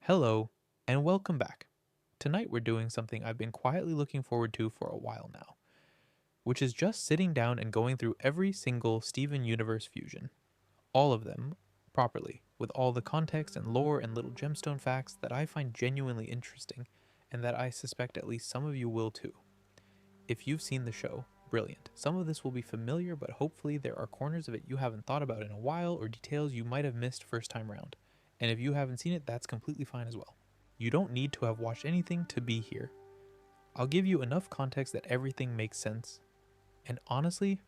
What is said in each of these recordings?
Hello, and welcome back. Tonight we're doing something I've been quietly looking forward to for a while now, which is just sitting down and going through every single Steven Universe fusion. All of them, properly, with all the context and lore and little gemstone facts that I find genuinely interesting, and that I suspect at least some of you will too. If you've seen the show, brilliant. Some of this will be familiar, but hopefully there are corners of it you haven't thought about in a while or details you might have missed first time round. And if you haven't seen it, that's completely fine as well. You don't need to have watched anything to be here. I'll give you enough context that everything makes sense. And honestly,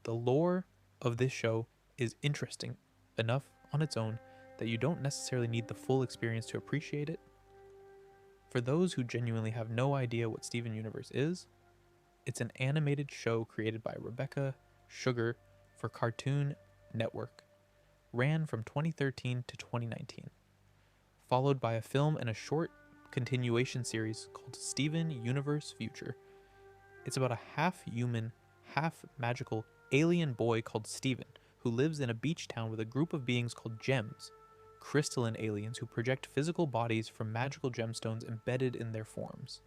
the lore of this show is interesting enough on its own that you don't necessarily need the full experience to appreciate it. For those who genuinely have no idea what Steven Universe is, it's an animated show created by Rebecca Sugar for Cartoon Network. Ran from 2013 to 2019. Followed by a film and a short continuation series called Steven Universe Future. It's about a half-human, half-magical alien boy called Steven, who lives in a beach town with a group of beings called gems, crystalline aliens who project physical bodies from magical gemstones embedded in their forms.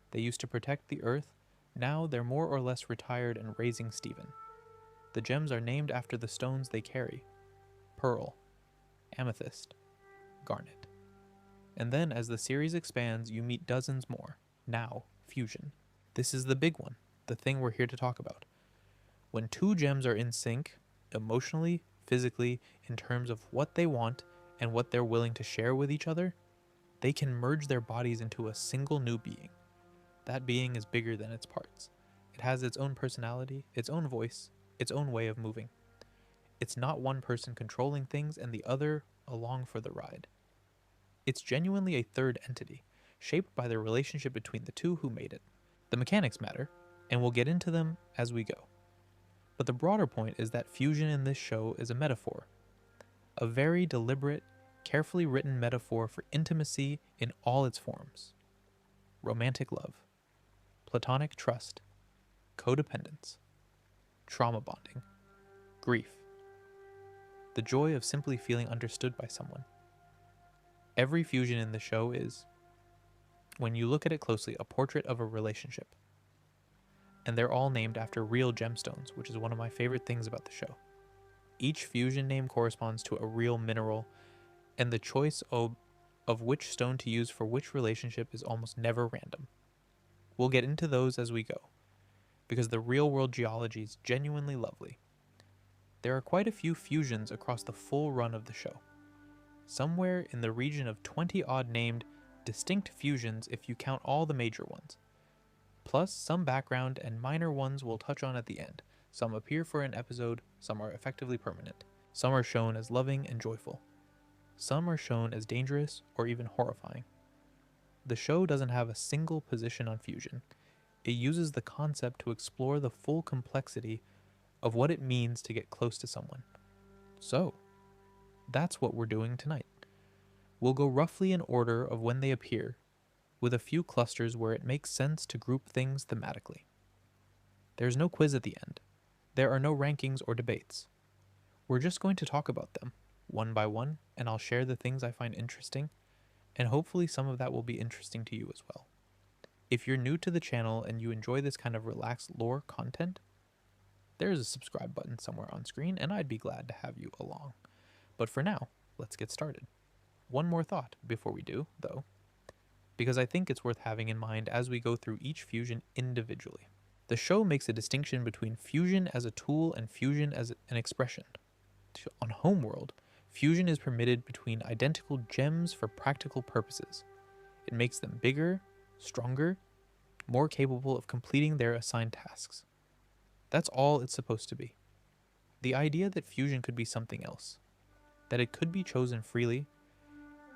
They used to protect the Earth. Now they're more or less retired and raising Steven. The gems are named after the stones they carry: Pearl, Amethyst, Garnet. And then as the series expands, you meet dozens more. Now, fusion. This is the big one, the thing we're here to talk about. When two gems are in sync, emotionally, physically, in terms of what they want and what they're willing to share with each other, they can merge their bodies into a single new being. That being is bigger than its parts. It has its own personality, its own voice, its own way of moving. It's not one person controlling things and the other along for the ride. It's genuinely a third entity, shaped by the relationship between the two who made it. The mechanics matter, and we'll get into them as we go. But the broader point is that fusion in this show is a metaphor. A very deliberate, carefully written metaphor for intimacy in all its forms. Romantic love, platonic trust, codependence, trauma bonding, grief, the joy of simply feeling understood by someone. Every fusion in the show is, when you look at it closely, a portrait of a relationship. And they're all named after real gemstones, which is one of my favorite things about the show. Each fusion name corresponds to a real mineral, and the choice of which stone to use for which relationship is almost never random. We'll get into those as we go, because the real-world geology is genuinely lovely. There are quite a few fusions across the full run of the show. Somewhere in the region of 20-odd named distinct fusions if you count all the major ones. Plus some background and minor ones we'll touch on at the end. Some appear for an episode, some are effectively permanent. Some are shown as loving and joyful. Some are shown as dangerous or even horrifying. The show doesn't have a single position on fusion. It uses the concept to explore the full complexity of what it means to get close to someone. So, that's what we're doing tonight. We'll go roughly in order of when they appear, with a few clusters where it makes sense to group things thematically. There's no quiz at the end. There are no rankings or debates. We're just going to talk about them, one by one, and I'll share the things I find interesting, and hopefully some of that will be interesting to you as well. If you're new to the channel and you enjoy this kind of relaxed lore content, there's a subscribe button somewhere on screen, and I'd be glad to have you along. But for now, let's get started. One more thought before we do, though, because I think it's worth having in mind as we go through each fusion individually. The show makes a distinction between fusion as a tool and fusion as an expression. On Homeworld, fusion is permitted between identical gems for practical purposes. It makes them bigger, stronger, more capable of completing their assigned tasks. That's all it's supposed to be. The idea that fusion could be something else, that it could be chosen freely,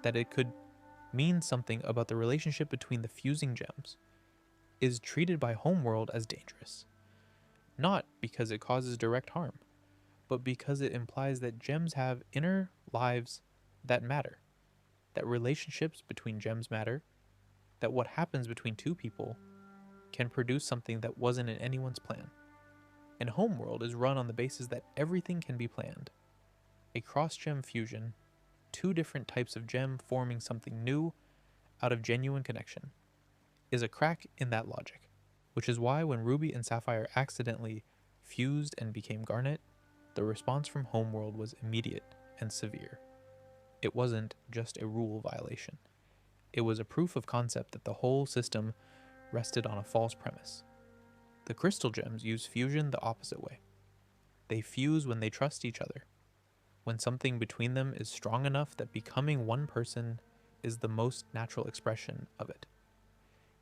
that it could mean something about the relationship between the fusing gems, is treated by Homeworld as dangerous. Not because it causes direct harm, but because it implies that gems have inner lives that matter, that relationships between gems matter, that what happens between two people can produce something that wasn't in anyone's plan. And Homeworld is run on the basis that everything can be planned. A cross-gem fusion two different types of gem forming something new out of genuine connection, is a crack in that logic, which is why when Ruby and Sapphire accidentally fused and became Garnet, the response from Homeworld was immediate and severe. It wasn't just a rule violation. It was a proof of concept that the whole system rested on a false premise. The crystal gems use fusion the opposite way. They fuse when they trust each other, when something between them is strong enough that becoming one person is the most natural expression of it.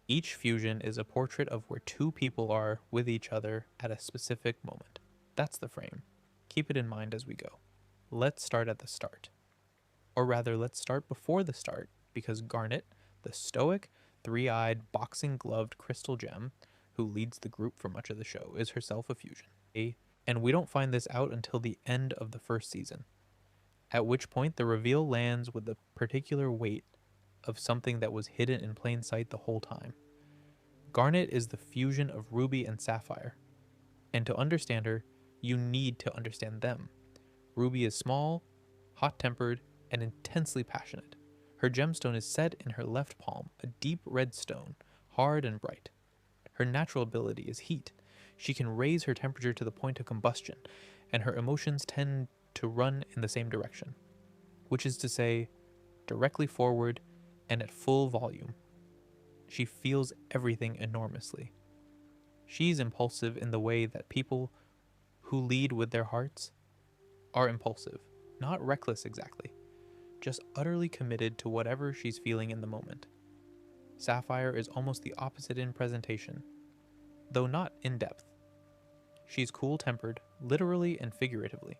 Each fusion is a portrait of where two people are with each other at a specific moment. That's the frame. Keep it in mind as we go. Let's start at the start. Or rather, let's start before the start, because Garnet, the stoic, three-eyed, boxing-gloved crystal gem, who leads the group for much of the show, is herself a fusion. And we don't find this out until the end of the first season, at which point the reveal lands with the particular weight of something that was hidden in plain sight the whole time. Garnet is the fusion of Ruby and Sapphire, and to understand her, you need to understand them. Ruby is small, hot-tempered, and intensely passionate. Her gemstone is set in her left palm, a deep red stone, hard and bright. Her natural ability is heat. She can raise her temperature to the point of combustion, and her emotions tend to run in the same direction, which is to say, directly forward and at full volume. She feels everything enormously. She's impulsive in the way that people who lead with their hearts are impulsive, not reckless exactly, just utterly committed to whatever she's feeling in the moment. Sapphire is almost the opposite in presentation, though not in depth. She's cool-tempered, literally and figuratively.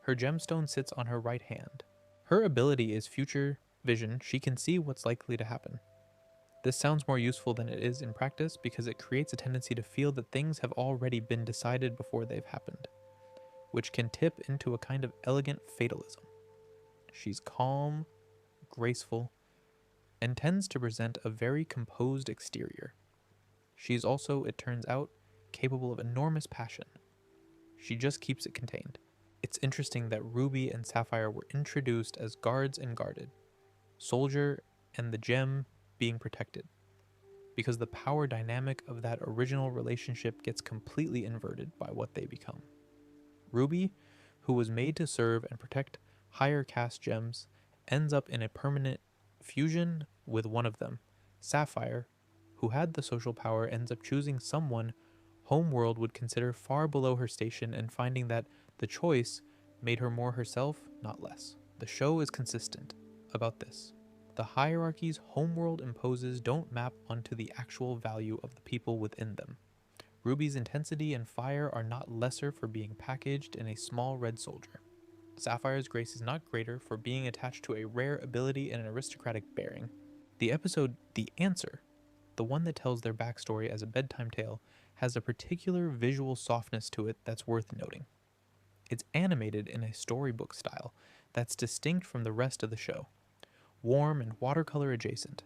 Her gemstone sits on her right hand. Her ability is future vision. She can see what's likely to happen. This sounds more useful than it is in practice because it creates a tendency to feel that things have already been decided before they've happened, which can tip into a kind of elegant fatalism. She's calm, graceful, and tends to present a very composed exterior. She's also, it turns out, capable of enormous passion. She just keeps it contained. It's interesting that Ruby and Sapphire were introduced as guards and guarded, soldier and the gem being protected, because the power dynamic of that original relationship gets completely inverted by what they become. Ruby, who was made to serve and protect higher caste gems, ends up in a permanent fusion with one of them. Sapphire, who had the social power, ends up choosing someone Homeworld would consider far below her station and finding that the choice made her more herself, not less. The show is consistent about this. The hierarchies Homeworld imposes don't map onto the actual value of the people within them. Ruby's intensity and fire are not lesser for being packaged in a small red soldier. Sapphire's grace is not greater for being attached to a rare ability and an aristocratic bearing. The episode The Answer, the one that tells their backstory as a bedtime tale, has a particular visual softness to it that's worth noting. It's animated in a storybook style that's distinct from the rest of the show, warm and watercolor adjacent.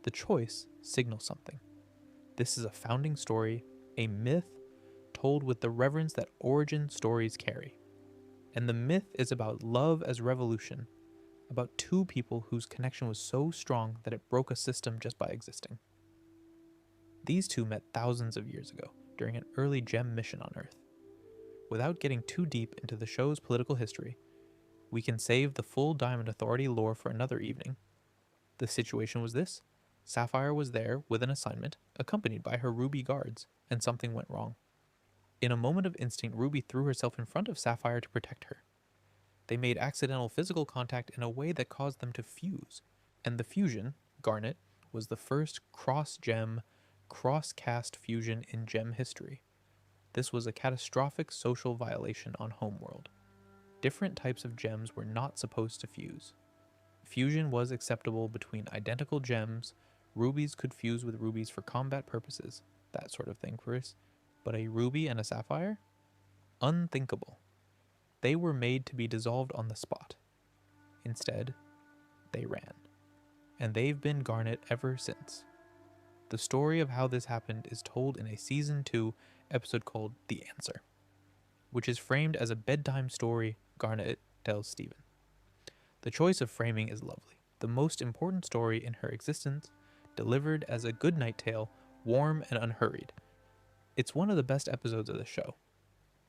The choice signals something. This is a founding story, a myth told with the reverence that origin stories carry. And the myth is about love as revolution, about two people whose connection was so strong that it broke a system just by existing. These two met thousands of years ago during an early gem mission on Earth. Without getting too deep into the show's political history, we can save the full Diamond Authority lore for another evening. The situation was this: Sapphire was there with an assignment, accompanied by her Ruby guards, and something went wrong. In a moment of instinct, Ruby threw herself in front of Sapphire to protect her. They made accidental physical contact in a way that caused them to fuse, and the fusion, Garnet, was the first cross-gem, cross-caste fusion in gem history. This was a catastrophic social violation on Homeworld. Different types of gems were not supposed to fuse. Fusion was acceptable between identical gems. Rubies could fuse with rubies for combat purposes, that sort of thing, Chris. But a ruby and a sapphire? Unthinkable. They were made to be dissolved on the spot. Instead, they ran. And they've been Garnet ever since. The story of how this happened is told in a Season 2 episode called The Answer, which is framed as a bedtime story Garnet tells Steven. The choice of framing is lovely. The most important story in her existence, delivered as a good night tale, warm and unhurried. It's one of the best episodes of the show.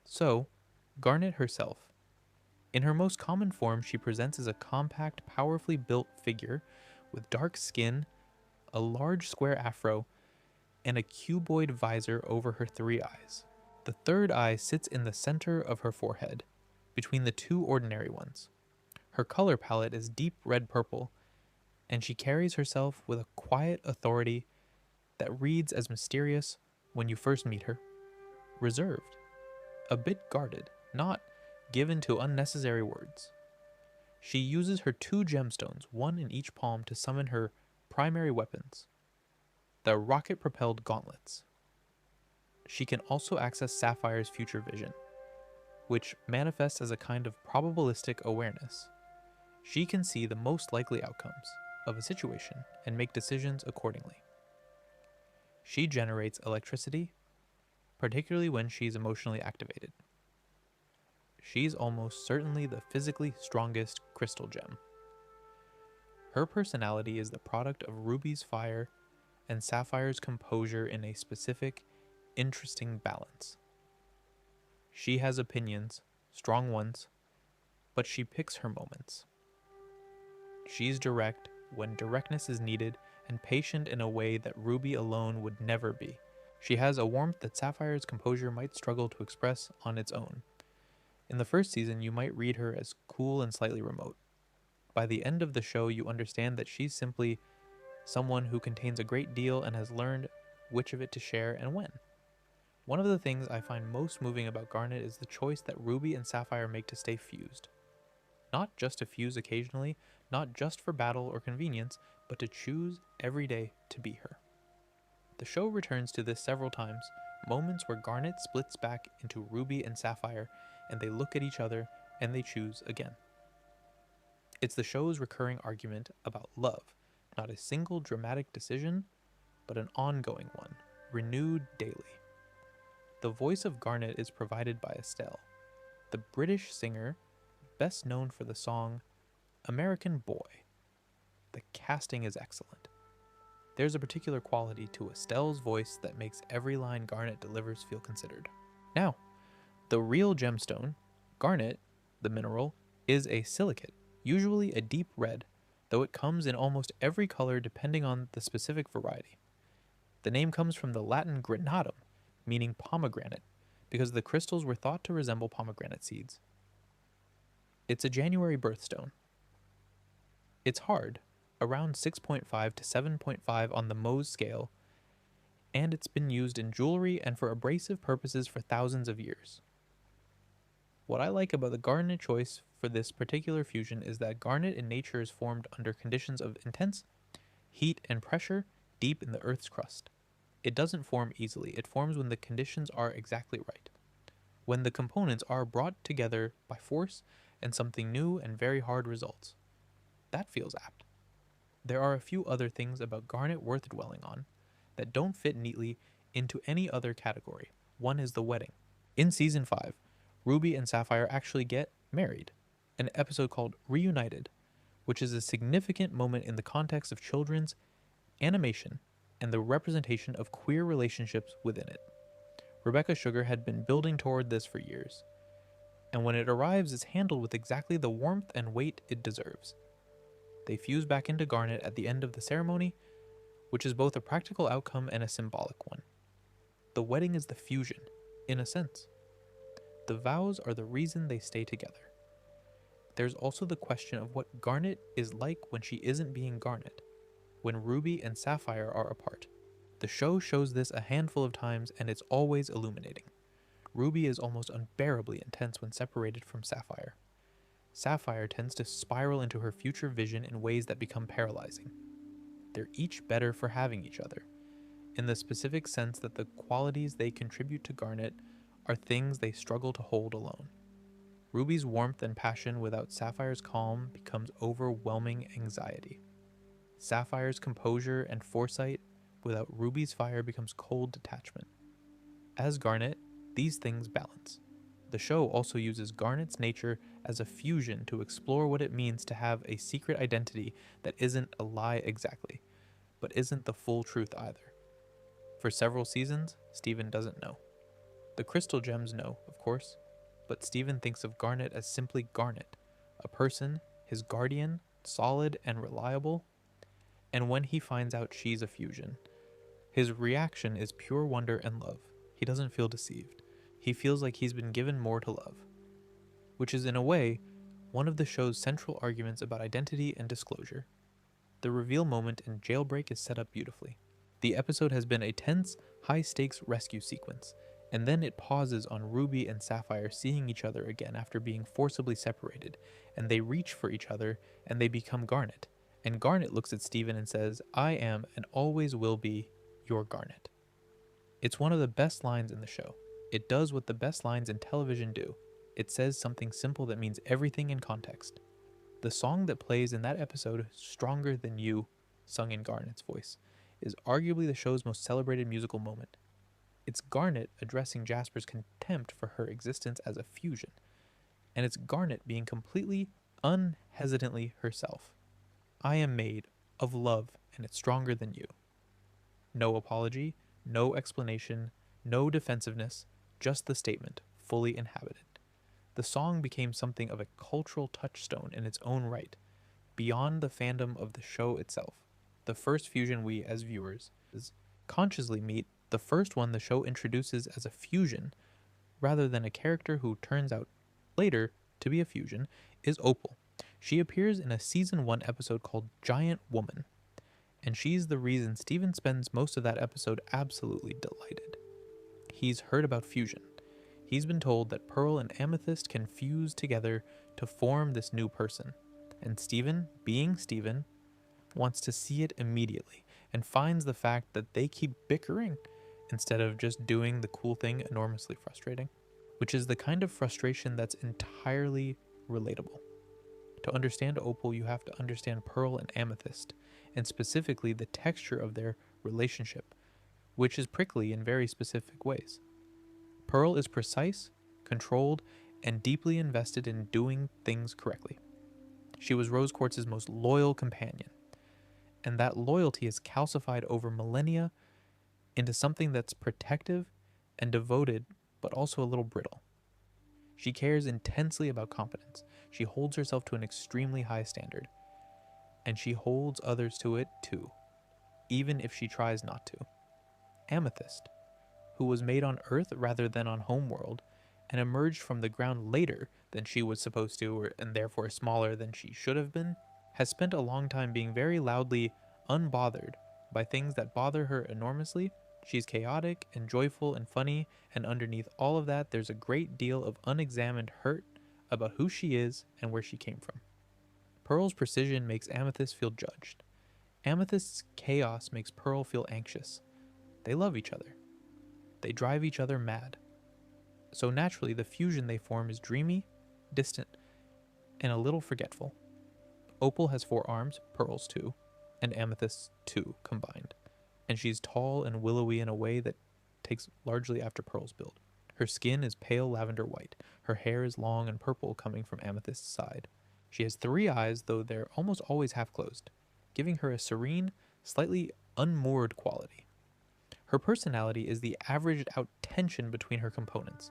So, Garnet herself. In her most common form, she presents as a compact, powerfully built figure with dark skin, a large square afro, and a cuboid visor over her 3 eyes. The third eye sits in the center of her forehead, between the 2 ordinary ones. Her color palette is deep red-purple, and she carries herself with a quiet authority that reads as mysterious when you first meet her, reserved, a bit guarded, not given to unnecessary words. She uses her 2 gemstones, one in each palm, to summon her primary weapons, the rocket-propelled gauntlets. She can also access Sapphire's future vision, which manifests as a kind of probabilistic awareness. She can see the most likely outcomes of a situation and make decisions accordingly. She generates electricity, particularly when she's emotionally activated. She's almost certainly the physically strongest crystal gem. Her personality is the product of Ruby's fire and Sapphire's composure in a specific, interesting balance. She has opinions, strong ones, but she picks her moments. She's direct when directness is needed and patient in a way that Ruby alone would never be. She has a warmth that Sapphire's composure might struggle to express on its own. In the first season, you might read her as cool and slightly remote. By the end of the show, you understand that she's simply someone who contains a great deal and has learned which of it to share and when. One of the things I find most moving about Garnet is the choice that Ruby and Sapphire make to stay fused. Not just to fuse occasionally, not just for battle or convenience, but to choose every day to be her. The show returns to this several times, moments where Garnet splits back into Ruby and Sapphire, and they look at each other and they choose again. It's the show's recurring argument about love, not a single dramatic decision, but an ongoing one, renewed daily. The voice of Garnet is provided by Estelle, the British singer best known for the song American Boy. The casting is excellent. There's a particular quality to Estelle's voice that makes every line Garnet delivers feel considered. Now, the real gemstone, Garnet, the mineral, is a silicate, usually a deep red, though it comes in almost every color depending on the specific variety. The name comes from the Latin granatum, meaning pomegranate, because the crystals were thought to resemble pomegranate seeds. It's a January birthstone. It's hard, around 6.5 to 7.5 on the Mohs scale, and it's been used in jewelry and for abrasive purposes for thousands of years. What I like about the Garnet choice for this particular fusion is that Garnet in nature is formed under conditions of intense heat and pressure deep in the Earth's crust. It doesn't form easily. It forms when the conditions are exactly right, when the components are brought together by force and something new and very hard results. That feels apt. There are a few other things about Garnet worth dwelling on that don't fit neatly into any other category. One is the wedding. In Season 5, Ruby and Sapphire actually get married, an episode called Reunited, which is a significant moment in the context of children's animation and the representation of queer relationships within it. Rebecca Sugar had been building toward this for years, and when it arrives, it's handled with exactly the warmth and weight it deserves. They fuse back into Garnet at the end of the ceremony, which is both a practical outcome and a symbolic one. The wedding is the fusion, in a sense. The vows are the reason they stay together. There's also the question of what Garnet is like when she isn't being Garnet, when Ruby and Sapphire are apart. The show shows this a handful of times, and it's always illuminating. Ruby is almost unbearably intense when separated from Sapphire. Sapphire tends to spiral into her future vision in ways that become paralyzing. They're each better for having each other, in the specific sense that the qualities they contribute to Garnet are things they struggle to hold alone. Ruby's warmth and passion without Sapphire's calm becomes overwhelming anxiety. Sapphire's composure and foresight without Ruby's fire becomes cold detachment. As Garnet, these things balance. The show also uses Garnet's nature as a fusion to explore what it means to have a secret identity that isn't a lie exactly, but isn't the full truth either. For several seasons, Steven doesn't know. The crystal gems know, of course, but Steven thinks of Garnet as simply Garnet, a person, his guardian, solid and reliable, and when he finds out she's a fusion, his reaction is pure wonder and love. He doesn't feel deceived. He feels like he's been given more to love, which is in a way one of the show's central arguments about identity and disclosure. The reveal moment in Jailbreak is set up beautifully. The episode has been a tense, high-stakes rescue sequence, and then it pauses on Ruby and Sapphire seeing each other again after being forcibly separated, and they reach for each other and they become Garnet. And Garnet looks at Steven and says, "I am and always will be your Garnet." It's one of the best lines in the show. It does what the best lines in television do. It says something simple that means everything in context. The song that plays in that episode, Stronger Than You, sung in Garnet's voice, is arguably the show's most celebrated musical moment. It's Garnet addressing Jasper's contempt for her existence as a fusion, and it's Garnet being completely, unhesitantly herself. I am made of love, and it's stronger than you. No apology, no explanation, no defensiveness, just the statement, fully inhabited. The song became something of a cultural touchstone in its own right, beyond the fandom of the show itself. The first fusion we, as viewers, consciously meet, the first one the show introduces as a fusion, rather than a character who turns out later to be a fusion, is Opal. She appears in a Season 1 episode called Giant Woman, and she's the reason Steven spends most of that episode absolutely delighted. He's heard about fusion. He's been told that Pearl and Amethyst can fuse together to form this new person, and Steven, being Steven, wants to see it immediately, and finds the fact that they keep bickering instead of just doing the cool thing enormously frustrating, which is the kind of frustration that's entirely relatable. To understand Opal, you have to understand Pearl and Amethyst, and specifically the texture of their relationship, which is prickly in very specific ways. Pearl is precise, controlled, and deeply invested in doing things correctly. She was Rose Quartz's most loyal companion, and that loyalty is calcified over millennia into something that's protective and devoted, but also a little brittle. She cares intensely about competence. She holds herself to an extremely high standard, and she holds others to it too, even if she tries not to. Amethyst, who was made on Earth rather than on Homeworld, and emerged from the ground later than she was supposed to, and therefore smaller than she should have been, has spent a long time being very loudly unbothered by things that bother her enormously. She's chaotic and joyful and funny, and underneath all of that, there's a great deal of unexamined hurt about who she is and where she came from. Pearl's precision makes Amethyst feel judged. Amethyst's chaos makes Pearl feel anxious. They love each other. They drive each other mad. So naturally, the fusion they form is dreamy, distant, and a little forgetful. Opal has 4 arms, Pearl's 2, and Amethyst's 2 combined. And she's tall and willowy in a way that takes largely after Pearl's build. Her skin is pale lavender white. Her hair is long and purple coming from Amethyst's side. She has 3 eyes, though they're almost always half closed, giving her a serene, slightly unmoored quality. Her personality is the averaged out tension between her components.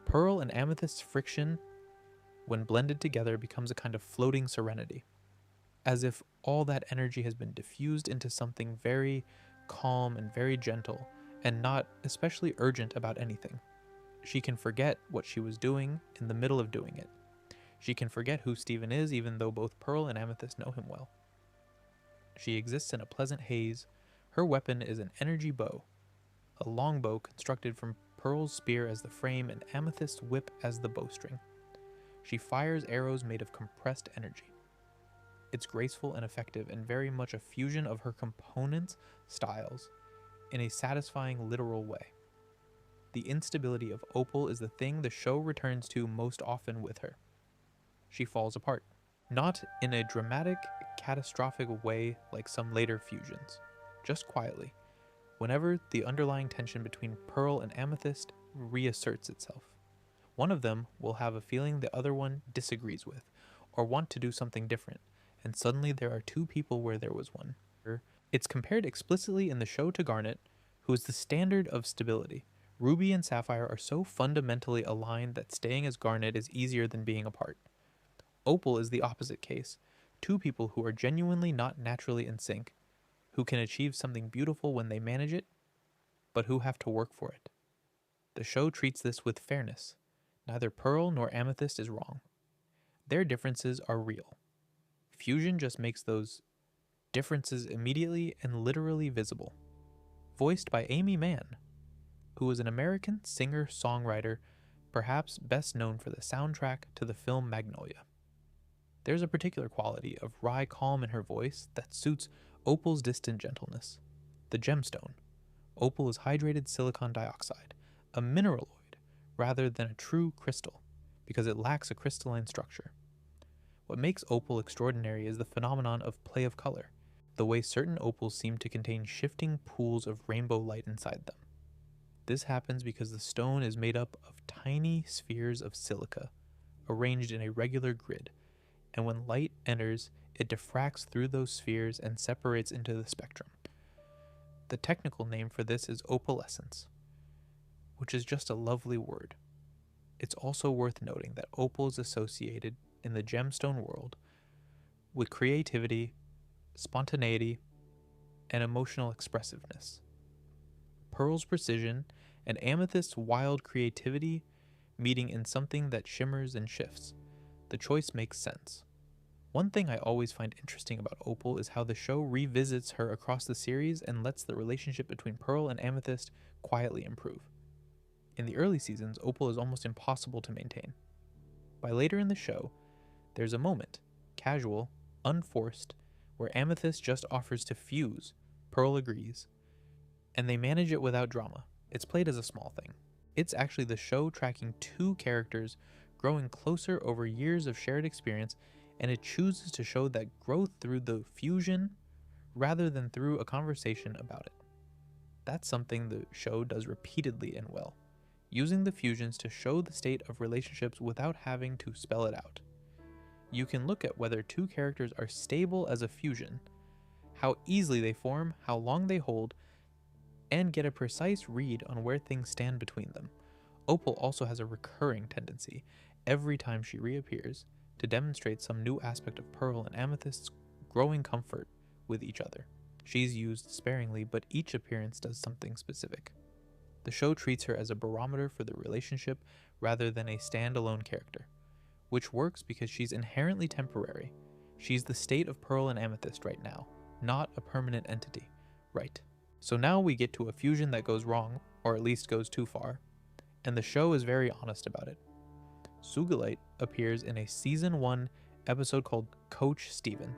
Pearl and Amethyst's friction, when blended together, becomes a kind of floating serenity, as if all that energy has been diffused into something very calm and very gentle, and not especially urgent about anything. She can forget what she was doing in the middle of doing it. She can forget who Steven is, even though both Pearl and Amethyst know him well. She exists in a pleasant haze. Her weapon is an energy bow, a long bow constructed from Pearl's spear as the frame and Amethyst's whip as the bowstring. She fires arrows made of compressed energy. It's graceful and effective, and very much a fusion of her components' styles in a satisfying, literal way. The instability of Opal is the thing the show returns to most often with her. She falls apart, not in a dramatic, catastrophic way like some later fusions, just quietly, whenever the underlying tension between Pearl and Amethyst reasserts itself. One of them will have a feeling the other one disagrees with, or want to do something different, and suddenly there are two people where there was one. It's compared explicitly in the show to Garnet, who is the standard of stability. Ruby and Sapphire are so fundamentally aligned that staying as Garnet is easier than being apart. Opal is the opposite case, two people who are genuinely not naturally in sync, who can achieve something beautiful when they manage it, but who have to work for it. The show treats this with fairness. Neither Pearl nor Amethyst is wrong. Their differences are real. Fusion just makes those differences immediately and literally visible. Voiced by Amy Mann, who is an American singer-songwriter, perhaps best known for the soundtrack to the film Magnolia. There's a particular quality of wry calm in her voice that suits Opal's distant gentleness. The gemstone. Opal is hydrated silicon dioxide, a mineraloid rather than a true crystal, because it lacks a crystalline structure. What makes Opal extraordinary is the phenomenon of play of color, the way certain opals seem to contain shifting pools of rainbow light inside them. This happens because the stone is made up of tiny spheres of silica, arranged in a regular grid, and when light enters, it diffracts through those spheres and separates into the spectrum. The technical name for this is opalescence, which is just a lovely word. It's also worth noting that opal is associated in the gemstone world with creativity, spontaneity, and emotional expressiveness. Pearl's precision and Amethyst's wild creativity meeting in something that shimmers and shifts. The choice makes sense. One thing I always find interesting about Opal is how the show revisits her across the series and lets the relationship between Pearl and Amethyst quietly improve. In the early seasons, Opal is almost impossible to maintain. By later in the show, there's a moment, casual, unforced, where Amethyst just offers to fuse, Pearl agrees, and they manage it without drama. It's played as a small thing. It's actually the show tracking two characters growing closer over years of shared experience, and it chooses to show that growth through the fusion rather than through a conversation about it. That's something the show does repeatedly and well, using the fusions to show the state of relationships without having to spell it out. You can look at whether two characters are stable as a fusion, how easily they form, how long they hold, and get a precise read on where things stand between them. Opal also has a recurring tendency, every time she reappears, to demonstrate some new aspect of Pearl and Amethyst's growing comfort with each other. She's used sparingly, but each appearance does something specific. The show treats her as a barometer for the relationship rather than a standalone character, which works because she's inherently temporary. She's the state of Pearl and Amethyst right now, not a permanent entity. Right. So now we get to a fusion that goes wrong, or at least goes too far, and the show is very honest about it. Sugilite appears in a Season 1 episode called Coach Steven.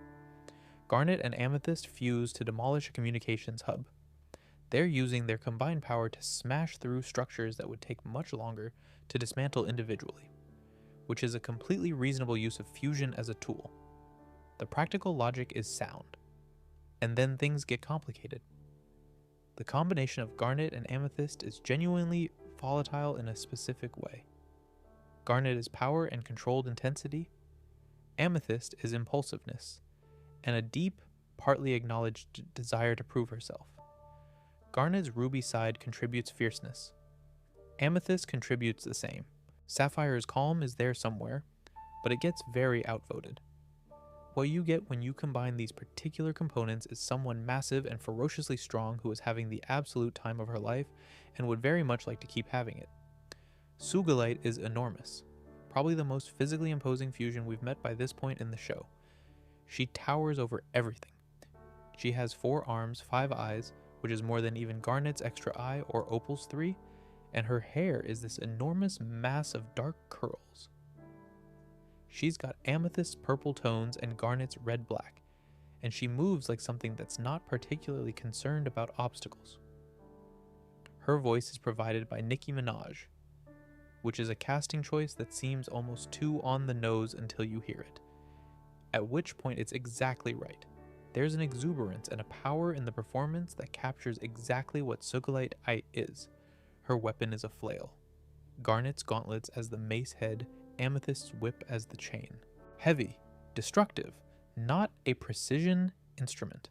Garnet and Amethyst fuse to demolish a communications hub. They're using their combined power to smash through structures that would take much longer to dismantle individually, which is a completely reasonable use of fusion as a tool. The practical logic is sound, and then things get complicated. The combination of Garnet and Amethyst is genuinely volatile in a specific way. Garnet is power and controlled intensity. Amethyst is impulsiveness, and a deep, partly acknowledged desire to prove herself. Garnet's ruby side contributes fierceness. Amethyst contributes the same. Sapphire's calm is there somewhere, but it gets very outvoted. What you get when you combine these particular components is someone massive and ferociously strong who is having the absolute time of her life and would very much like to keep having it. Sugilite is enormous, probably the most physically imposing fusion we've met by this point in the show. She towers over everything. She has 4 arms, 5 eyes, which is more than even Garnet's extra eye or Opal's 3, and her hair is this enormous mass of dark curls. She's got Amethyst's purple tones and Garnet's red-black, and she moves like something that's not particularly concerned about obstacles. Her voice is provided by Nicki Minaj, which is a casting choice that seems almost too on the nose until you hear it, at which point it's exactly right. There's an exuberance and a power in the performance that captures exactly what Sugilite is. Her weapon is a flail. Garnet's gauntlets as the mace head, Amethyst's whip as the chain. Heavy, destructive, not a precision instrument.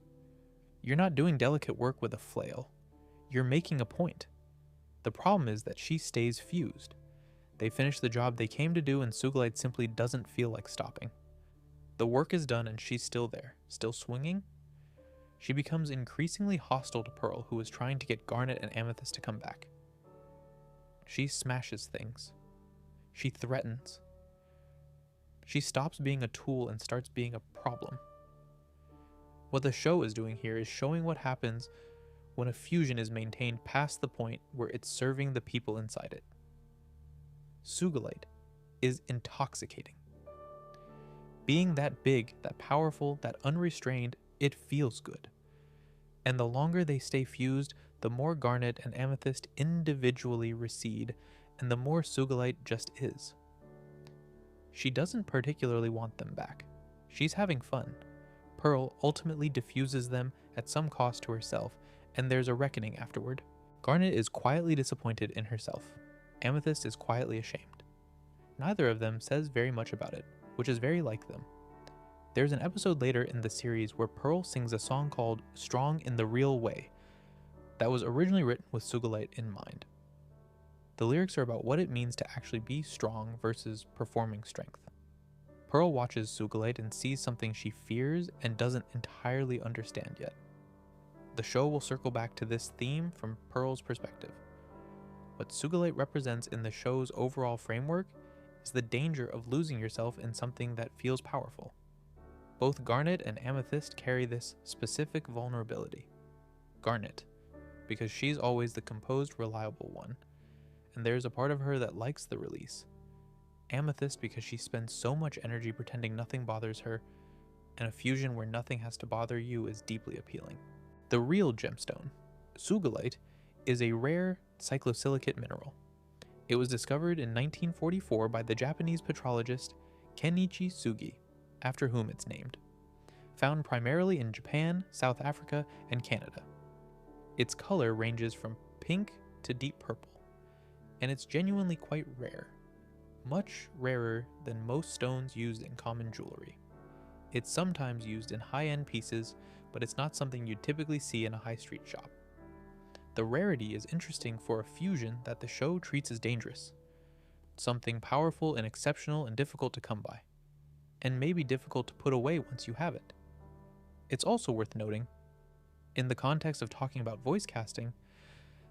You're not doing delicate work with a flail. You're making a point. The problem is that she stays fused. They finish the job they came to do and Sugilite simply doesn't feel like stopping. The work is done and she's still there, still swinging. She becomes increasingly hostile to Pearl, who is trying to get Garnet and Amethyst to come back. She smashes things. She threatens. She stops being a tool and starts being a problem. What the show is doing here is showing what happens when a fusion is maintained past the point where it's serving the people inside it. Sugilite is intoxicating. Being that big, that powerful, that unrestrained, it feels good. And the longer they stay fused, the more Garnet and Amethyst individually recede, and the more Sugilite just is. She doesn't particularly want them back. She's having fun. Pearl ultimately diffuses them at some cost to herself, and there's a reckoning afterward. Garnet is quietly disappointed in herself. Amethyst is quietly ashamed. Neither of them says very much about it, which is very like them. There's an episode later in the series where Pearl sings a song called Strong in the Real Way that was originally written with Sugilite in mind. The lyrics are about what it means to actually be strong versus performing strength. Pearl watches Sugilite and sees something she fears and doesn't entirely understand yet. The show will circle back to this theme from Pearl's perspective. What Sugilite represents in the show's overall framework is the danger of losing yourself in something that feels powerful. Both Garnet and Amethyst carry this specific vulnerability. Garnet, because she's always the composed, reliable one, and there's a part of her that likes the release. Amethyst, because she spends so much energy pretending nothing bothers her, and a fusion where nothing has to bother you is deeply appealing. The real gemstone, Sugilite, is a rare cyclosilicate mineral. It was discovered in 1944 by the Japanese petrologist Kenichi Sugi, after whom it's named. Found primarily in Japan, South Africa, and Canada. Its color ranges from pink to deep purple, and it's genuinely quite rare. Much rarer than most stones used in common jewelry. It's sometimes used in high-end pieces, but it's not something you'd typically see in a high street shop. The rarity is interesting for a fusion that the show treats as dangerous. Something powerful and exceptional and difficult to come by. And maybe difficult to put away once you have it. It's also worth noting, in the context of talking about voice casting,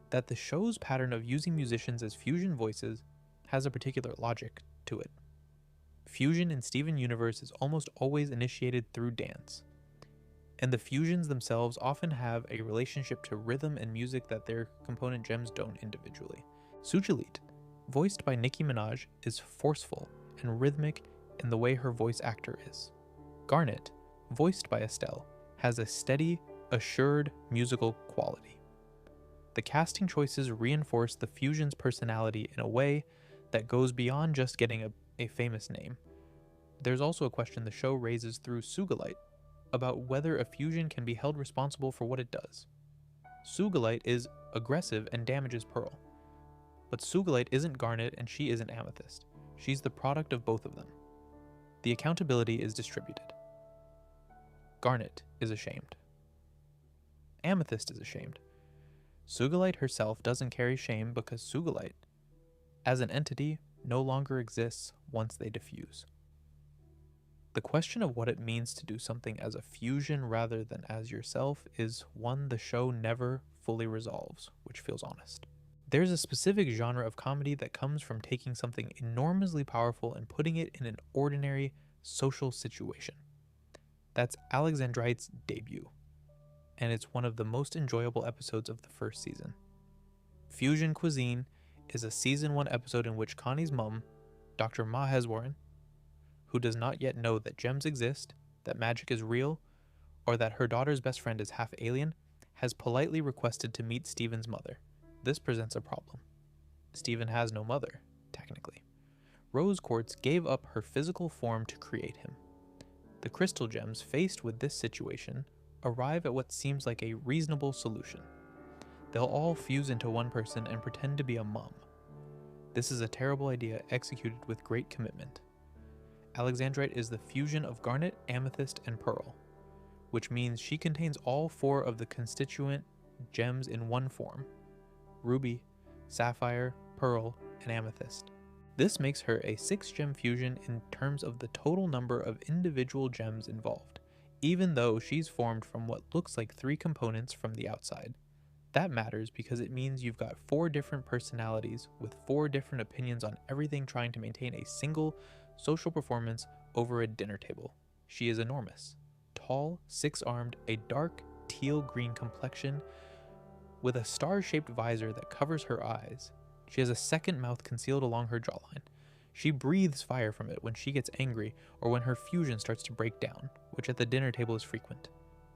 that the show's pattern of using musicians as fusion voices has a particular logic to it. Fusion in Steven Universe is almost always initiated through dance. And the fusions themselves often have a relationship to rhythm and music that their component gems don't individually. Sugilite, voiced by Nicki Minaj, is forceful and rhythmic in the way her voice actor is. Garnet, voiced by Estelle, has a steady, assured musical quality. The casting choices reinforce the fusion's personality in a way that goes beyond just getting a famous name. There's also a question the show raises through Sugilite about whether a fusion can be held responsible for what it does. Sugilite is aggressive and damages Pearl. But Sugilite isn't Garnet and she isn't Amethyst. She's the product of both of them. The accountability is distributed. Garnet is ashamed. Amethyst is ashamed. Sugilite herself doesn't carry shame because Sugilite, as an entity, no longer exists once they diffuse. The question of what it means to do something as a fusion rather than as yourself is one the show never fully resolves, which feels honest. There's a specific genre of comedy that comes from taking something enormously powerful and putting it in an ordinary social situation. That's Alexandrite's debut, and it's one of the most enjoyable episodes of the first season. Fusion Cuisine is a season 1 episode in which Connie's mom, Dr. Maheswaran, who does not yet know that gems exist, that magic is real, or that her daughter's best friend is half alien, has politely requested to meet Steven's mother. This presents a problem. Steven has no mother, technically. Rose Quartz gave up her physical form to create him. The crystal gems, faced with this situation, arrive at what seems like a reasonable solution. They'll all fuse into one person and pretend to be a mom. This is a terrible idea executed with great commitment. Alexandrite is the fusion of garnet, amethyst, and pearl, which means she contains all 4 of the constituent gems in one form: ruby, sapphire, pearl, and amethyst. This makes her a 6-gem fusion in terms of the total number of individual gems involved, even though she's formed from what looks like 3 components from the outside. That matters because it means you've got 4 different personalities with 4 different opinions on everything, trying to maintain a single social performance over a dinner table. She is enormous. Tall, 6-armed, a dark teal-green complexion with a star-shaped visor that covers her eyes. She has a second mouth concealed along her jawline. She breathes fire from it when she gets angry or when her fusion starts to break down, which at the dinner table is frequent.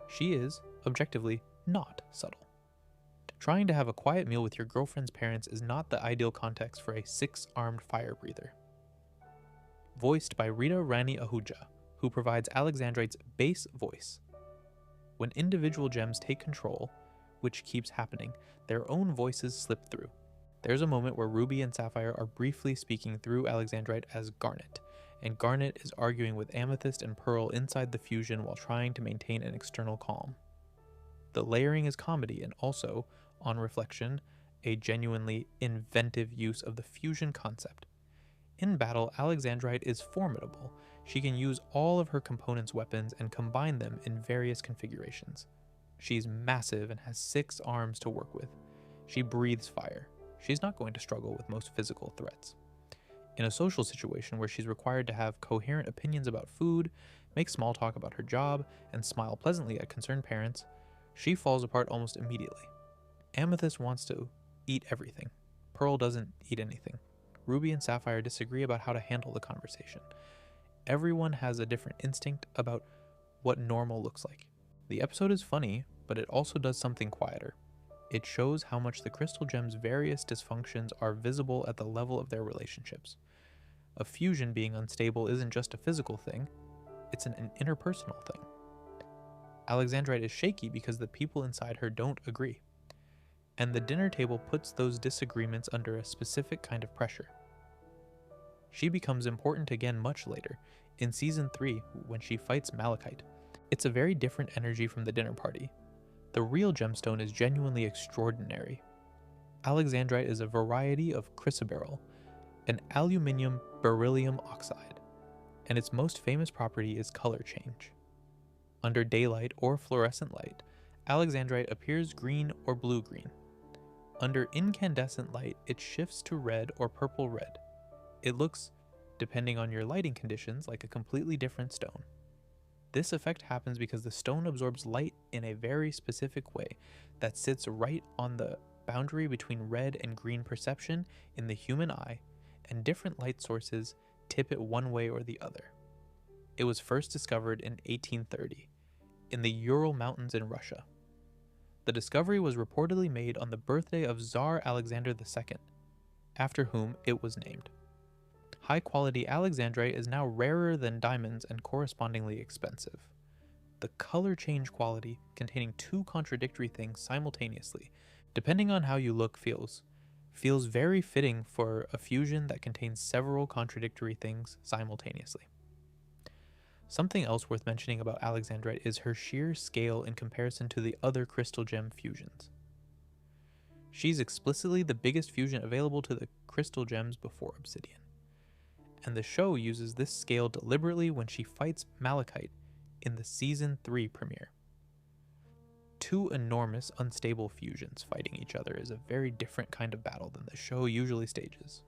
She is, objectively, not subtle. Trying to have a quiet meal with your girlfriend's parents is not the ideal context for a 6-armed fire breather. Voiced by Rita Rani Ahuja, who provides Alexandrite's bass voice. When individual gems take control, which keeps happening, their own voices slip through. There's a moment where Ruby and Sapphire are briefly speaking through Alexandrite as Garnet, and Garnet is arguing with Amethyst and Pearl inside the fusion while trying to maintain an external calm. The layering is comedy and also, on reflection, a genuinely inventive use of the fusion concept. In battle, Alexandrite is formidable. She can use all of her components' weapons and combine them in various configurations. She's massive and has 6 arms to work with. She breathes fire. She's not going to struggle with most physical threats. In a social situation where she's required to have coherent opinions about food, make small talk about her job, and smile pleasantly at concerned parents, she falls apart almost immediately. Amethyst wants to eat everything. Pearl doesn't eat anything. Ruby and Sapphire disagree about how to handle the conversation. Everyone has a different instinct about what normal looks like. The episode is funny, but it also does something quieter. It shows how much the crystal gem's various dysfunctions are visible at the level of their relationships. A fusion being unstable isn't just a physical thing, it's an interpersonal thing. Alexandrite is shaky because the people inside her don't agree. And the dinner table puts those disagreements under a specific kind of pressure. She becomes important again much later, in Season 3, when she fights Malachite. It's a very different energy from the dinner party. The real gemstone is genuinely extraordinary. Alexandrite is a variety of chrysoberyl, an aluminium beryllium oxide, and its most famous property is color change. Under daylight or fluorescent light, Alexandrite appears green or blue-green. Under incandescent light, it shifts to red or purple-red. It looks, depending on your lighting conditions, like a completely different stone. This effect happens because the stone absorbs light in a very specific way that sits right on the boundary between red and green perception in the human eye, and different light sources tip it one way or the other. It was first discovered in 1830 in the Ural Mountains in Russia. The discovery was reportedly made on the birthday of Tsar Alexander II, after whom it was named. High-quality Alexandrite is now rarer than diamonds and correspondingly expensive. The color change quality, containing 2 contradictory things simultaneously, depending on how you look, feels very fitting for a fusion that contains several contradictory things simultaneously. Something else worth mentioning about Alexandrite is her sheer scale in comparison to the other crystal gem fusions. She's explicitly the biggest fusion available to the crystal gems before Obsidian. And the show uses this scale deliberately when she fights Malachite in the Season 3 premiere. 2 enormous, unstable fusions fighting each other is a very different kind of battle than the show usually stages.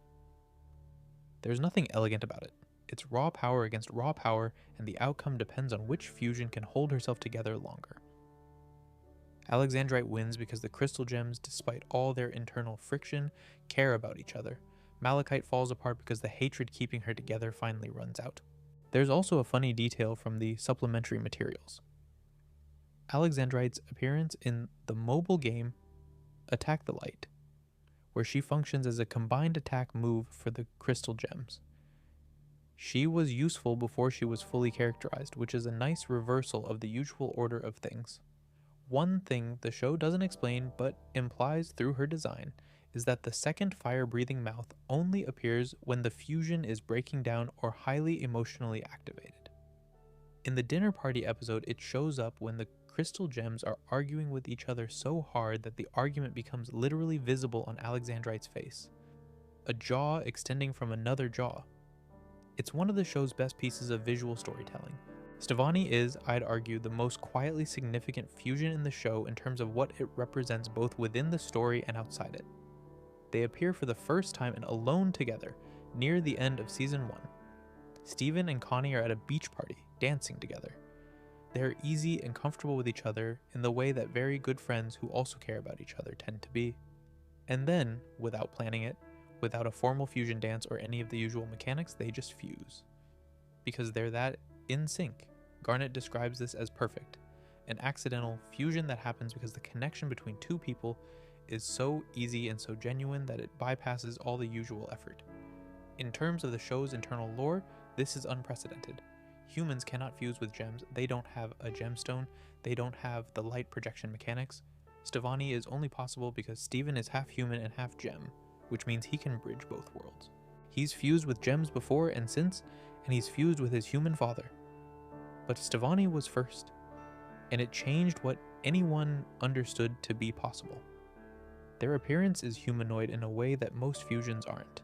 There's nothing elegant about it. It's raw power against raw power, and the outcome depends on which fusion can hold herself together longer. Alexandrite wins because the crystal gems, despite all their internal friction, care about each other. Malachite falls apart because the hatred keeping her together finally runs out. There's also a funny detail from the supplementary materials. Alexandrite's appearance in the mobile game Attack the Light, where she functions as a combined attack move for the crystal gems. She was useful before she was fully characterized, which is a nice reversal of the usual order of things. One thing the show doesn't explain but implies through her design is that the second fire-breathing mouth only appears when the fusion is breaking down or highly emotionally activated. In the dinner party episode, it shows up when the crystal gems are arguing with each other so hard that the argument becomes literally visible on Alexandrite's face, a jaw extending from another jaw. It's one of the show's best pieces of visual storytelling. Stevonnie is, I'd argue, the most quietly significant fusion in the show in terms of what it represents both within the story and outside it. They appear for the first time and alone together, near the end of Season 1. Steven and Connie are at a beach party, dancing together. They are easy and comfortable with each other in the way that very good friends who also care about each other tend to be. And then, without planning it, without a formal fusion dance or any of the usual mechanics, they just fuse. Because they're that in sync. Garnet describes this as perfect, an accidental fusion that happens because the connection between two people is so easy and so genuine that it bypasses all the usual effort. In terms of the show's internal lore, this is unprecedented. Humans cannot fuse with gems, they don't have a gemstone, they don't have the light projection mechanics. Stevonnie is only possible because Steven is half human and half gem, which means he can bridge both worlds. He's fused with gems before and since, and he's fused with his human father. But Stevonnie was first, and it changed what anyone understood to be possible. Their appearance is humanoid in a way that most fusions aren't.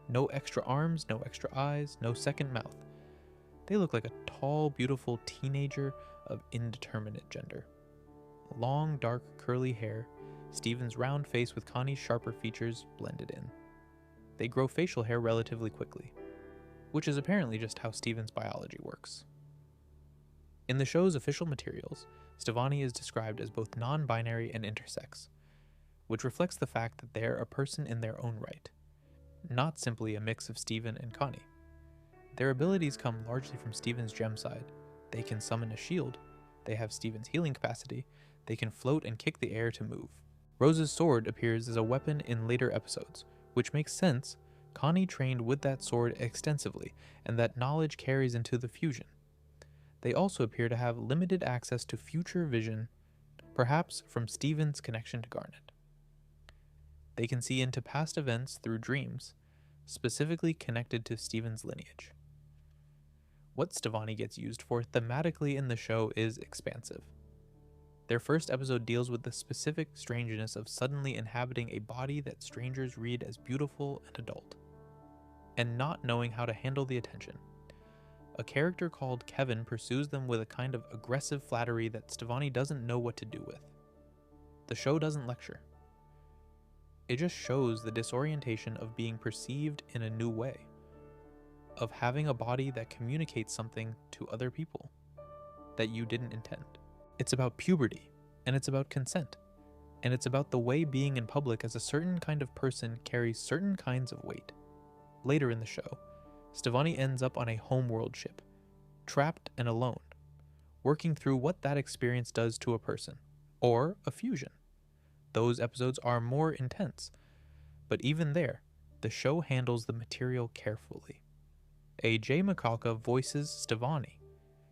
No extra arms, no extra eyes, no second mouth. They look like a tall, beautiful teenager of indeterminate gender. Long, dark, curly hair, Steven's round face with Connie's sharper features blended in. They grow facial hair relatively quickly, which is apparently just how Steven's biology works. In the show's official materials, Stevonnie is described as both non-binary and intersex, which reflects the fact that they're a person in their own right, not simply a mix of Steven and Connie. Their abilities come largely from Steven's gem side. They can summon a shield, they have Steven's healing capacity, they can float and kick the air to move. Rose's sword appears as a weapon in later episodes, which makes sense. Connie trained with that sword extensively, and that knowledge carries into the fusion. They also appear to have limited access to future vision, perhaps from Steven's connection to Garnet. They can see into past events through dreams, specifically connected to Steven's lineage. What Stevonnie gets used for thematically in the show is expansive. Their first episode deals with the specific strangeness of suddenly inhabiting a body that strangers read as beautiful and adult, and not knowing how to handle the attention. A character called Kevin pursues them with a kind of aggressive flattery that Stevonnie doesn't know what to do with. The show doesn't lecture. It just shows the disorientation of being perceived in a new way, of having a body that communicates something to other people that you didn't intend. It's about puberty, and it's about consent, and it's about the way being in public as a certain kind of person carries certain kinds of weight. Later in the show, Stevonnie ends up on a Homeworld ship, trapped and alone, working through what that experience does to a person, or a fusion. Those episodes are more intense, but even there, the show handles the material carefully. A.J. McCalca voices Stevonnie.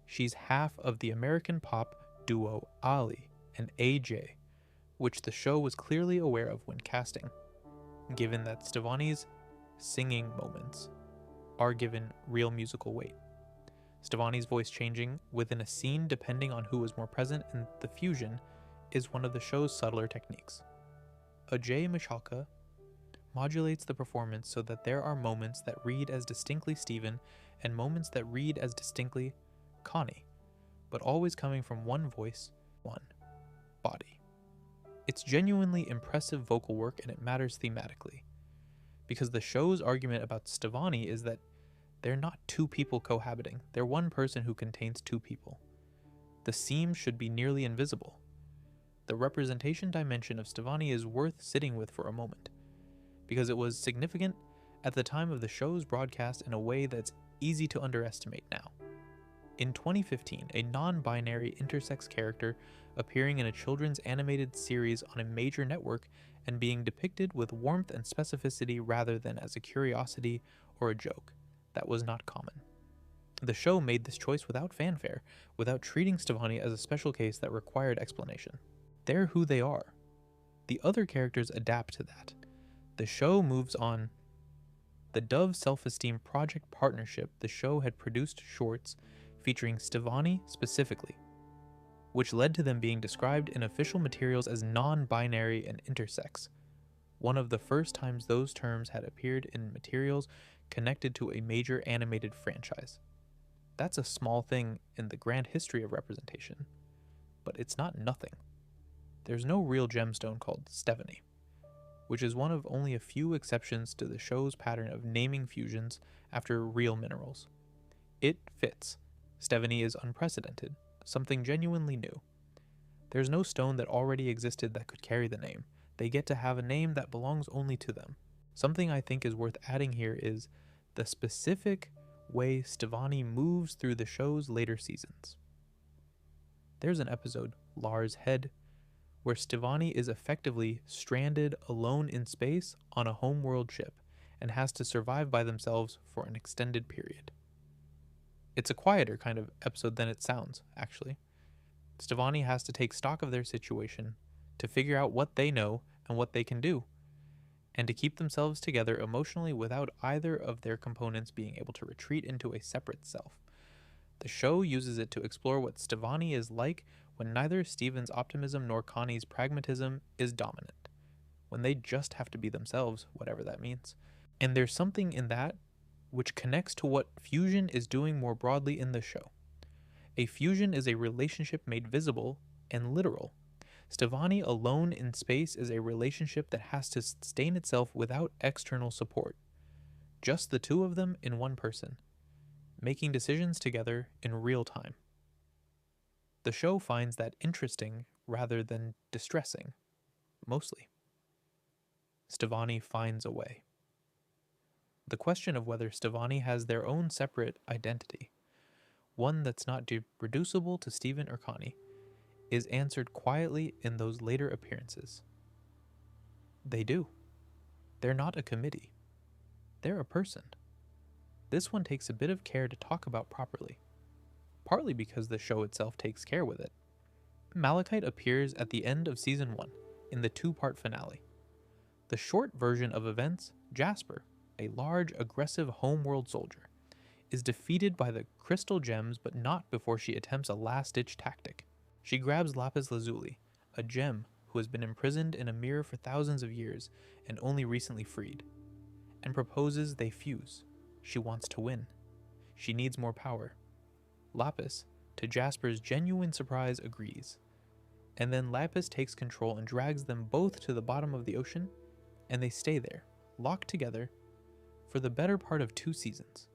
She's half of the American pop duo Ali and A.J., which the show was clearly aware of when casting, given that Stevonnie's singing moments are given real musical weight. Stevonnie's voice changing within a scene depending on who was more present in the fusion is one of the show's subtler techniques. A.J. Michalka modulates the performance so that there are moments that read as distinctly Steven and moments that read as distinctly Connie, but always coming from one voice, one body. It's genuinely impressive vocal work, and it matters thematically, because the show's argument about Stevonnie is that they're not two people cohabiting, they're one person who contains two people. The seams should be nearly invisible. The representation dimension of Stevonnie is worth sitting with for a moment, because it was significant at the time of the show's broadcast in a way that's easy to underestimate now. In 2015, a non-binary intersex character appearing in a children's animated series on a major network and being depicted with warmth and specificity rather than as a curiosity or a joke. That was not common. The show made this choice without fanfare, without treating Stevonnie as a special case that required explanation. They're who they are. The other characters adapt to that. The show moves on. The Dove Self-Esteem Project Partnership, the show had produced shorts featuring Stevonnie specifically, which led to them being described in official materials as non-binary and intersex, one of the first times those terms had appeared in materials connected to a major animated franchise. That's a small thing in the grand history of representation, but it's not nothing. There's no real gemstone called Stevonnie, which is one of only a few exceptions to the show's pattern of naming fusions after real minerals. It fits. Stevonnie is unprecedented, something genuinely new. There's no stone that already existed that could carry the name. They get to have a name that belongs only to them. Something I think is worth adding here is the specific way Stevonnie moves through the show's later seasons. There's an episode, Lars Head, where Stevonnie is effectively stranded alone in space on a Homeworld ship and has to survive by themselves for an extended period. It's a quieter kind of episode than it sounds, actually. Stevonnie has to take stock of their situation to figure out what they know and what they can do, and to keep themselves together emotionally without either of their components being able to retreat into a separate self. The show uses it to explore what Stevonnie is like when neither Steven's optimism nor Connie's pragmatism is dominant, when they just have to be themselves, whatever that means. And there's something in that which connects to what fusion is doing more broadly in the show. A fusion is a relationship made visible and literal. Stevonnie alone in space is a relationship that has to sustain itself without external support. Just the two of them in one person, making decisions together in real time. The show finds that interesting rather than distressing, mostly. Stevonnie finds a way. The question of whether Stevonnie has their own separate identity, one that's not reducible to Steven or Connie, is answered quietly in those later appearances. They do. They're not a committee. They're a person. This one takes a bit of care to talk about properly, partly because the show itself takes care with it. Malachite appears at the end of Season 1, in the 2-part finale. The short version of events, Jasper, a large, aggressive Homeworld soldier, is defeated by the crystal gems but not before she attempts a last-ditch tactic. She grabs Lapis Lazuli, a gem who has been imprisoned in a mirror for thousands of years and only recently freed, and proposes they fuse. She wants to win. She needs more power. Lapis, to Jasper's genuine surprise, agrees. And then Lapis takes control and drags them both to the bottom of the ocean, and they stay there, locked together, for the better part of 2 seasons.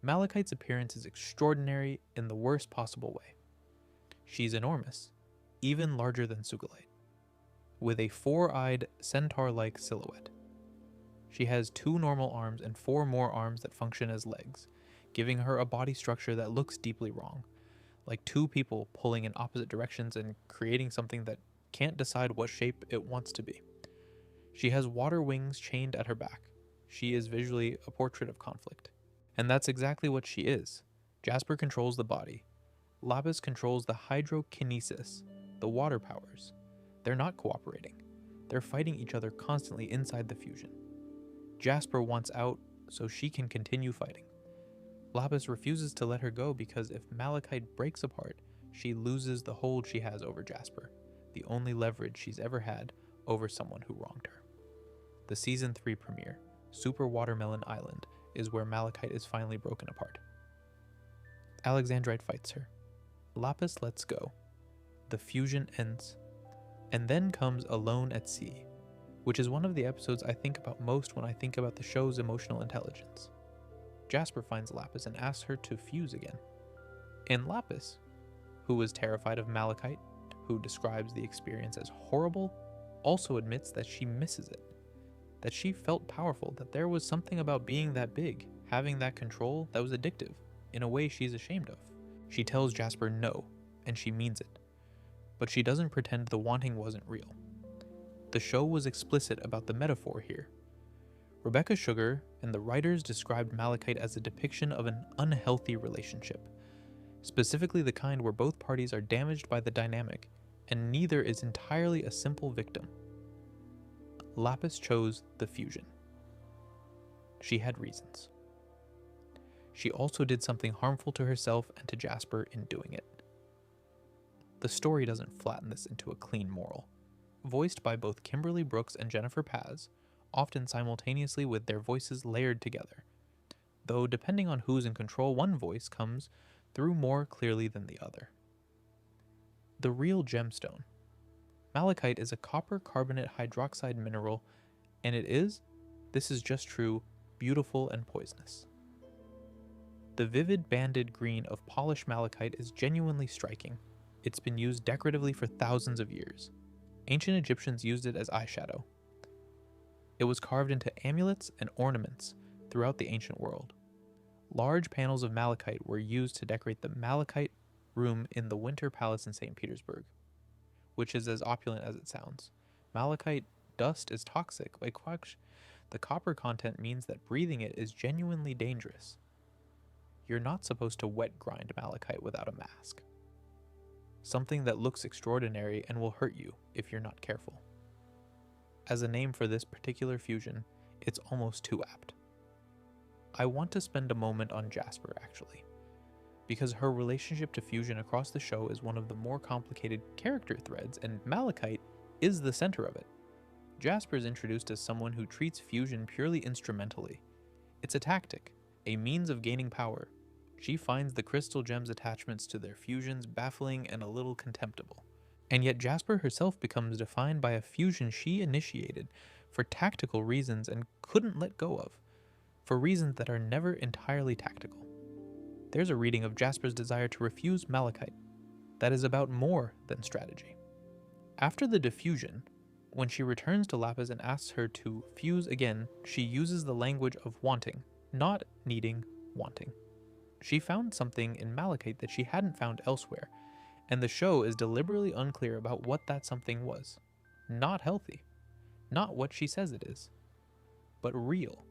Malachite's appearance is extraordinary in the worst possible way. She's enormous, even larger than Sugilite, with a 4-eyed, centaur-like silhouette. She has 2 normal arms and 4 more arms that function as legs, giving her a body structure that looks deeply wrong, like 2 people pulling in opposite directions and creating something that can't decide what shape it wants to be. She has water wings chained at her back. She is visually a portrait of conflict. And that's exactly what she is. Jasper controls the body. Lapis controls the hydrokinesis, the water powers. They're not cooperating. They're fighting each other constantly inside the fusion. Jasper wants out so she can continue fighting. Lapis refuses to let her go because if Malachite breaks apart, she loses the hold she has over Jasper, the only leverage she's ever had over someone who wronged her. The Season 3 premiere, Super Watermelon Island, is where Malachite is finally broken apart. Alexandrite fights her. Lapis lets go. The fusion ends. And then comes Alone at Sea, which is one of the episodes I think about most when I think about the show's emotional intelligence. Jasper finds Lapis and asks her to fuse again. And Lapis, who was terrified of Malachite, who describes the experience as horrible, also admits that she misses it. That she felt powerful, that there was something about being that big, having that control, that was addictive, in a way she's ashamed of. She tells Jasper no, and she means it. But she doesn't pretend the wanting wasn't real. The show was explicit about the metaphor here. Rebecca Sugar and the writers described Malachite as a depiction of an unhealthy relationship, specifically the kind where both parties are damaged by the dynamic, and neither is entirely a simple victim. Lapis chose the fusion. She had reasons. She also did something harmful to herself and to Jasper in doing it. The story doesn't flatten this into a clean moral. Voiced by both Kimberly Brooks and Jennifer Paz, often simultaneously with their voices layered together, though depending on who's in control, one voice comes through more clearly than the other. The real gemstone. Malachite is a copper carbonate hydroxide mineral, and this is just true, beautiful and poisonous. The vivid banded green of polished malachite is genuinely striking. It's been used decoratively for thousands of years. Ancient Egyptians used it as eyeshadow. It was carved into amulets and ornaments throughout the ancient world. Large panels of malachite were used to decorate the Malachite room in the Winter Palace in St. Petersburg, which is as opulent as it sounds. Malachite dust is toxic. The copper content means that breathing it is genuinely dangerous. You're not supposed to wet grind malachite without a mask. Something that looks extraordinary and will hurt you if you're not careful. As a name for this particular fusion, it's almost too apt. I want to spend a moment on Jasper, actually, because her relationship to fusion across the show is one of the more complicated character threads, and malachite is the center of it. Jasper is introduced as someone who treats fusion purely instrumentally. It's a tactic, a means of gaining power. She finds the crystal gems' attachments to their fusions baffling and a little contemptible. And yet Jasper herself becomes defined by a fusion she initiated for tactical reasons and couldn't let go of, for reasons that are never entirely tactical. There's a reading of Jasper's desire to refuse malachite that is about more than strategy. After the diffusion, when she returns to Lapis and asks her to fuse again, she uses the language of wanting, not needing, wanting. She found something in malachite that she hadn't found elsewhere, and the show is deliberately unclear about what that something was. Not healthy. Not what she says it is. But real.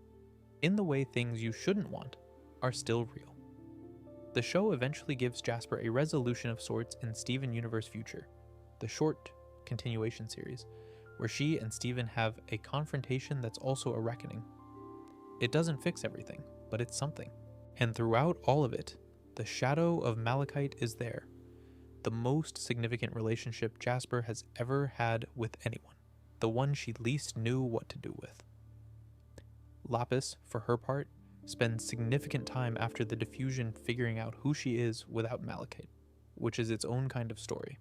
In the way things you shouldn't want are still real. The show eventually gives Jasper a resolution of sorts in Steven Universe Future, the short continuation series, where she and Steven have a confrontation that's also a reckoning. It doesn't fix everything, but it's something. And throughout all of it, the shadow of malachite is there, the most significant relationship Jasper has ever had with anyone, the one she least knew what to do with. Lapis, for her part, spends significant time after the diffusion figuring out who she is without malachite, which is its own kind of story.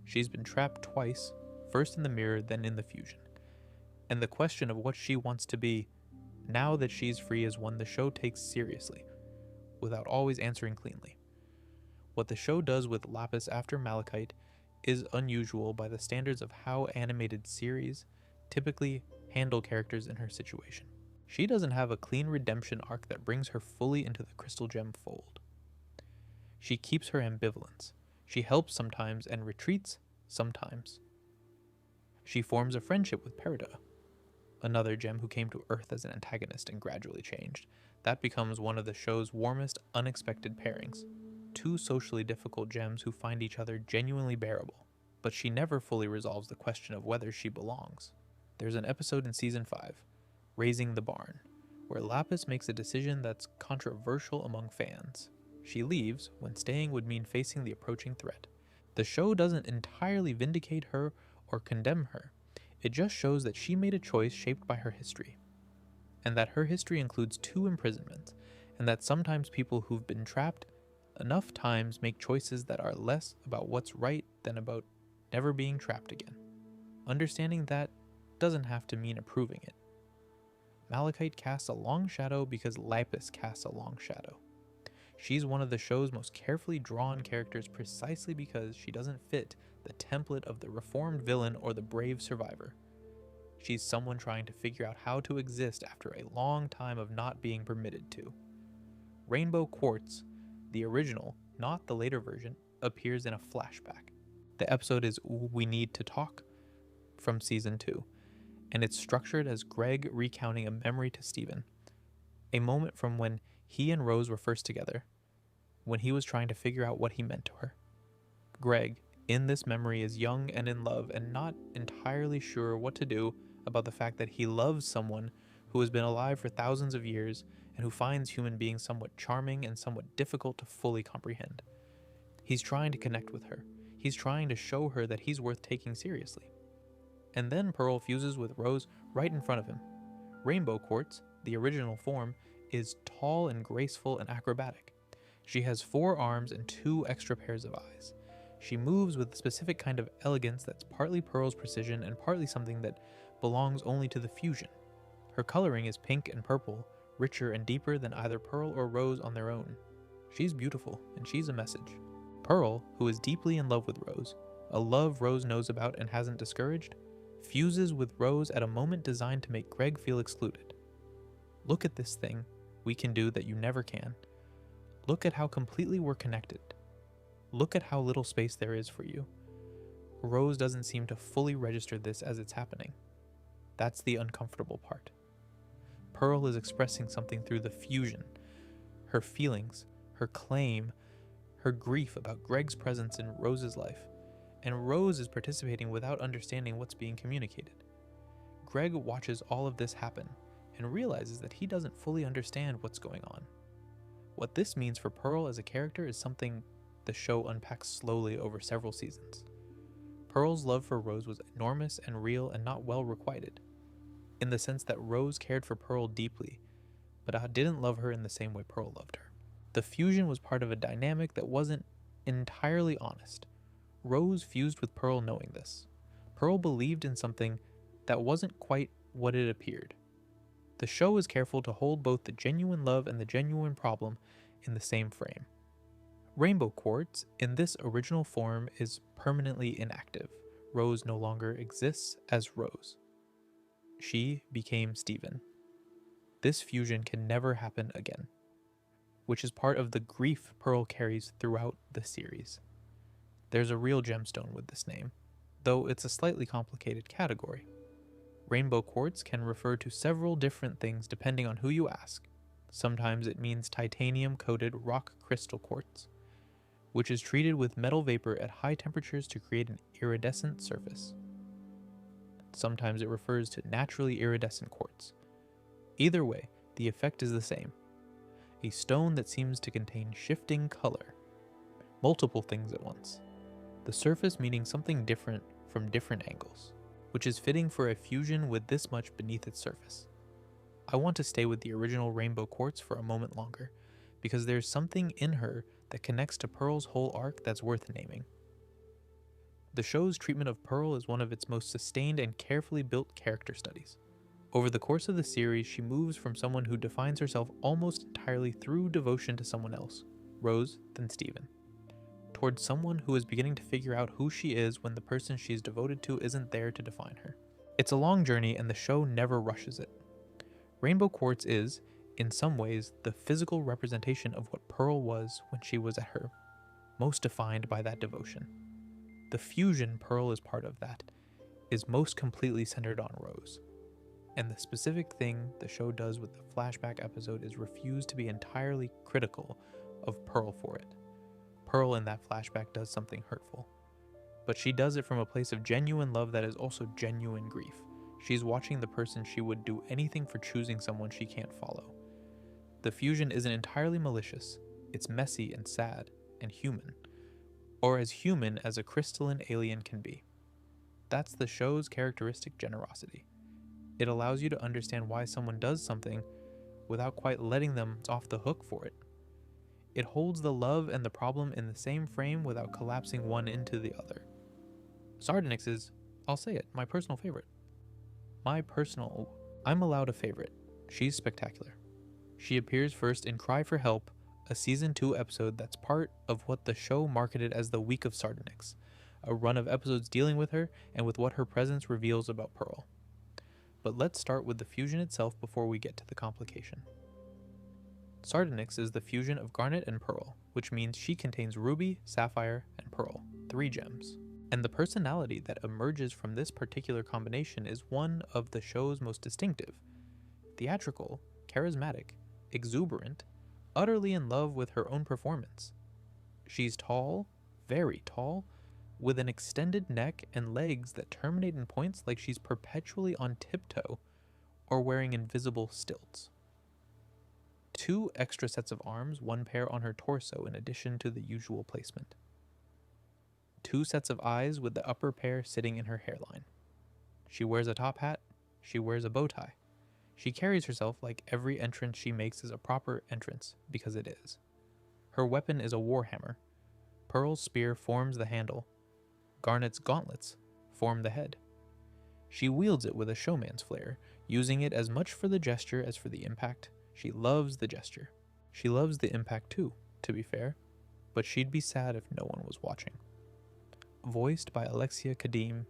She's been trapped twice, first in the mirror, then in the fusion. And the question of what she wants to be, now that she's free, is one the show takes seriously, without always answering cleanly. What the show does with Lapis after malachite is unusual by the standards of how animated series typically handle characters in her situation. She doesn't have a clean redemption arc that brings her fully into the crystal gem fold. She keeps her ambivalence. She helps sometimes and retreats sometimes. She forms a friendship with Perida, another gem who came to Earth as an antagonist and gradually changed. That becomes one of the show's warmest, unexpected pairings. Two socially difficult gems who find each other genuinely bearable, but she never fully resolves the question of whether she belongs. There's an episode in Season 5, Raising the Barn, where Lapis makes a decision that's controversial among fans. She leaves when staying would mean facing the approaching threat. The show doesn't entirely vindicate her or condemn her. It just shows that she made a choice shaped by her history, and that her history includes 2 imprisonments, and that sometimes people who've been trapped enough times make choices that are less about what's right than about never being trapped again. Understanding that doesn't have to mean approving it. Malachite casts a long shadow because Lapis casts a long shadow. She's one of the show's most carefully drawn characters precisely because she doesn't fit the template of the reformed villain or the brave survivor. She's someone trying to figure out how to exist after a long time of not being permitted to. Rainbow Quartz, the original, not the later version, appears in a flashback. The episode is We Need to Talk from Season 2, and it's structured as Greg recounting a memory to Steven, a moment from when he and Rose were first together, when he was trying to figure out what he meant to her. Greg, in this memory, is young and in love and not entirely sure what to do about the fact that he loves someone who has been alive for thousands of years and who finds human beings somewhat charming and somewhat difficult to fully comprehend. He's trying to connect with her. He's trying to show her that he's worth taking seriously. And then Pearl fuses with Rose right in front of him. Rainbow Quartz, the original form, is tall and graceful and acrobatic. She has 4 arms and 2 extra pairs of eyes. She moves with a specific kind of elegance that's partly Pearl's precision and partly something that belongs only to the fusion. Her coloring is pink and purple, richer and deeper than either Pearl or Rose on their own. She's beautiful, and she's a message. Pearl, who is deeply in love with Rose, a love Rose knows about and hasn't discouraged, fuses with Rose at a moment designed to make Greg feel excluded. Look at this thing we can do that you never can. Look at how completely we're connected. Look at how little space there is for you. Rose doesn't seem to fully register this as it's happening. That's the uncomfortable part. Pearl is expressing something through the fusion. Her feelings, her claim, her grief about Greg's presence in Rose's life, and Rose is participating without understanding what's being communicated. Greg watches all of this happen and realizes that he doesn't fully understand what's going on. What this means for Pearl as a character is something the show unpacks slowly over several seasons. Pearl's love for Rose was enormous and real and not well requited, in the sense that Rose cared for Pearl deeply, but didn't love her in the same way Pearl loved her. The fusion was part of a dynamic that wasn't entirely honest. Rose fused with Pearl knowing this. Pearl believed in something that wasn't quite what it appeared. The show is careful to hold both the genuine love and the genuine problem in the same frame. Rainbow Quartz, in this original form, is permanently inactive. Rose no longer exists as Rose. She became Steven. This fusion can never happen again, which is part of the grief Pearl carries throughout the series. There's a real gemstone with this name, though it's a slightly complicated category. Rainbow Quartz can refer to several different things depending on who you ask. Sometimes it means titanium-coated rock crystal quartz, which is treated with metal vapor at high temperatures to create an iridescent surface. Sometimes it refers to naturally iridescent quartz. Either way, the effect is the same. A stone that seems to contain shifting color, multiple things at once. The surface meaning something different from different angles, which is fitting for a fusion with this much beneath its surface. I want to stay with the original Rainbow Quartz for a moment longer, because there's something in her that connects to Pearl's whole arc that's worth naming. The show's treatment of Pearl is one of its most sustained and carefully built character studies. Over the course of the series, she moves from someone who defines herself almost entirely through devotion to someone else, Rose, then Steven, towards someone who is beginning to figure out who she is when the person she's devoted to isn't there to define her. It's a long journey, and the show never rushes it. Rainbow Quartz is, in some ways, the physical representation of what Pearl was when she was at her most defined by that devotion. The fusion Pearl is part of that is most completely centered on Rose. And the specific thing the show does with the flashback episode is refuse to be entirely critical of Pearl for it. Pearl in that flashback does something hurtful, but she does it from a place of genuine love that is also genuine grief. She's watching the person she would do anything for choosing someone she can't follow. The fusion isn't entirely malicious, it's messy and sad and human, or as human as a crystalline alien can be. That's the show's characteristic generosity. It allows you to understand why someone does something without quite letting them off the hook for it. It holds the love and the problem in the same frame without collapsing one into the other. Sardonyx is, I'll say it, my personal favorite. I'm allowed a favorite. She's spectacular. She appears first in Cry for Help, a season 2 episode that's part of what the show marketed as the Week of Sardonyx, a run of episodes dealing with her and with what her presence reveals about Pearl. But let's start with the fusion itself before we get to the complication. Sardonyx is the fusion of Garnet and Pearl, which means she contains Ruby, Sapphire, and Pearl, 3 gems. And the personality that emerges from this particular combination is one of the show's most distinctive. Theatrical, charismatic, exuberant, utterly in love with her own performance. She's tall, very tall, with an extended neck and legs that terminate in points like she's perpetually on tiptoe or wearing invisible stilts. 2 extra sets of arms, 1 pair on her torso in addition to the usual placement. 2 sets of eyes with the upper pair sitting in her hairline. She wears a top hat, she wears a bow tie. She carries herself like every entrance she makes is a proper entrance, because it is. Her weapon is a warhammer. Pearl's spear forms the handle. Garnet's gauntlets form the head. She wields it with a showman's flair, using it as much for the gesture as for the impact. She loves the gesture. She loves the impact too, to be fair, but she'd be sad if no one was watching. Voiced by Alexia Kadim,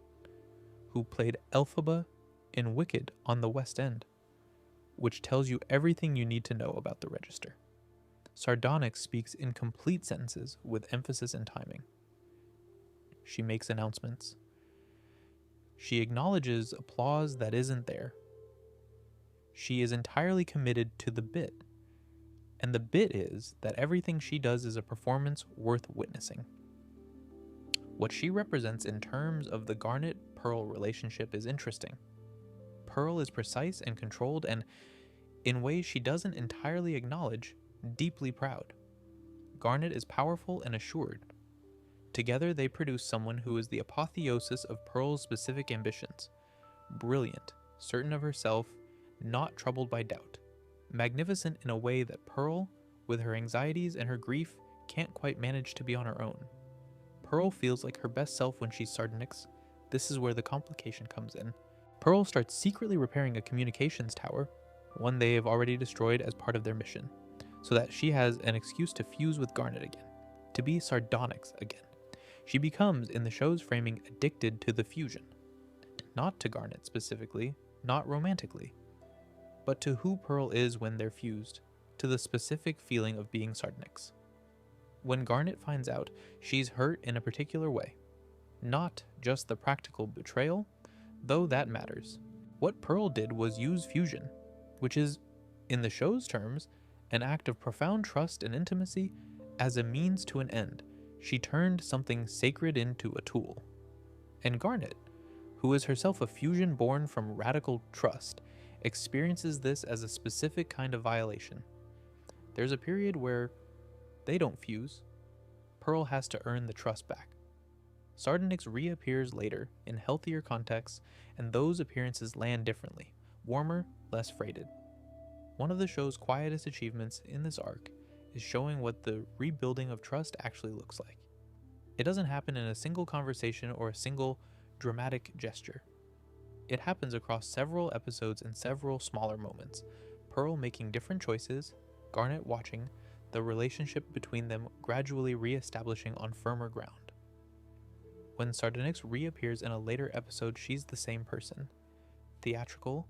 who played Elphaba in Wicked on the West End, which tells you everything you need to know about the Register. Sardonyx speaks in complete sentences with emphasis and timing. She makes announcements. She acknowledges applause that isn't there. She is entirely committed to the bit, and the bit is that everything she does is a performance worth witnessing. What she represents in terms of the Garnet-Pearl relationship is interesting. Pearl is precise and controlled and, in ways she doesn't entirely acknowledge, deeply proud. Garnet is powerful and assured. Together they produce someone who is the apotheosis of Pearl's specific ambitions. Brilliant, certain of herself, not troubled by doubt. Magnificent in a way that Pearl, with her anxieties and her grief, can't quite manage to be on her own. Pearl feels like her best self when she's Sardonyx. This is where the complication comes in. Pearl starts secretly repairing a communications tower, one they have already destroyed as part of their mission, so that she has an excuse to fuse with Garnet again, to be Sardonyx again. She becomes, in the show's framing, addicted to the fusion. Not to Garnet specifically, not romantically, but to who Pearl is when they're fused, to the specific feeling of being Sardonyx. When Garnet finds out, she's hurt in a particular way. Not just the practical betrayal, though that matters. What Pearl did was use fusion, which is, in the show's terms, an act of profound trust and intimacy as a means to an end. She turned something sacred into a tool. And Garnet, who is herself a fusion born from radical trust, experiences this as a specific kind of violation. There's a period where they don't fuse. Pearl has to earn the trust back. Sardonyx reappears later in healthier contexts, and those appearances land differently, warmer, less freighted. One of the show's quietest achievements in this arc is showing what the rebuilding of trust actually looks like. It doesn't happen in a single conversation or a single dramatic gesture. It happens across several episodes and several smaller moments, Pearl making different choices, Garnet watching, the relationship between them gradually re-establishing on firmer ground. When Sardonyx reappears in a later episode, she's the same person. Theatrical,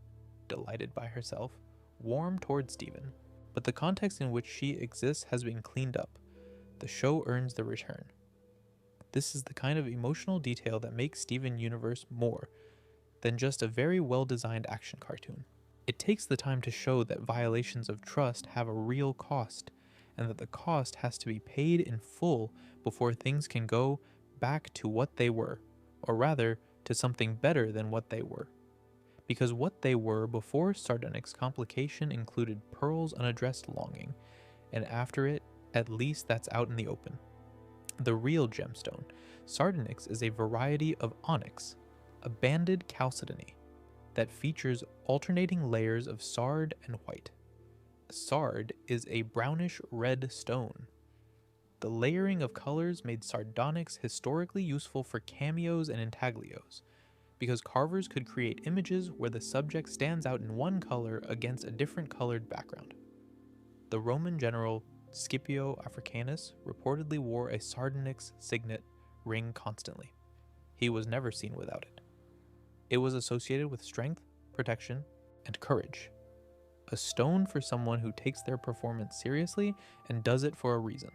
delighted by herself, warm toward Steven, but the context in which she exists has been cleaned up. The show earns the return. This is the kind of emotional detail that makes Steven Universe more than just a very well-designed action cartoon. It takes the time to show that violations of trust have a real cost, and that the cost has to be paid in full before things can go back to what they were, or rather, to something better than what they were. Because what they were before Sardonyx complication included Pearl's unaddressed longing, and after it, at least that's out in the open. The real gemstone, Sardonyx, is a variety of onyx, a banded chalcedony that features alternating layers of sard and white. Sard is a brownish red stone. The layering of colors made Sardonyx historically useful for cameos and intaglios, because carvers could create images where the subject stands out in one color against a different colored background. The Roman general Scipio Africanus reportedly wore a Sardonyx signet ring constantly. He was never seen without it. It was associated with strength, protection, and courage. A stone for someone who takes their performance seriously and does it for a reason.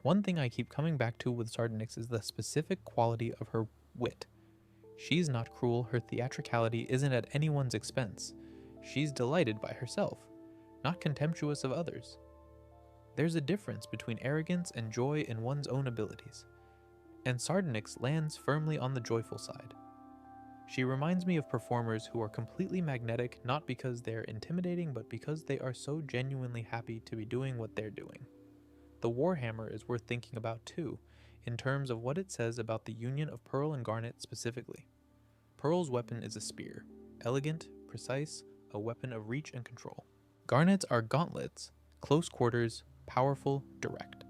One thing I keep coming back to with Sardonyx is the specific quality of her wit. She's not cruel, her theatricality isn't at anyone's expense. She's delighted by herself, not contemptuous of others. There's a difference between arrogance and joy in one's own abilities. and Sardonyx lands firmly on the joyful side. She reminds me of performers who are completely magnetic not because they're intimidating but because they are so genuinely happy to be doing what they're doing. The Warhammer is worth thinking about too, in terms of what it says about the union of Pearl and Garnet specifically. Pearl's weapon is a spear, elegant, precise, a weapon of reach and control. Garnet's are gauntlets, close quarters, powerful, direct.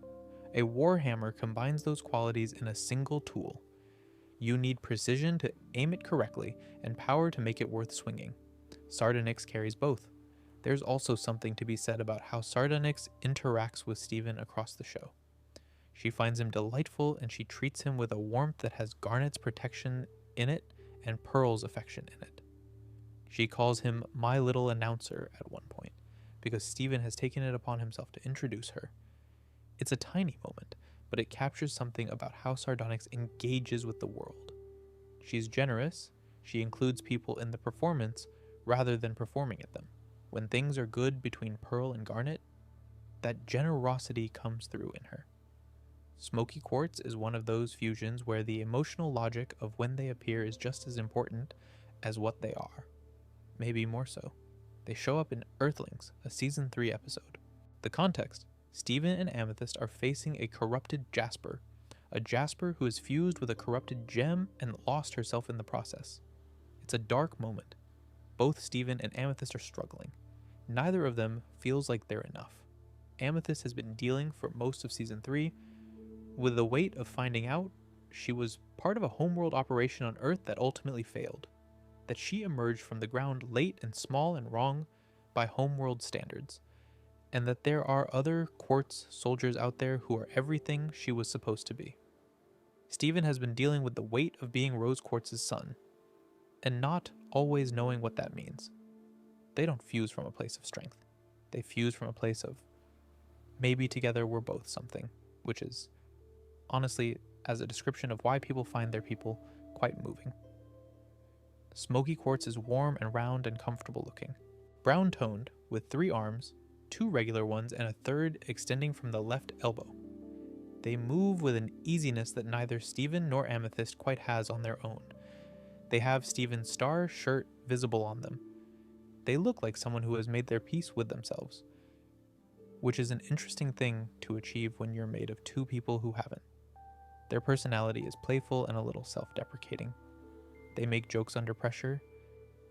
A Warhammer combines those qualities in a single tool. You need precision to aim it correctly and power to make it worth swinging. Sardonyx carries both. There's also something to be said about how Sardonyx interacts with Steven across the show. She finds him delightful and she treats him with a warmth that has Garnet's protection in it and Pearl's affection in it. She calls him my little announcer at one point, because Steven has taken it upon himself to introduce her. It's a tiny moment, but it captures something about how Sardonyx engages with the world. She's generous, she includes people in the performance rather than performing at them. When things are good between Pearl and Garnet, that generosity comes through in her. Smoky Quartz is one of those fusions where the emotional logic of when they appear is just as important as what they are. Maybe more so. They show up in Earthlings, a Season 3 episode. The context: Steven and Amethyst are facing a corrupted Jasper, a Jasper who is fused with a corrupted gem and lost herself in the process. It's a dark moment. Both Steven and Amethyst are struggling. Neither of them feels like they're enough. Amethyst has been dealing for most of Season 3 with the weight of finding out she was part of a Homeworld operation on Earth that ultimately failed, that she emerged from the ground late and small and wrong by Homeworld standards, and that there are other Quartz soldiers out there who are everything she was supposed to be. Steven has been dealing with the weight of being Rose Quartz's son, and not always knowing what that means. They don't fuse from a place of strength. They fuse from a place of, maybe together we're both something, which is, honestly, as a description of why people find their people, quite moving. Smoky Quartz is warm and round and comfortable looking. Brown-toned, with 3 arms, 2 regular ones, and a third extending from the left elbow. They move with an easiness that neither Steven nor Amethyst quite has on their own. They have Steven's star shirt visible on them. They look like someone who has made their peace with themselves, which is an interesting thing to achieve when you're made of 2 people who haven't. Their personality is playful and a little self-deprecating. They make jokes under pressure.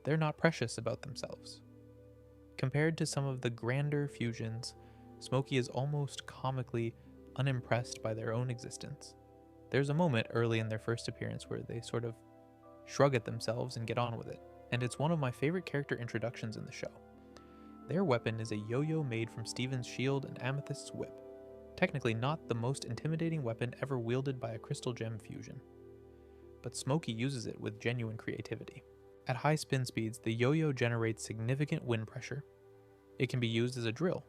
They're not precious about themselves. Compared to some of the grander fusions, Smoky is almost comically unimpressed by their own existence. There's a moment early in their first appearance where they sort of shrug at themselves and get on with it, and it's one of my favorite character introductions in the show. Their weapon is a yo-yo made from Steven's shield and Amethyst's whip. Technically not the most intimidating weapon ever wielded by a crystal gem fusion, but Smoky uses it with genuine creativity. At high spin speeds, the yo-yo generates significant wind pressure. It can be used as a drill.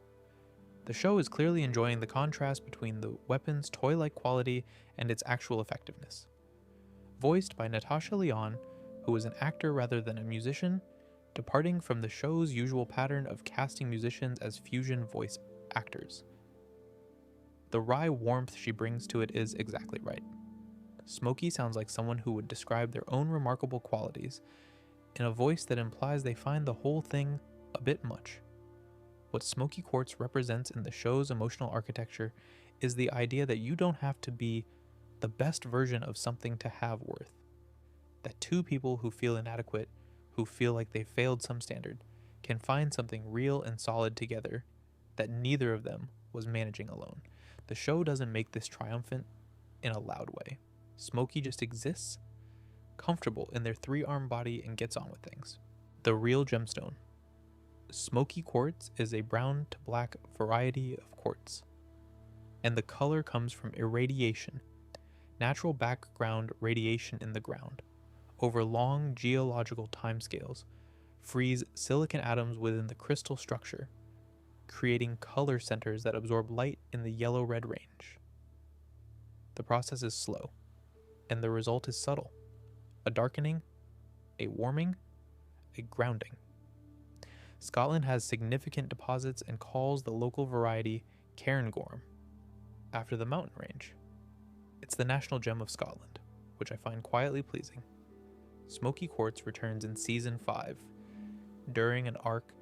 The show is clearly enjoying the contrast between the weapon's toy-like quality and its actual effectiveness. Voiced by Natasha Lyonne, who is an actor rather than a musician, departing from the show's usual pattern of casting musicians as fusion voice actors. The wry warmth she brings to it is exactly right. Smoky sounds like someone who would describe their own remarkable qualities in a voice that implies they find the whole thing a bit much. What Smoky Quartz represents in the show's emotional architecture is the idea that you don't have to be the best version of something to have worth. That 2 people who feel inadequate, who feel like they failed some standard, can find something real and solid together that neither of them was managing alone. The show doesn't make this triumphant in a loud way. Smoky just exists, comfortable in their 3-arm body, and gets on with things. The real gemstone. Smoky Quartz is a brown to black variety of quartz, and the color comes from irradiation, natural background radiation in the ground, over long geological timescales, freeze silicon atoms within the crystal structure, creating color centers that absorb light in the yellow-red range. The process is slow, and the result is subtle. A darkening, a warming, a grounding. Scotland has significant deposits and calls the local variety Cairngorm, after the mountain range. It's the national gem of Scotland, which I find quietly pleasing. Smoky Quartz returns in Season 5, during an arc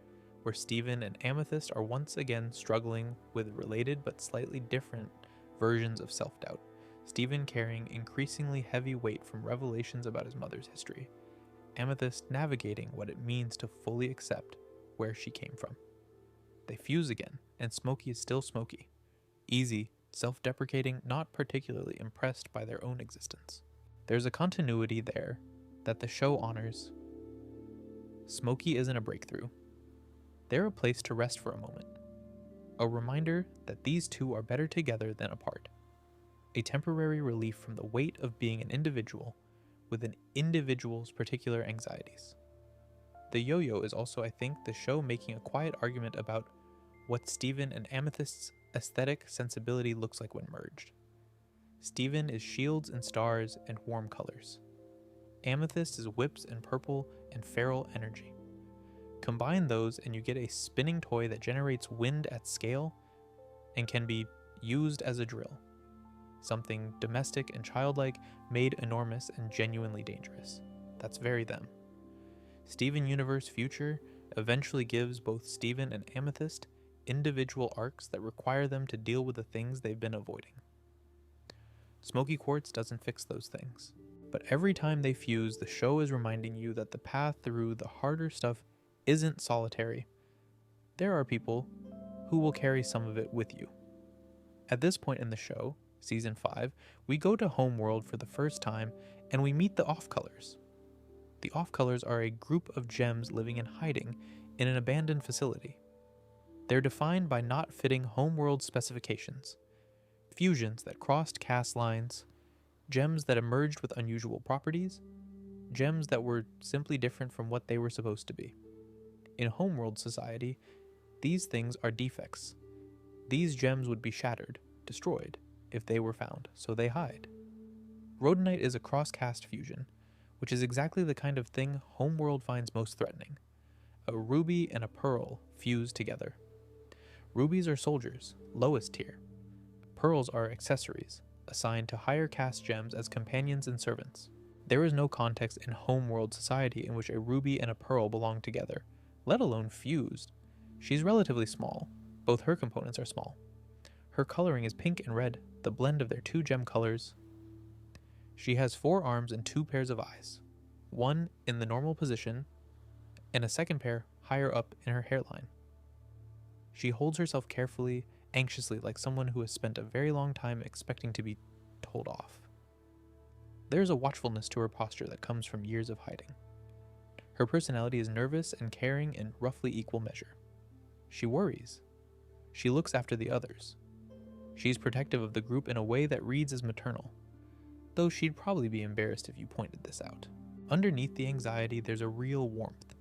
where Steven and Amethyst are once again struggling with related but slightly different versions of self-doubt, Steven carrying increasingly heavy weight from revelations about his mother's history, Amethyst navigating what it means to fully accept where she came from. They fuse again, and Smoky is still Smoky. Easy, self-deprecating, not particularly impressed by their own existence. There's a continuity there that the show honors. Smoky isn't a breakthrough. They're a place to rest for a moment. A reminder that these two are better together than apart. A temporary relief from the weight of being an individual with an individual's particular anxieties. The yo-yo is also, I think, the show making a quiet argument about what Steven and Amethyst's aesthetic sensibility looks like when merged. Steven is shields and stars and warm colors. Amethyst is whips and purple and feral energy. Combine those and you get a spinning toy that generates wind at scale and can be used as a drill. Something domestic and childlike, made enormous and genuinely dangerous. That's very them. Steven Universe Future eventually gives both Steven and Amethyst individual arcs that require them to deal with the things they've been avoiding. Smoky Quartz doesn't fix those things. But every time they fuse, the show is reminding you that the path through the harder stuff isn't solitary. There are people who will carry some of it with you. At this point in the show, Season 5, we go to Homeworld for the first time and we meet the Off-Colors. The Off-Colors are a group of gems living in hiding in an abandoned facility. They're defined by not fitting Homeworld specifications. Fusions that crossed caste lines, gems that emerged with unusual properties, gems that were simply different from what they were supposed to be. In Homeworld society, these things are defects. These gems would be shattered, destroyed, if they were found, so they hide. Rhodonite is a cross-caste fusion, which is exactly the kind of thing Homeworld finds most threatening. A ruby and a pearl fused together. Rubies are soldiers, lowest tier. Pearls are accessories, assigned to higher caste gems as companions and servants. There is no context in Homeworld society in which a ruby and a pearl belong together, let alone fused. She's relatively small. Both her components are small. Her coloring is pink and red, the blend of their two gem colors. She has 4 arms and 2 pairs of eyes, one in the normal position, and a second pair higher up in her hairline. She holds herself carefully, anxiously, like someone who has spent a very long time expecting to be told off. There's a watchfulness to her posture that comes from years of hiding. Her personality is nervous and caring in roughly equal measure. She worries. She looks after the others. She's protective of the group in a way that reads as maternal, though she'd probably be embarrassed if you pointed this out. Underneath the anxiety, there's a real warmth.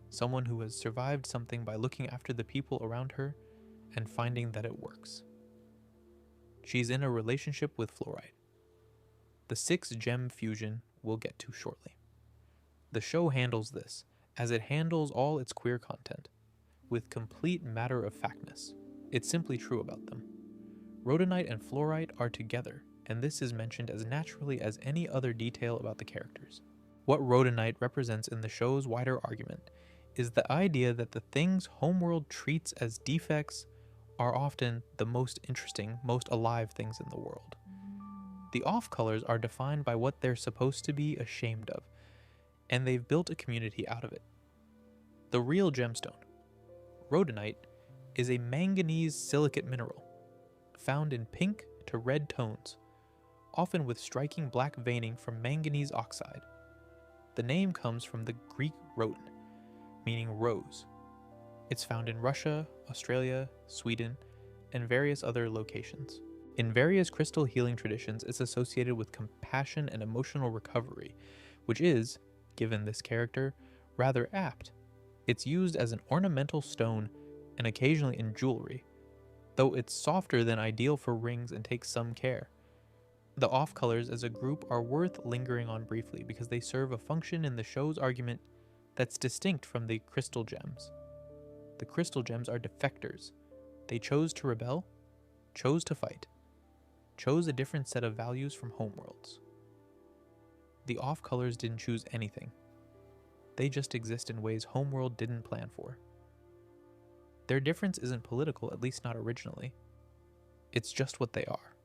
Someone who has survived something by looking after the people around her and finding that it works. She's in a relationship with Fluorite. The 6-gem fusion we'll get to shortly. The show handles this, as it handles all its queer content, with complete matter-of-factness. It's simply true about them. Rhodonite and Fluorite are together, and this is mentioned as naturally as any other detail about the characters. What Rhodonite represents in the show's wider argument is the idea that the things Homeworld treats as defects are often the most interesting, most alive things in the world. The off-colors are defined by what they're supposed to be ashamed of, and they've built a community out of it. The real gemstone, Rhodonite, is a manganese silicate mineral, found in pink to red tones, often with striking black veining from manganese oxide. The name comes from the Greek rhoton, meaning rose. It's found in Russia, Australia, Sweden, and various other locations. In various crystal healing traditions, it's associated with compassion and emotional recovery, which is, given this character, rather apt. It's used as an ornamental stone and occasionally in jewelry, though it's softer than ideal for rings and takes some care. The off-colors as a group are worth lingering on briefly because they serve a function in the show's argument that's distinct from the crystal gems. The crystal gems are defectors. They chose to rebel, chose to fight. chose a different set of values from Homeworld's. The off-colors didn't choose anything. They just exist in ways Homeworld didn't plan for. Their difference isn't political, at least not originally. It's just what they are.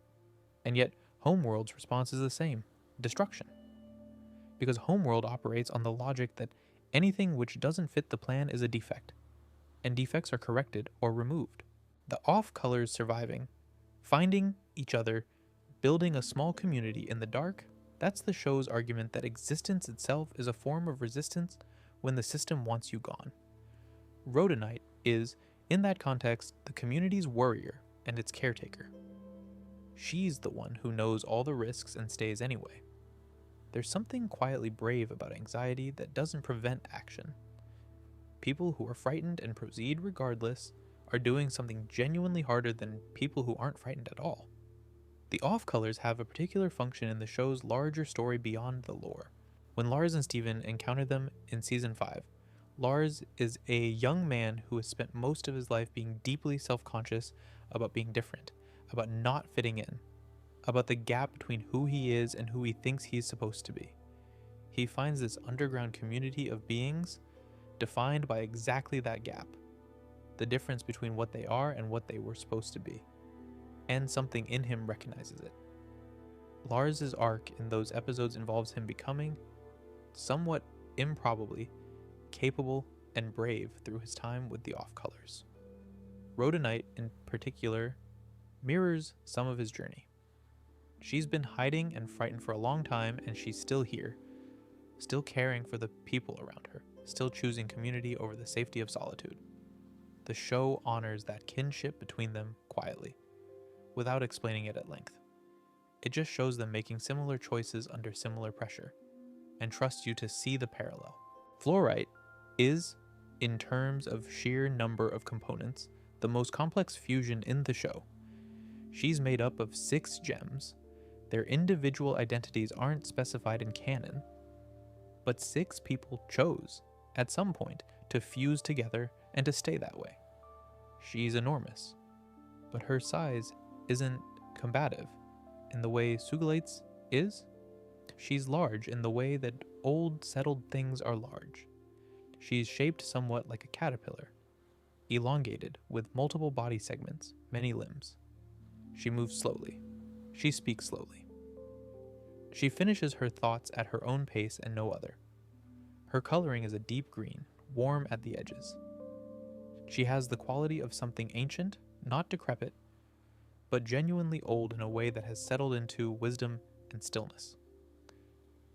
And yet, Homeworld's response is the same: destruction. Because Homeworld operates on the logic that anything which doesn't fit the plan is a defect, and defects are corrected or removed. The off-colors surviving, finding each other, building a small community in the dark, that's the show's argument that existence itself is a form of resistance when the system wants you gone. Rhodonite is, in that context, the community's warrior and its caretaker. She's the one who knows all the risks and stays anyway. There's something quietly brave about anxiety that doesn't prevent action. People who are frightened and proceed regardless are doing something genuinely harder than people who aren't frightened at all. The off-colors have a particular function in the show's larger story beyond the lore. When Lars and Steven encounter them in Season 5, Lars is a young man who has spent most of his life being deeply self-conscious about being different, about not fitting in, about the gap between who he is and who he thinks he's supposed to be. He finds this underground community of beings defined by exactly that gap, the difference between what they are and what they were supposed to be, and something in him recognizes it. Lars's arc in those episodes involves him becoming, somewhat improbably, capable and brave through his time with the off-colors. Rhodonite, in particular, mirrors some of his journey. She's been hiding and frightened for a long time, and she's still here, still caring for the people around her, still choosing community over the safety of solitude. The show honors that kinship between them quietly, without explaining it at length. It just shows them making similar choices under similar pressure, and trusts you to see the parallel. Fluorite is, in terms of sheer number of components, the most complex fusion in the show. She's made up of 6 gems. Their individual identities aren't specified in canon, but 6 people chose, at some point, to fuse together and to stay that way. She's enormous, but her size isn't combative in the way Sugilite's is. She's large in the way that old, settled things are large. She's shaped somewhat like a caterpillar, elongated with multiple body segments, many limbs. She moves slowly. She speaks slowly. She finishes her thoughts at her own pace and no other. Her coloring is a deep green, warm at the edges. She has the quality of something ancient, not decrepit, but genuinely old in a way that has settled into wisdom and stillness.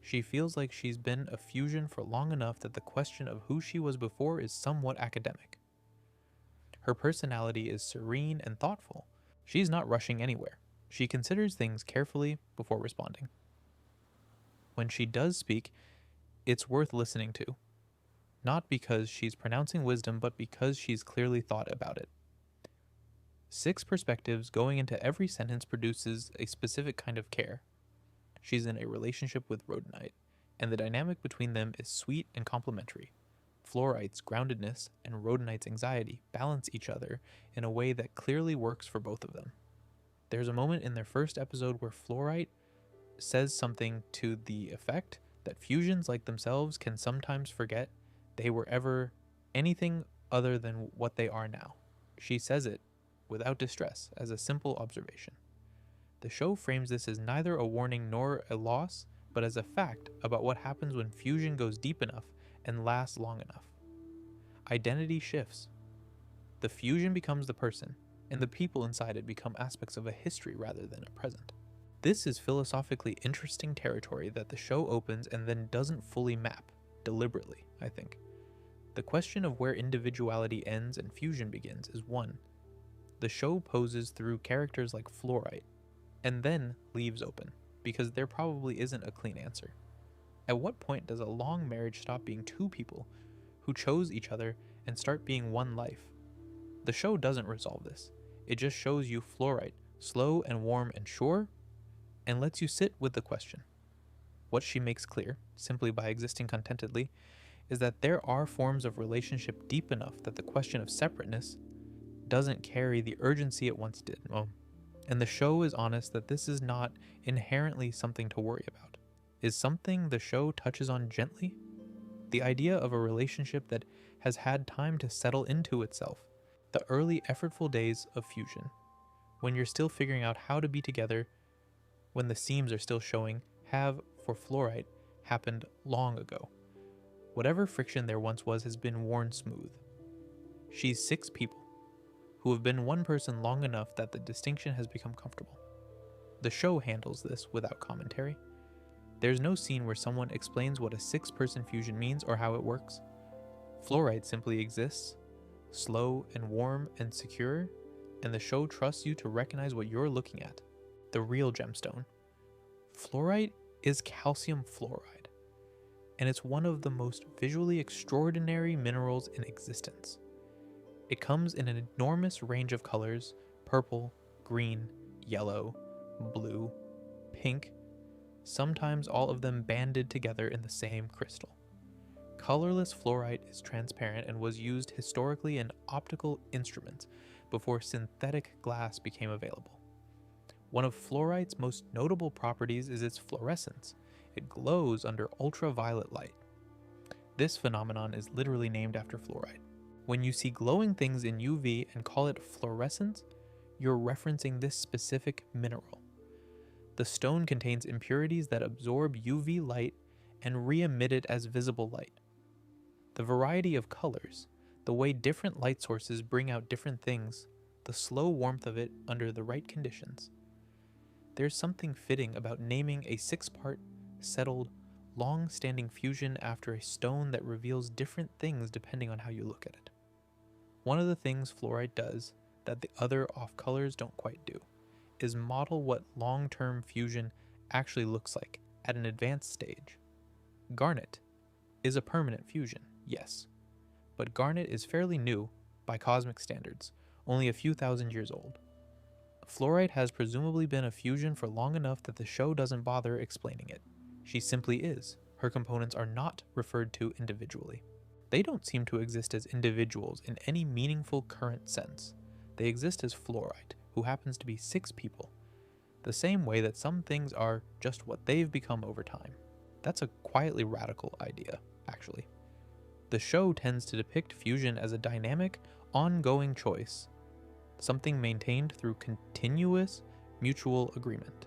She feels like she's been a fusion for long enough that the question of who she was before is somewhat academic. Her personality is serene and thoughtful. She's not rushing anywhere. She considers things carefully before responding. When she does speak, it's worth listening to. Not because she's pronouncing wisdom, but because she's clearly thought about it. 6 perspectives going into every sentence produces a specific kind of care. She's in a relationship with Rhodonite, and the dynamic between them is sweet and complementary. Fluorite's groundedness and Rhodonite's anxiety balance each other in a way that clearly works for both of them. There's a moment in their first episode where Fluorite says something to the effect that fusions like themselves can sometimes forget they were ever anything other than what they are now. She says it without distress, as a simple observation. The show frames this as neither a warning nor a loss, but as a fact about what happens when fusion goes deep enough and lasts long enough. Identity shifts. The fusion becomes the person, and the people inside it become aspects of a history rather than a present. This is philosophically interesting territory that the show opens and then doesn't fully map, deliberately, I think. The question of where individuality ends and fusion begins is one the show poses through characters like Fluorite, and then leaves open, because there probably isn't a clean answer. At what point does a long marriage stop being 2 people who chose each other and start being one life? The show doesn't resolve this. It just shows you Fluorite, slow and warm and sure, and lets you sit with the question. What she makes clear, simply by existing contentedly, is that there are forms of relationship deep enough that the question of separateness doesn't carry the urgency it once did. Well, And the show is honest that this is not inherently something to worry about. Is something the show touches on gently? The idea of a relationship that has had time to settle into itself. The early effortful days of fusion, when you're still figuring out how to be together, when the seams are still showing, have, for Fluorite, happened long ago. Whatever friction there once was has been worn smooth. She's 6 people, who have been one person long enough that the distinction has become comfortable. The show handles this without commentary. There's no scene where someone explains what a 6-person fusion means or how it works. Fluorite simply exists, slow and warm and secure, and the show trusts you to recognize what you're looking at, the real gemstone. Fluorite is calcium fluoride, and it's one of the most visually extraordinary minerals in existence. It comes in an enormous range of colors: purple, green, yellow, blue, pink, sometimes all of them banded together in the same crystal. Colorless fluorite is transparent and was used historically in optical instruments before synthetic glass became available. One of fluorite's most notable properties is its fluorescence. It glows under ultraviolet light. This phenomenon is literally named after fluorite. When you see glowing things in UV and call it fluorescence, you're referencing this specific mineral. The stone contains impurities that absorb UV light and re-emit it as visible light. The variety of colors, the way different light sources bring out different things, the slow warmth of it under the right conditions. There's something fitting about naming a 6-part, settled, long-standing fusion after a stone that reveals different things depending on how you look at it. One of the things fluorite does that the other off-colors don't quite do is model what long-term fusion actually looks like at an advanced stage. Garnet is a permanent fusion, yes, but Garnet is fairly new by cosmic standards, only a few thousand years old. Fluorite has presumably been a fusion for long enough that the show doesn't bother explaining it. She simply is. Her components are not referred to individually. They don't seem to exist as individuals in any meaningful current sense. They exist as fluorite, who happens to be 6 people, the same way that some things are just what they've become over time. That's a quietly radical idea, actually. The show tends to depict fusion as a dynamic, ongoing choice, something maintained through continuous mutual agreement.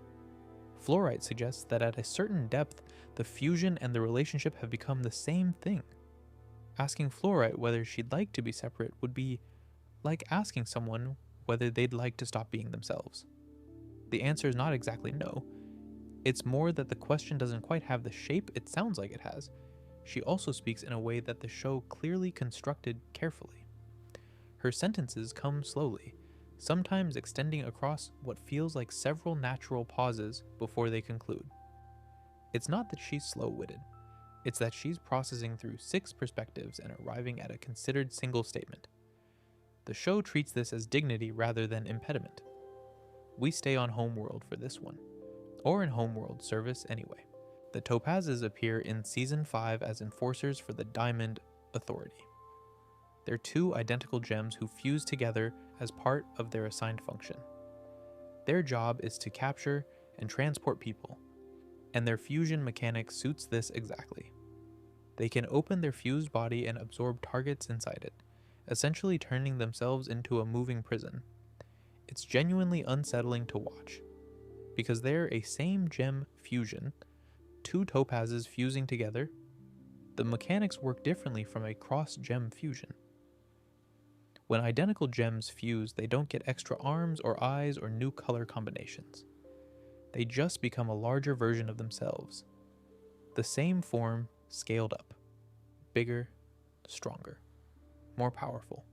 Fluorite suggests that at a certain depth, the fusion and the relationship have become the same thing. Asking Fluorite whether she'd like to be separate would be like asking someone whether they'd like to stop being themselves. The answer is not exactly no. It's more that the question doesn't quite have the shape it sounds like it has. She also speaks in a way that the show clearly constructed carefully. Her sentences come slowly, sometimes extending across what feels like several natural pauses before they conclude. It's not that she's slow-witted. It's that she's processing through 6 perspectives and arriving at a considered single statement. The show treats this as dignity rather than impediment. We stay on Homeworld for this one, or in Homeworld service anyway. The Topazes appear in Season 5 as enforcers for the Diamond Authority. They're 2 identical gems who fuse together as part of their assigned function. Their job is to capture and transport people, and their fusion mechanic suits this exactly. They can open their fused body and absorb targets inside it, essentially turning themselves into a moving prison. It's genuinely unsettling to watch, because they're a same gem fusion, 2 topazes fusing together. The mechanics work differently from a cross-gem fusion. When identical gems fuse, they don't get extra arms or eyes or new color combinations. They just become a larger version of themselves. The same form, scaled up. Bigger, stronger, more powerful.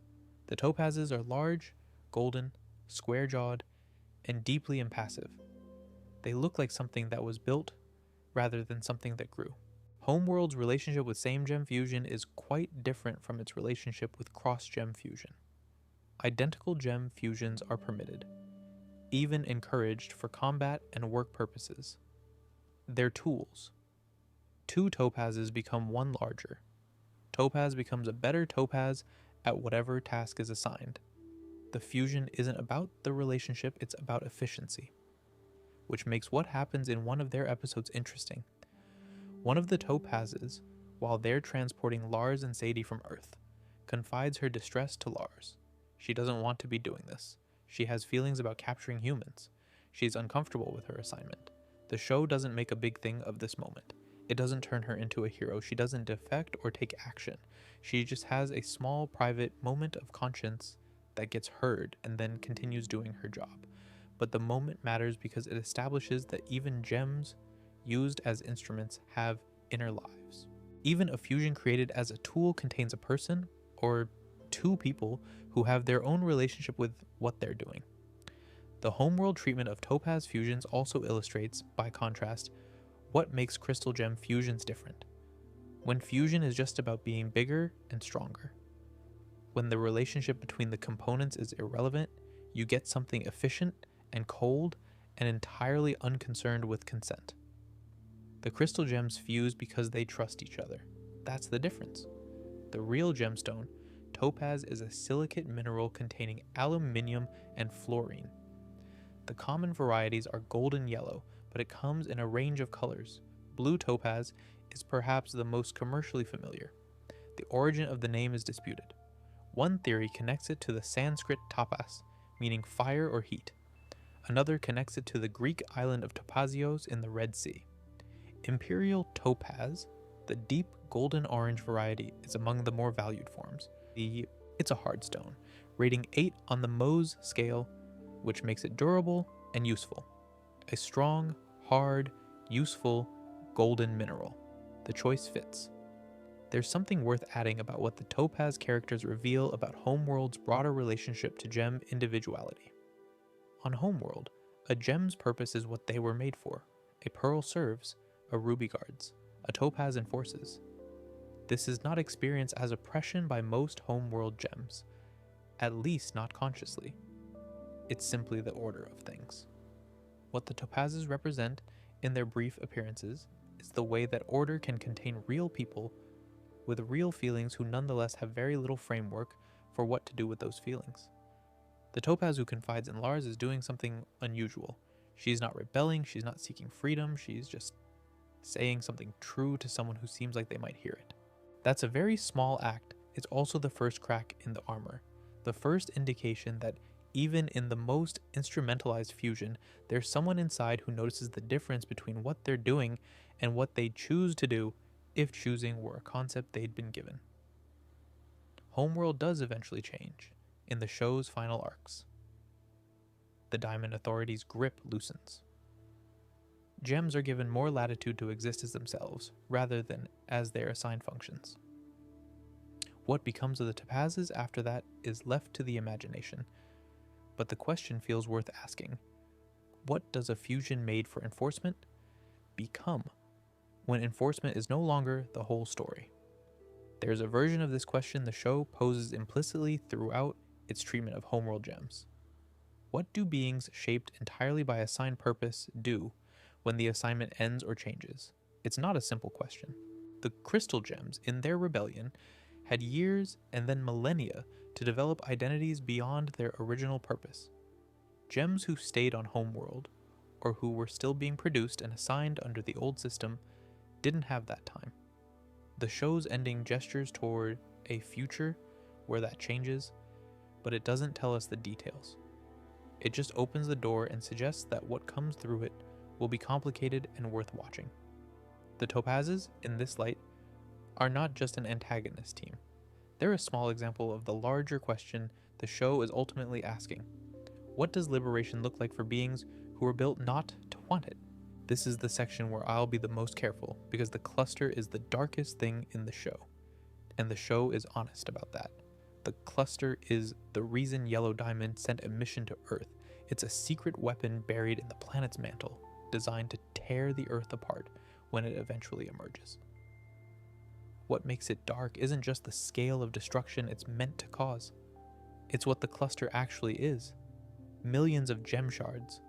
The topazes are large, golden, square-jawed, and deeply impassive. They look like something that was built rather than something that grew. Homeworld's relationship with same-gem fusion is quite different from its relationship with cross-gem fusion. Identical gem fusions are permitted, even encouraged for combat and work purposes. They're tools. 2 topazes become 1 larger. Topaz becomes a better topaz at whatever task is assigned. The fusion isn't about the relationship, it's about efficiency, which makes what happens in one of their episodes interesting. One of the Topazes, while they're transporting Lars and Sadie from Earth, confides her distress to Lars. She doesn't want to be doing this. She has feelings about capturing humans. She's uncomfortable with her assignment. The show doesn't make a big thing of this moment. It doesn't turn her into a hero. She doesn't defect or take action. She just has a small, private moment of conscience that gets heard and then continues doing her job. But the moment matters because it establishes that even gems used as instruments have inner lives. Even a fusion created as a tool contains a person, or two people, who have their own relationship with what they're doing. The Homeworld treatment of Topaz fusions also illustrates, by contrast, what makes crystal gem fusions different. When fusion is just about being bigger and stronger. When the relationship between the components is irrelevant, you get something efficient and cold and entirely unconcerned with consent. The crystal gems fuse because they trust each other. That's the difference. The real gemstone, Topaz, is a silicate mineral containing aluminium and fluorine. The common varieties are golden yellow, but it comes in a range of colors. Blue topaz is perhaps the most commercially familiar. The origin of the name is disputed. One theory connects it to the Sanskrit tapas, meaning fire or heat. Another connects it to the Greek island of Topazios in the Red Sea. Imperial topaz, the deep golden orange variety, is among the more valued forms. It's a hard stone, rating 8 on the Mohs scale, which makes it durable and useful. A strong, hard, useful, golden mineral. The choice fits. There's something worth adding about what the Topaz characters reveal about Homeworld's broader relationship to gem individuality. On Homeworld, a gem's purpose is what they were made for. A pearl serves, a ruby guards, a topaz enforces. This is not experienced as oppression by most Homeworld gems, at least not consciously. It's simply the order of things. What the topazes represent in their brief appearances is the way that order can contain real people with real feelings who nonetheless have very little framework for what to do with those feelings. The topaz who confides in Lars is doing something unusual. She's not rebelling, she's not seeking freedom, she's just saying something true to someone who seems like they might hear it. That's a very small act. It's also the first crack in the armor, the first indication that even in the most instrumentalized fusion, there's someone inside who notices the difference between what they're doing and what they choose to do, if choosing were a concept they'd been given. Homeworld does eventually change in the show's final arcs. The Diamond Authority's grip loosens. Gems are given more latitude to exist as themselves, rather than as their assigned functions. What becomes of the topazes after that is left to the imagination, but the question feels worth asking. What does a fusion made for enforcement become when enforcement is no longer the whole story? There's a version of this question the show poses implicitly throughout its treatment of Homeworld gems. What do beings shaped entirely by assigned purpose do when the assignment ends or changes? It's not a simple question. The crystal gems, in their rebellion, had years and then millennia to develop identities beyond their original purpose. Gems who stayed on Homeworld, or who were still being produced and assigned under the old system, didn't have that time. The show's ending gestures toward a future where that changes, but it doesn't tell us the details. It just opens the door and suggests that what comes through it will be complicated and worth watching. The Topazes, in this light, are not just an antagonist team. They're a small example of the larger question the show is ultimately asking. What does liberation look like for beings who were built not to want it? This is the section where I'll be the most careful, because the cluster is the darkest thing in the show, and the show is honest about that. The cluster is the reason Yellow Diamond sent a mission to Earth. It's a secret weapon buried in the planet's mantle, designed to tear the Earth apart when it eventually emerges. What makes it dark isn't just the scale of destruction it's meant to cause. It's what the cluster actually is. Millions of gem shards,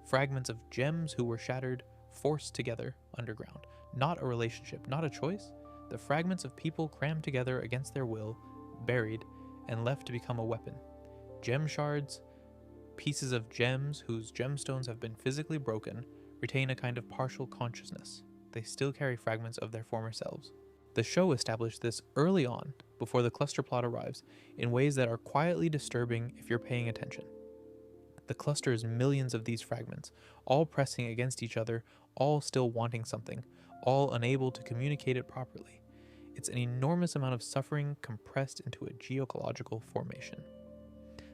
fragments of gems who were shattered, forced together underground. Not a relationship, not a choice. The fragments of people crammed together against their will, buried, and left to become a weapon. Gem shards, pieces of gems whose gemstones have been physically broken, retain a kind of partial consciousness. They still carry fragments of their former selves. The show established this early on, before the cluster plot arrives, in ways that are quietly disturbing if you're paying attention. The cluster is millions of these fragments, all pressing against each other, all still wanting something, all unable to communicate it properly. It's an enormous amount of suffering compressed into a geological formation.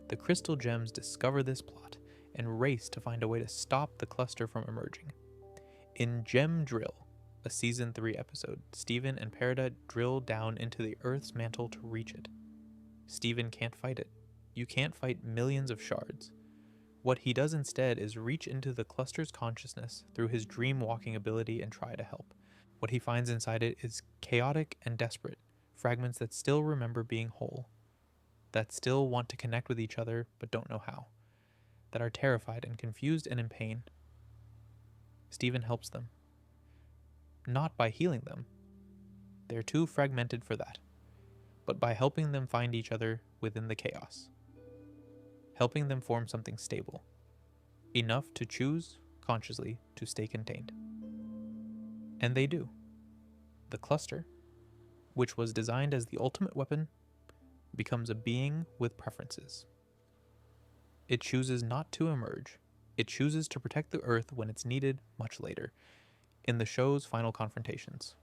The crystal gems discover this plot and race to find a way to stop the cluster from emerging. In Gem Drill, a Season 3 episode, Steven and Perida drill down into the Earth's mantle to reach it. Steven can't fight it. You can't fight millions of shards. What he does instead is reach into the cluster's consciousness through his dream walking ability and try to help. What he finds inside it is chaotic and desperate, fragments that still remember being whole, that still want to connect with each other but don't know how, that are terrified and confused and in pain. Steven helps them. Not by healing them. They're too fragmented for that. But by helping them find each other within the chaos. Helping them form something stable. Enough to choose, consciously, to stay contained. And they do. The cluster, which was designed as the ultimate weapon, becomes a being with preferences. It chooses not to emerge. It chooses to protect the Earth when it's needed much later, in the show's final confrontations.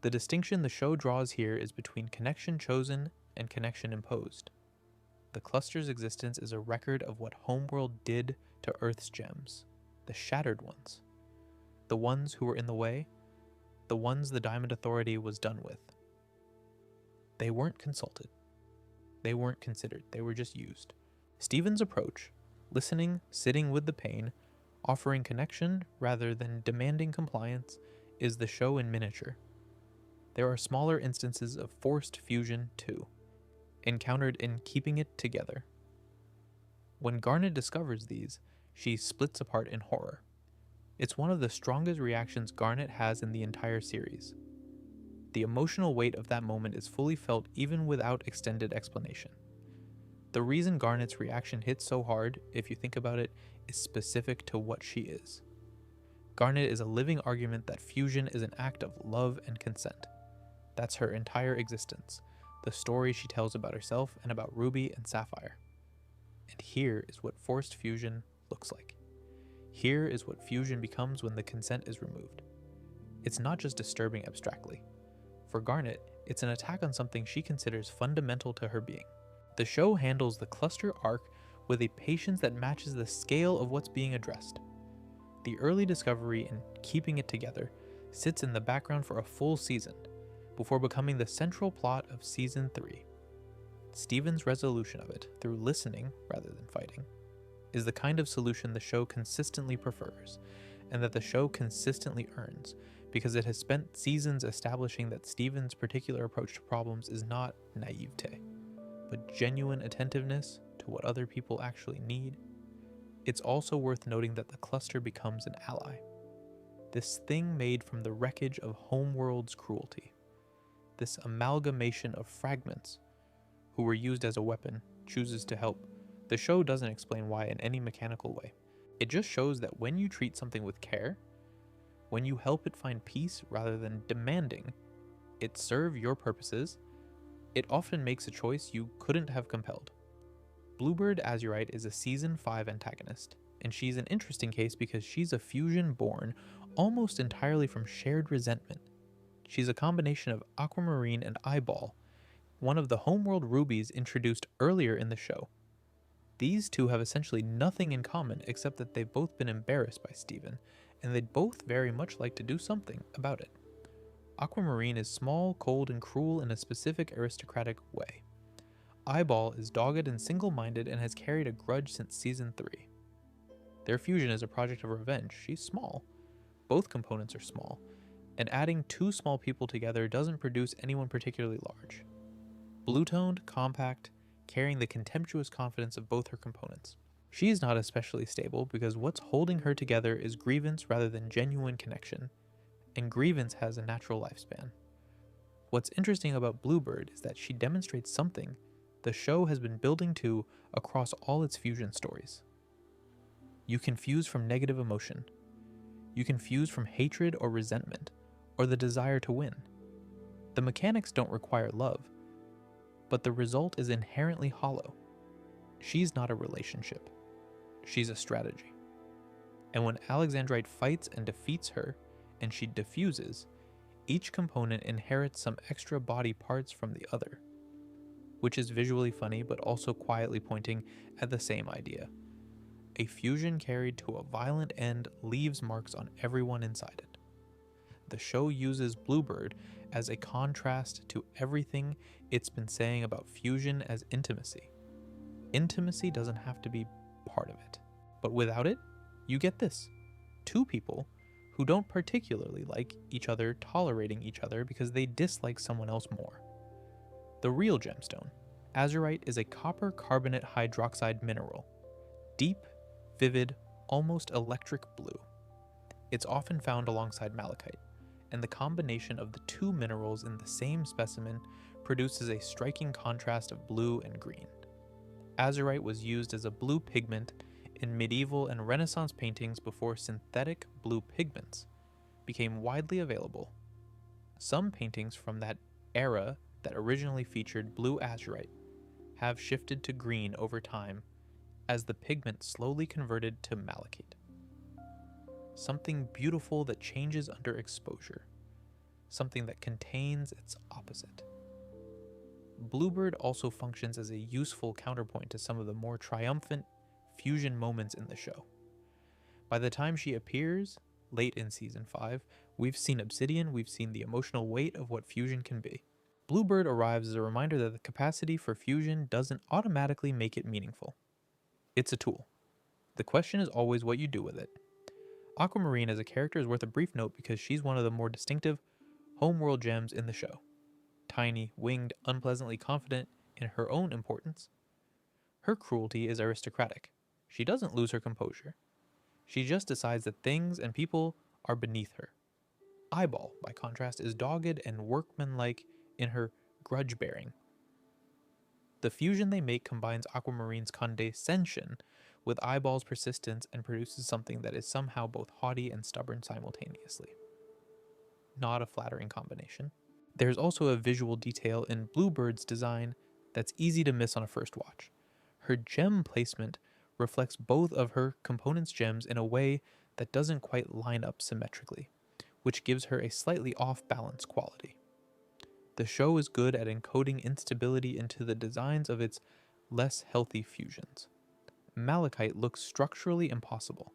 The distinction the show draws here is between connection chosen and connection imposed. The cluster's existence is a record of what Homeworld did to Earth's gems, the shattered ones, the ones who were in the way, the ones the Diamond Authority was done with. They weren't consulted. They weren't considered. They were just used. Steven's approach, listening, sitting with the pain, offering connection rather than demanding compliance, is the show in miniature. There are smaller instances of forced fusion too, encountered in Keeping It Together. When Garnet discovers these, she splits apart in horror. It's one of the strongest reactions Garnet has in the entire series. The emotional weight of that moment is fully felt even without extended explanation. The reason Garnet's reaction hits so hard, if you think about it, is specific to what she is. Garnet is a living argument that fusion is an act of love and consent. That's her entire existence, the story she tells about herself and about Ruby and Sapphire. And here is what forced fusion looks like. Here is what fusion becomes when the consent is removed. It's not just disturbing abstractly. For Garnet, it's an attack on something she considers fundamental to her being. The show handles the cluster arc with a patience that matches the scale of what's being addressed. The early discovery in Keeping It Together sits in the background for a full season, before becoming the central plot of Season 3. Steven's resolution of it, through listening rather than fighting, is the kind of solution the show consistently prefers, and that the show consistently earns, because it has spent seasons establishing that Steven's particular approach to problems is not naivete, but genuine attentiveness to what other people actually need. It's also worth noting that the cluster becomes an ally. This thing made from the wreckage of Homeworld's cruelty. This amalgamation of fragments who were used as a weapon chooses to help. The show doesn't explain why in any mechanical way. It just shows that when you treat something with care, when you help it find peace rather than demanding it serve your purposes, it often makes a choice you couldn't have compelled. Bluebird Azurite is a Season 5 antagonist, and she's an interesting case because she's a fusion born almost entirely from shared resentment. She's a combination of Aquamarine and Eyeball, one of the Homeworld rubies introduced earlier in the show. These two have essentially nothing in common except that they've both been embarrassed by Steven, and they'd both very much like to do something about it. Aquamarine is small, cold, and cruel in a specific aristocratic way. Eyeball is dogged and single-minded and has carried a grudge since Season 3. Their fusion is a project of revenge. She's small. Both components are small, and adding two small people together doesn't produce anyone particularly large. Blue-toned, compact, carrying the contemptuous confidence of both her components. She is not especially stable because what's holding her together is grievance rather than genuine connection, and grievance has a natural lifespan. What's interesting about Bluebird is that she demonstrates something the show has been building to across all its fusion stories. You can fuse from negative emotion. You can fuse from hatred or resentment, or the desire to win. The mechanics don't require love, but the result is inherently hollow. She's not a relationship. She's a strategy. And when Alexandrite fights and defeats her, and she diffuses, each component inherits some extra body parts from the other, which is visually funny but also quietly pointing at the same idea. A fusion carried to a violent end leaves marks on everyone inside it. The show uses Bluebird as a contrast to everything it's been saying about fusion as intimacy. Intimacy doesn't have to be part of it, but without it, you get this. Two people who don't particularly like each other tolerating each other because they dislike someone else more. The real gemstone, azurite, is a copper carbonate hydroxide mineral. Deep, vivid, almost electric blue. It's often found alongside malachite, and the combination of the two minerals in the same specimen produces a striking contrast of blue and green. Azurite was used as a blue pigment in medieval and Renaissance paintings before synthetic blue pigments became widely available. Some paintings from that era that originally featured blue azurite have shifted to green over time as the pigment slowly converted to malachite. Something beautiful that changes under exposure. Something that contains its opposite. Bluebird also functions as a useful counterpoint to some of the more triumphant fusion moments in the show. By the time she appears, late in Season 5, we've seen Obsidian, we've seen the emotional weight of what fusion can be. Bluebird arrives as a reminder that the capacity for fusion doesn't automatically make it meaningful. It's a tool. The question is always what you do with it. Aquamarine as a character is worth a brief note because she's one of the more distinctive Homeworld gems in the show. Tiny, winged, unpleasantly confident in her own importance. Her cruelty is aristocratic. She doesn't lose her composure. She just decides that things and people are beneath her. Eyeball, by contrast, is dogged and workmanlike in her grudge-bearing. The fusion they make combines Aquamarine's condescension with Eyeball's persistence and produces something that is somehow both haughty and stubborn simultaneously. Not a flattering combination. There's also a visual detail in Bluebird's design that's easy to miss on a first watch. Her gem placement reflects both of her components' gems in a way that doesn't quite line up symmetrically, which gives her a slightly off-balance quality. The show is good at encoding instability into the designs of its less healthy fusions. Malachite looks structurally impossible.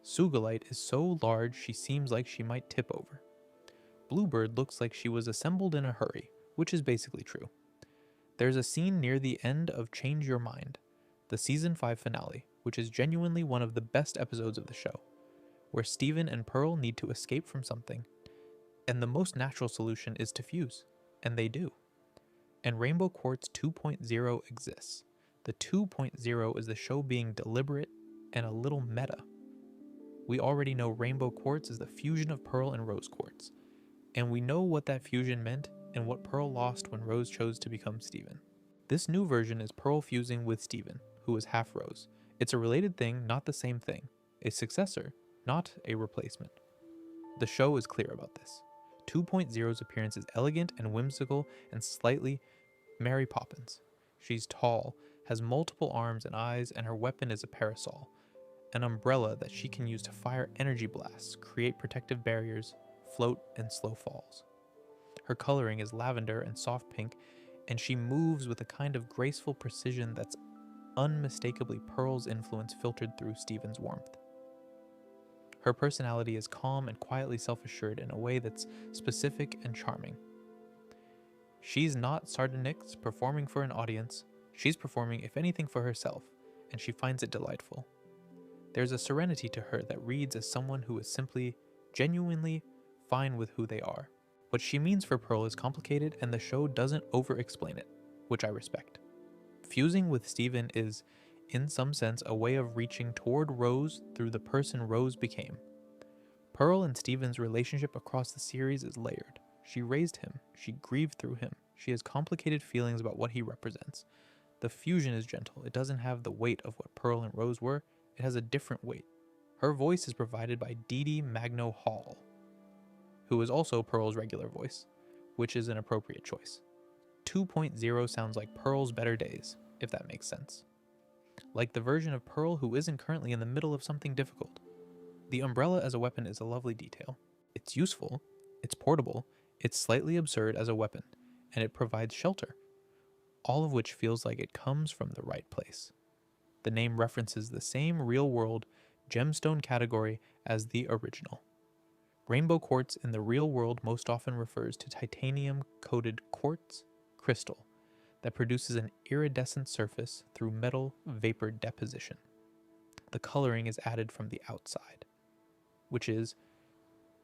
Sugilite is so large she seems like she might tip over. Bluebird looks like she was assembled in a hurry, which is basically true. There's a scene near the end of Change Your Mind, the Season 5 finale, which is genuinely one of the best episodes of the show, where Steven and Pearl need to escape from something, and the most natural solution is to fuse, and they do. And Rainbow Quartz 2.0 exists. The 2.0 is the show being deliberate and a little meta. We already know Rainbow Quartz is the fusion of Pearl and Rose Quartz, and we know what that fusion meant and what Pearl lost when Rose chose to become Steven. This new version is Pearl fusing with Steven, who is half Rose. It's a related thing, not the same thing. A successor, not a replacement. The show is clear about this. 2.0's appearance is elegant and whimsical and slightly Mary Poppins. She's tall, has multiple arms and eyes, and her weapon is a parasol, an umbrella that she can use to fire energy blasts, create protective barriers, float, and slow falls. Her coloring is lavender and soft pink, and she moves with a kind of graceful precision that's unmistakably Pearl's influence filtered through Steven's warmth. Her personality is calm and quietly self-assured in a way that's specific and charming. She's not Sardonyx performing for an audience. She's performing, if anything, for herself, and she finds it delightful. There's a serenity to her that reads as someone who is simply, genuinely fine with who they are. What she means for Pearl is complicated, and the show doesn't over-explain it, which I respect. Fusing with Steven is, in some sense, a way of reaching toward Rose through the person Rose became. Pearl and Steven's relationship across the series is layered. She raised him, she grieved through him, She has complicated feelings about what he represents. The fusion is gentle. It doesn't have the weight of what Pearl and Rose were. It has a different weight. Her voice is provided by Dee Dee Magno Hall, who is also Pearl's regular voice, which is an appropriate choice. 2.0 sounds like Pearl's better days, if that makes sense. Like the version of Pearl who isn't currently in the middle of something difficult. The umbrella as a weapon is a lovely detail. It's useful, it's portable, it's slightly absurd as a weapon, and it provides shelter, all of which feels like it comes from the right place. The name references the same real-world gemstone category as the original. Rainbow quartz in the real world most often refers to titanium-coated quartz crystal that produces an iridescent surface through metal vapor deposition. The coloring is added from the outside, which is,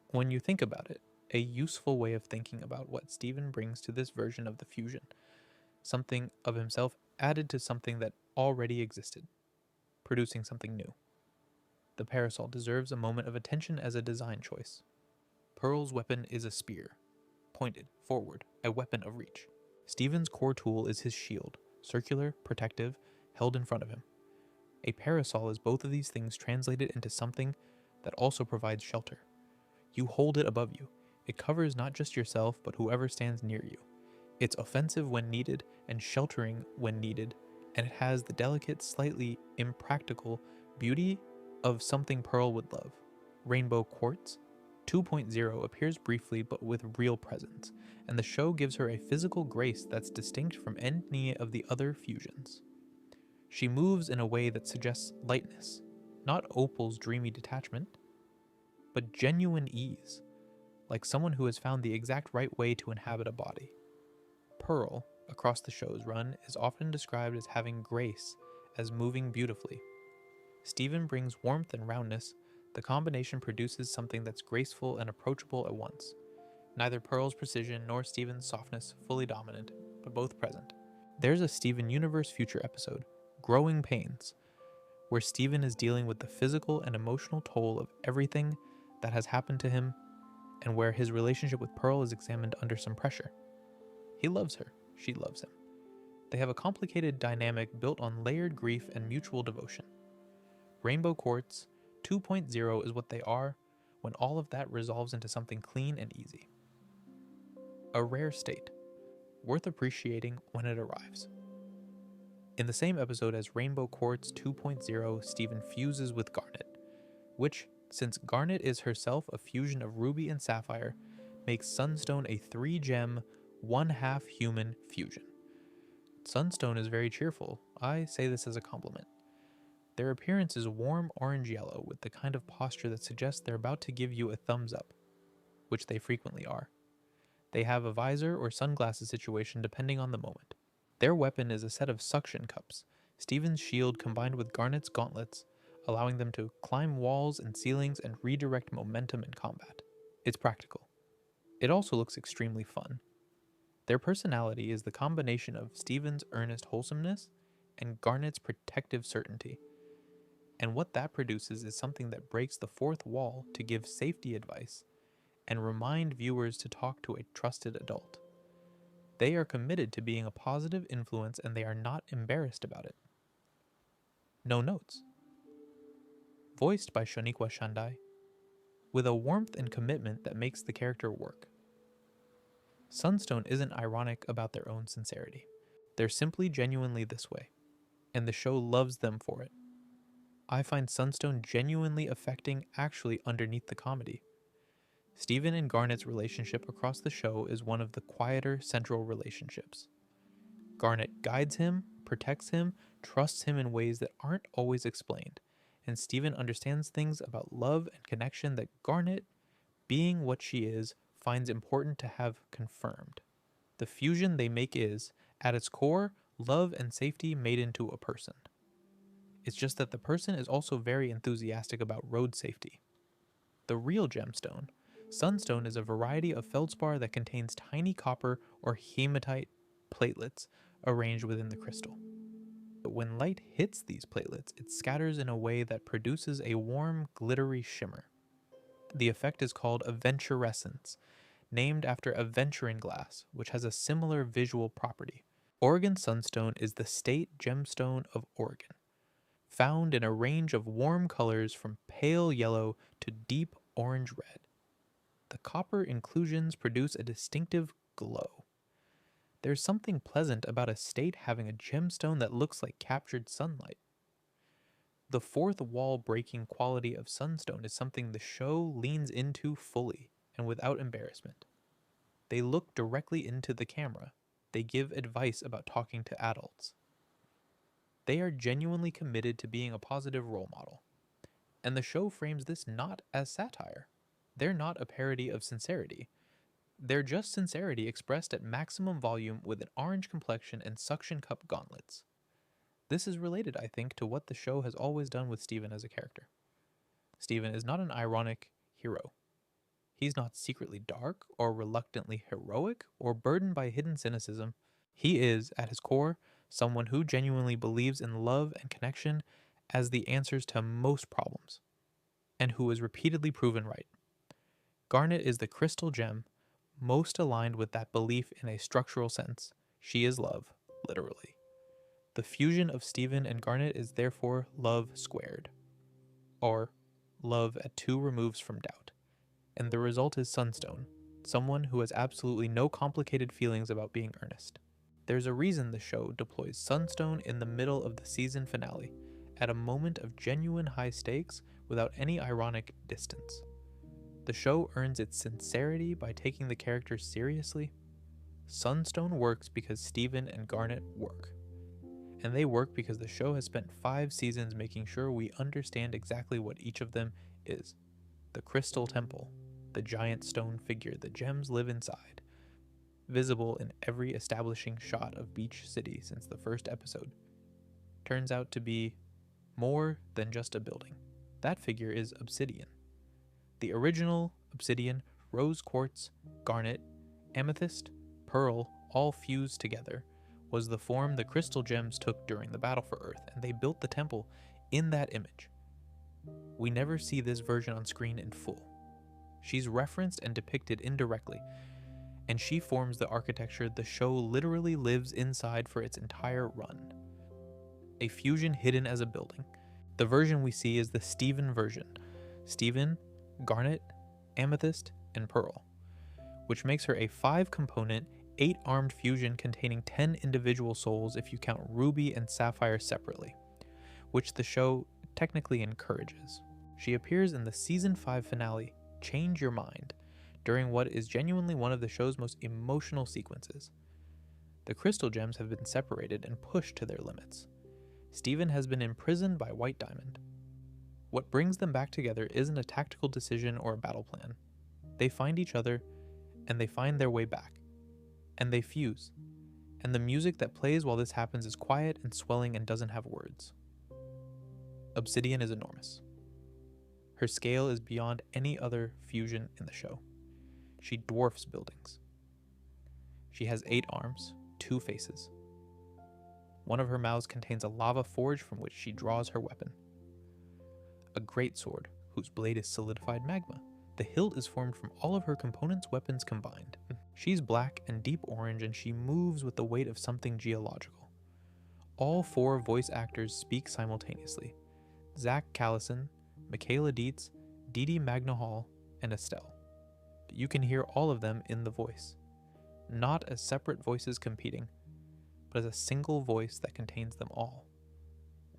when you think about it, a useful way of thinking about what Steven brings to this version of the fusion. Something of himself added to something that already existed, producing something new. The parasol deserves a moment of attention as a design choice. Pearl's weapon is a spear, pointed, forward, a weapon of reach. Steven's core tool is his shield, circular, protective, held in front of him. A parasol is both of these things translated into something that also provides shelter. You hold it above you. It covers not just yourself, but whoever stands near you. It's offensive when needed and sheltering when needed, and it has the delicate, slightly impractical beauty of something Pearl would love. Rainbow Quartz 2.0 appears briefly but with real presence, and the show gives her a physical grace that's distinct from any of the other fusions. She moves in a way that suggests lightness, not Opal's dreamy detachment, but genuine ease, like someone who has found the exact right way to inhabit a body. Pearl, across the show's run, is often described as having grace, as moving beautifully. Steven brings warmth and roundness. The combination produces something that's graceful and approachable at once. Neither Pearl's precision nor Steven's softness fully dominant, but both present. There's a Steven Universe Future episode, Growing Pains, where Steven is dealing with the physical and emotional toll of everything that has happened to him, and where his relationship with Pearl is examined under some pressure. He loves her, she loves him. They have a complicated dynamic built on layered grief and mutual devotion. Rainbow Quartz 2.0 is what they are when all of that resolves into something clean and easy. A rare state, worth appreciating when it arrives. In the same episode as Rainbow Quartz 2.0, Steven fuses with Garnet, which, since Garnet is herself a fusion of ruby and sapphire, makes Sunstone a 3-gem, 1/2 human fusion. Sunstone is very cheerful. I say this as a compliment. Their appearance is warm orange-yellow with the kind of posture that suggests they're about to give you a thumbs up, which they frequently are. They have a visor or sunglasses situation depending on the moment. Their weapon is a set of suction cups, Steven's shield combined with Garnet's gauntlets, allowing them to climb walls and ceilings and redirect momentum in combat. It's practical. It also looks extremely fun. Their personality is the combination of Steven's earnest wholesomeness and Garnet's protective certainty. And what that produces is something that breaks the fourth wall to give safety advice and remind viewers to talk to a trusted adult. They are committed to being a positive influence and they are not embarrassed about it. No notes. Voiced by Shoniqua Shandai, with a warmth and commitment that makes the character work. Sunstone isn't ironic about their own sincerity. They're simply genuinely this way, and the show loves them for it. I find Sunstone genuinely affecting actually underneath the comedy. Steven and Garnet's relationship across the show is one of the quieter central relationships. Garnet guides him, protects him, trusts him in ways that aren't always explained, and Steven understands things about love and connection that Garnet, being what she is, finds important to have confirmed. The fusion they make is, at its core, love and safety made into a person. It's just that the person is also very enthusiastic about road safety. The real gemstone, Sunstone, is a variety of feldspar that contains tiny copper or hematite platelets arranged within the crystal. When light hits these platelets, it scatters in a way that produces a warm, glittery shimmer. The effect is called aventurescence, named after aventurine glass, which has a similar visual property. Oregon Sunstone is the state gemstone of Oregon, found in a range of warm colors from pale yellow to deep orange red. The copper inclusions produce a distinctive glow. There's something pleasant about a state having a gemstone that looks like captured sunlight. The fourth wall breaking quality of Sunstone is something the show leans into fully and without embarrassment. They look directly into the camera. They give advice about talking to adults. They are genuinely committed to being a positive role model. And the show frames this not as satire. They're not a parody of sincerity. They're just sincerity expressed at maximum volume with an orange complexion and suction cup gauntlets. This is related, I think, to what the show has always done with Steven as a character. Steven is not an ironic hero. He's not secretly dark or reluctantly heroic or burdened by hidden cynicism. He is, at his core, someone who genuinely believes in love and connection as the answers to most problems, and who is repeatedly proven right. Garnet is the crystal gem most aligned with that belief in a structural sense. She is love, literally. The fusion of Steven and Garnet is therefore love squared, or love at 2 removes from doubt. And the result is Sunstone, someone who has absolutely no complicated feelings about being earnest. There's a reason the show deploys Sunstone in the middle of the season finale, at a moment of genuine high stakes without any ironic distance. The show earns its sincerity by taking the characters seriously. Sunstone works because Steven and Garnet work. And they work because the show has spent 5 seasons making sure we understand exactly what each of them is. The Crystal Temple, the giant stone figure the gems live inside, visible in every establishing shot of Beach City since the first episode, turns out to be more than just a building. That figure is Obsidian. The original Obsidian, Rose Quartz, Garnet, Amethyst, Pearl, all fused together, was the form the crystal gems took during the battle for Earth, and they built the temple in that image. We never see this version on screen in full. She's referenced and depicted indirectly, and she forms the architecture the show literally lives inside for its entire run. A fusion hidden as a building. The version we see is the Steven version. Steven, Garnet, Amethyst, and Pearl, which makes her a 5-component, 8-armed fusion containing 10 individual souls if you count Ruby and Sapphire separately, which the show technically encourages. She appears in the Season 5 finale, Change Your Mind, during what is genuinely one of the show's most emotional sequences. The crystal gems have been separated and pushed to their limits. Steven has been imprisoned by White Diamond. What brings them back together isn't a tactical decision or a battle plan. They find each other, and they find their way back. And they fuse. And the music that plays while this happens is quiet and swelling and doesn't have words. Obsidian is enormous. Her scale is beyond any other fusion in the show. She dwarfs buildings. She has 8 arms, 2 faces. One of her mouths contains a lava forge from which she draws her weapon. A great sword, whose blade is solidified magma. The hilt is formed from all of her components' weapons combined. She's black and deep orange, and she moves with the weight of something geological. All 4 voice actors speak simultaneously. Zach Callison, Michaela Dietz, Dee Dee Magnahall, and Estelle. You can hear all of them in the voice. Not as separate voices competing, but as a single voice that contains them all.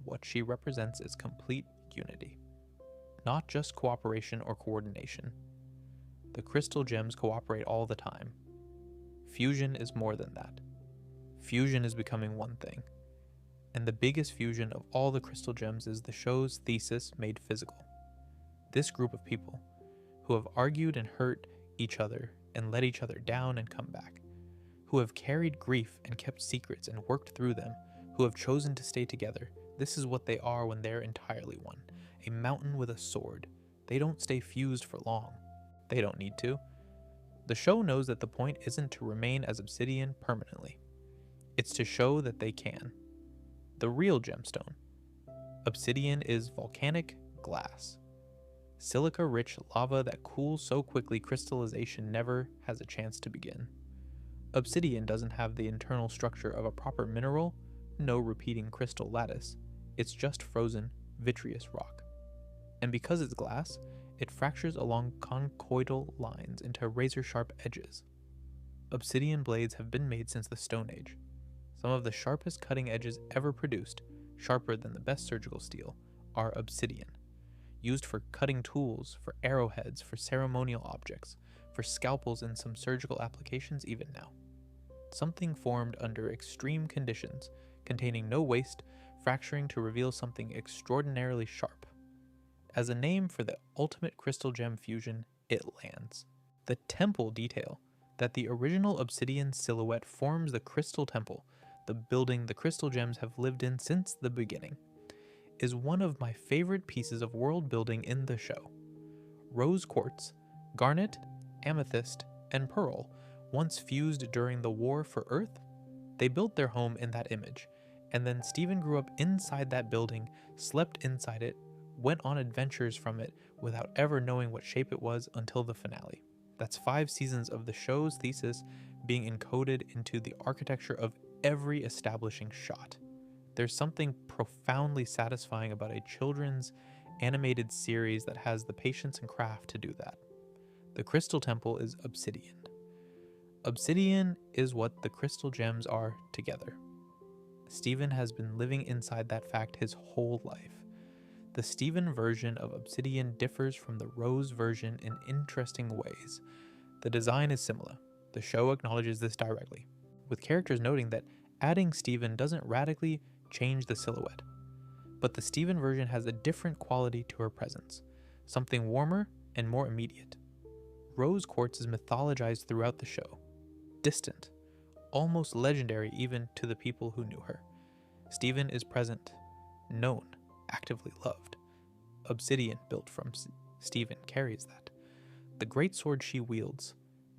What she represents is complete unity. Not just cooperation or coordination. The crystal gems cooperate all the time. Fusion is more than that. Fusion is becoming one thing. And the biggest fusion of all the crystal gems is the show's thesis made physical. This group of people, who have argued and hurt each other and let each other down and come back, who have carried grief and kept secrets and worked through them, who have chosen to stay together, this is what they are when they're entirely one. A mountain with a sword. They don't stay fused for long. They don't need to. The show knows that the point isn't to remain as Obsidian permanently. It's to show that they can. The real gemstone. Obsidian is volcanic glass. Silica-rich lava that cools so quickly crystallization never has a chance to begin. Obsidian doesn't have the internal structure of a proper mineral, no repeating crystal lattice. It's just frozen, vitreous rock. And because it's glass, it fractures along conchoidal lines into razor-sharp edges. Obsidian blades have been made since the Stone Age. Some of the sharpest cutting edges ever produced, sharper than the best surgical steel, are obsidian, used for cutting tools, for arrowheads, for ceremonial objects, for scalpels in some surgical applications even now. Something formed under extreme conditions, containing no waste, fracturing to reveal something extraordinarily sharp. As a name for the ultimate crystal gem fusion, it lands. The temple detail, that the original obsidian silhouette forms the crystal temple, the building the crystal gems have lived in since the beginning, is one of my favorite pieces of world building in the show. Rose Quartz, Garnet, Amethyst, and Pearl, once fused during the War for Earth, they built their home in that image, and then Steven grew up inside that building, slept inside it, went on adventures from it without ever knowing what shape it was until the finale. That's 5 seasons of the show's thesis being encoded into the architecture of every establishing shot. There's something profoundly satisfying about a children's animated series that has the patience and craft to do that. The Crystal Temple is obsidian. Obsidian is what the crystal gems are together. Steven has been living inside that fact his whole life. The Steven version of obsidian differs from the Rose version in interesting ways. The design is similar. The show acknowledges this directly, with characters noting that adding Steven doesn't radically change the silhouette. But the Steven version has a different quality to her presence, something warmer and more immediate. Rose Quartz is mythologized throughout the show, distant, almost legendary even to the people who knew her. Steven is present, known, actively loved. Obsidian built from Steven carries that. The great sword she wields,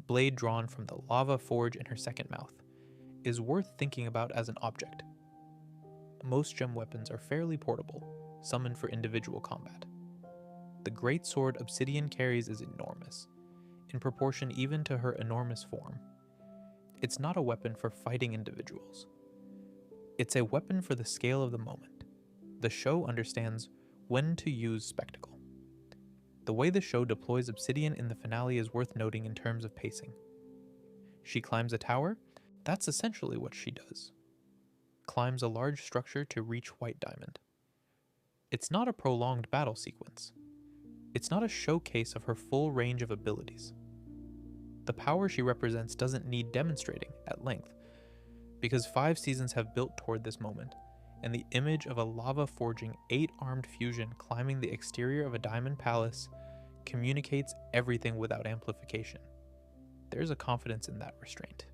blade drawn from the lava forge in her second mouth, is worth thinking about as an object. Most gem weapons are fairly portable, summoned for individual combat. The great sword Obsidian carries is enormous, in proportion even to her enormous form. It's not a weapon for fighting individuals. It's a weapon for the scale of the moment. The show understands when to use spectacle. The way the show deploys Obsidian in the finale is worth noting in terms of pacing. She climbs a tower, that's essentially what she does. Climbs a large structure to reach White Diamond. It's not a prolonged battle sequence. It's not a showcase of her full range of abilities. The power she represents doesn't need demonstrating at length, because 5 seasons have built toward this moment, and the image of a lava-forging 8-armed fusion climbing the exterior of a diamond palace communicates everything without amplification. There's a confidence in that restraint.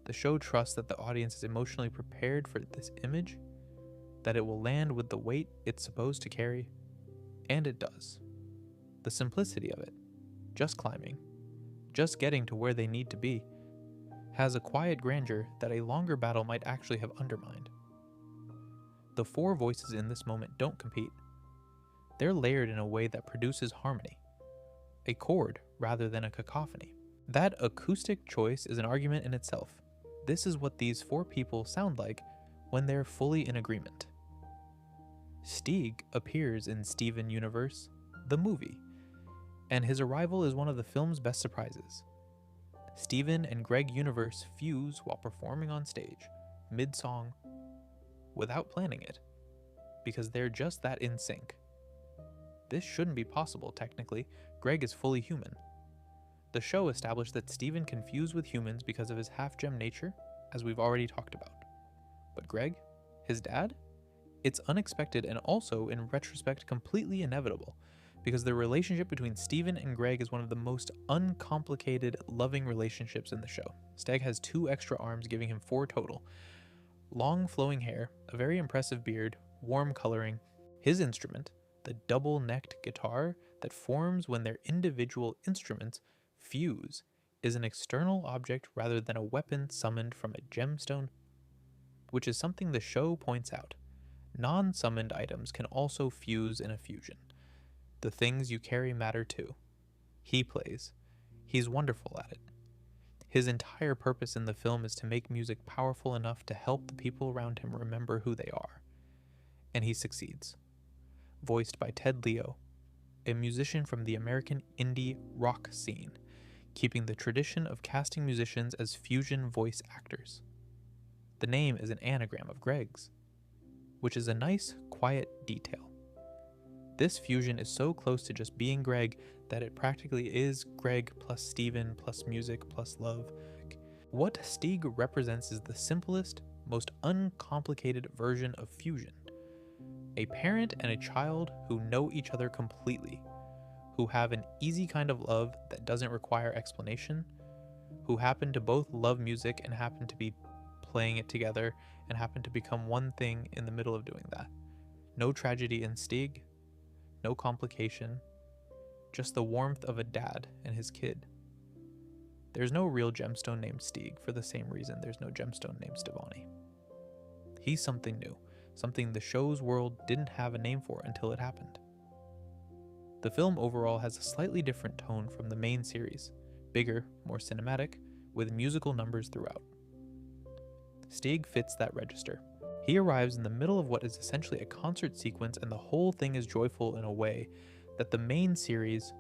The show trusts that the audience is emotionally prepared for this image, that it will land with the weight it's supposed to carry, and it does. The simplicity of it, just climbing, just getting to where they need to be, has a quiet grandeur that a longer battle might actually have undermined. The 4 voices in this moment don't compete. They're layered in a way that produces harmony, a chord rather than a cacophony. That acoustic choice is an argument in itself. This is what these 4 people sound like when they're fully in agreement. Steg appears in Steven Universe, the movie, and his arrival is one of the film's best surprises. Steven and Greg Universe fuse while performing on stage, mid-song, without planning it, because they're just that in sync. This shouldn't be possible, technically. Greg is fully human. The show established that Steven can fuse with humans because of his half-gem nature, as we've already talked about. But Greg, his dad? It's unexpected and also, in retrospect, completely inevitable, because the relationship between Steven and Greg is one of the most uncomplicated, loving relationships in the show. Steg has 2 extra arms, giving him 4 total. Long flowing hair, a very impressive beard, warm coloring. His instrument, the double-necked guitar that forms when their individual instruments fuse, is an external object rather than a weapon summoned from a gemstone, which is something the show points out. Non-summoned items can also fuse in a fusion. The things you carry matter too. He plays. He's wonderful at it. His entire purpose in the film is to make music powerful enough to help the people around him remember who they are. And he succeeds. Voiced by Ted Leo, a musician from the American indie rock scene, keeping the tradition of casting musicians as fusion voice actors. The name is an anagram of Greg's, which is a nice, quiet detail. This fusion is so close to just being Greg that it practically is Greg plus Steven plus music plus love. What Steg represents is the simplest, most uncomplicated version of fusion. A parent and a child who know each other completely, who have an easy kind of love that doesn't require explanation, who happen to both love music and happen to be playing it together and happen to become one thing in the middle of doing that. No tragedy in Steg, no complication, just the warmth of a dad and his kid. There's no real gemstone named Steg for the same reason there's no gemstone named Stevonnie. He's something new, something the show's world didn't have a name for until it happened. The film overall has a slightly different tone from the main series, bigger, more cinematic, with musical numbers throughout. Steg fits that register. He arrives in the middle of what is essentially a concert sequence, and the whole thing is joyful in a way that the main series,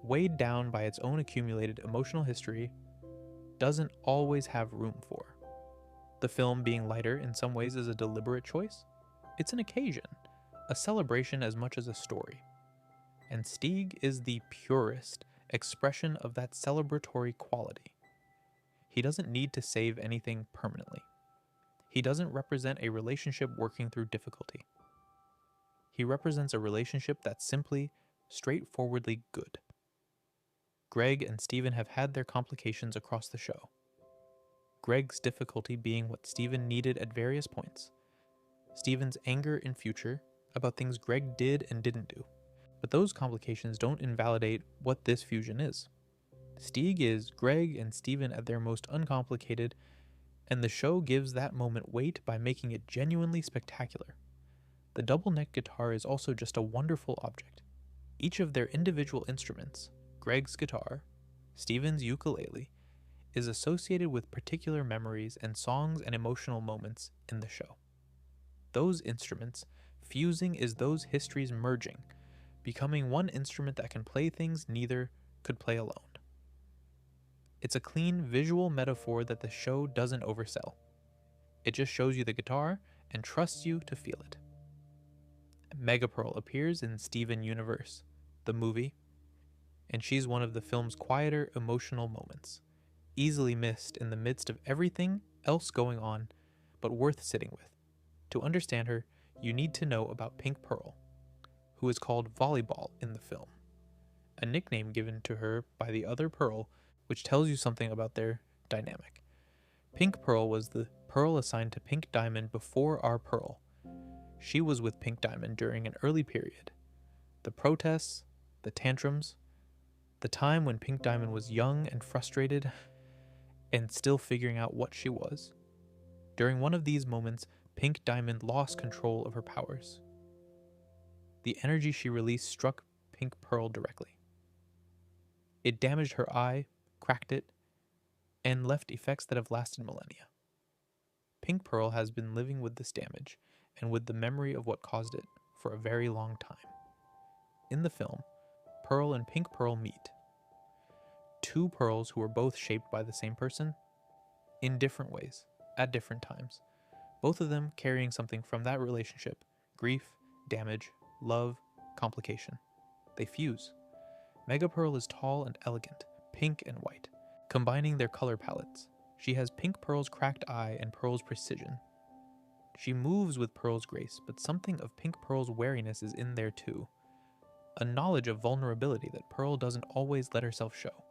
weighed down by its own accumulated emotional history, doesn't always have room for. The film being lighter in some ways is a deliberate choice. It's an occasion, a celebration as much as a story. And Steg is the purest expression of that celebratory quality. He doesn't need to save anything permanently. He doesn't represent a relationship working through difficulty. He represents a relationship that's simply, straightforwardly good. Greg and Steven have had their complications across the show. Greg's difficulty being what Steven needed at various points. Steven's anger in future about things Greg did and didn't do. But those complications don't invalidate what this fusion is. Steg is Greg and Steven at their most uncomplicated, and the show gives that moment weight by making it genuinely spectacular. The double neck guitar is also just a wonderful object. Each of their individual instruments, Greg's guitar, Steven's ukulele, is associated with particular memories and songs and emotional moments in the show. Those instruments fusing is those histories merging, becoming one instrument that can play things neither could play alone. It's a clean visual metaphor that the show doesn't oversell. It just shows you the guitar and trusts you to feel it. Megapearl appears in Steven Universe, the movie, and she's one of the film's quieter emotional moments, easily missed in the midst of everything else going on, but worth sitting with. To understand her, you need to know about Pink Pearl, who is called Volleyball in the film, a nickname given to her by the other Pearl, which tells you something about their dynamic. Pink Pearl was the Pearl assigned to Pink Diamond before our Pearl. She was with Pink Diamond during an early period. The protests, the tantrums, the time when Pink Diamond was young and frustrated and still figuring out what she was. During one of these moments, Pink Diamond lost control of her powers. The energy she released struck Pink Pearl directly. It damaged her eye, cracked it, and left effects that have lasted millennia. Pink Pearl has been living with this damage, and with the memory of what caused it, for a very long time. In the film, Pearl and Pink Pearl meet. Two pearls who were both shaped by the same person, in different ways, at different times. Both of them carrying something from that relationship: grief, damage, love, complication. They fuse. Megapearl is tall and elegant, pink and white, combining their color palettes. She has Pink Pearl's cracked eye and Pearl's precision. She moves with Pearl's grace, but something of Pink Pearl's wariness is in there too. A knowledge of vulnerability that Pearl doesn't always let herself show.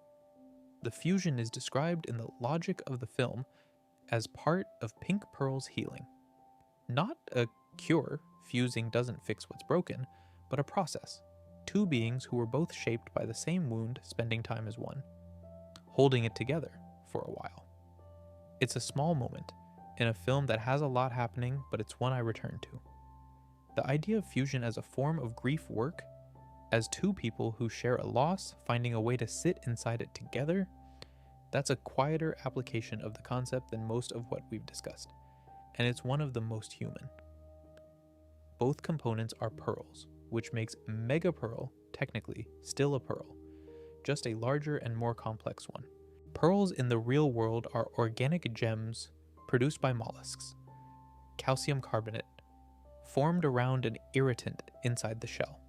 The fusion is described in the logic of the film as part of Pink Pearl's healing. Not a cure, fusing doesn't fix what's broken, but a process. Two beings who were both shaped by the same wound spending time as one, holding it together for a while. It's a small moment in a film that has a lot happening, but it's one I return to. The idea of fusion as a form of grief work, As two people who share a loss, finding a way to sit inside it together, that's a quieter application of the concept than most of what we've discussed, and it's one of the most human. Both components are pearls, which makes Mega Pearl, technically, still a pearl, just a larger and more complex one. Pearls in the real world are organic gems produced by mollusks, calcium carbonate, formed around an irritant inside the shell.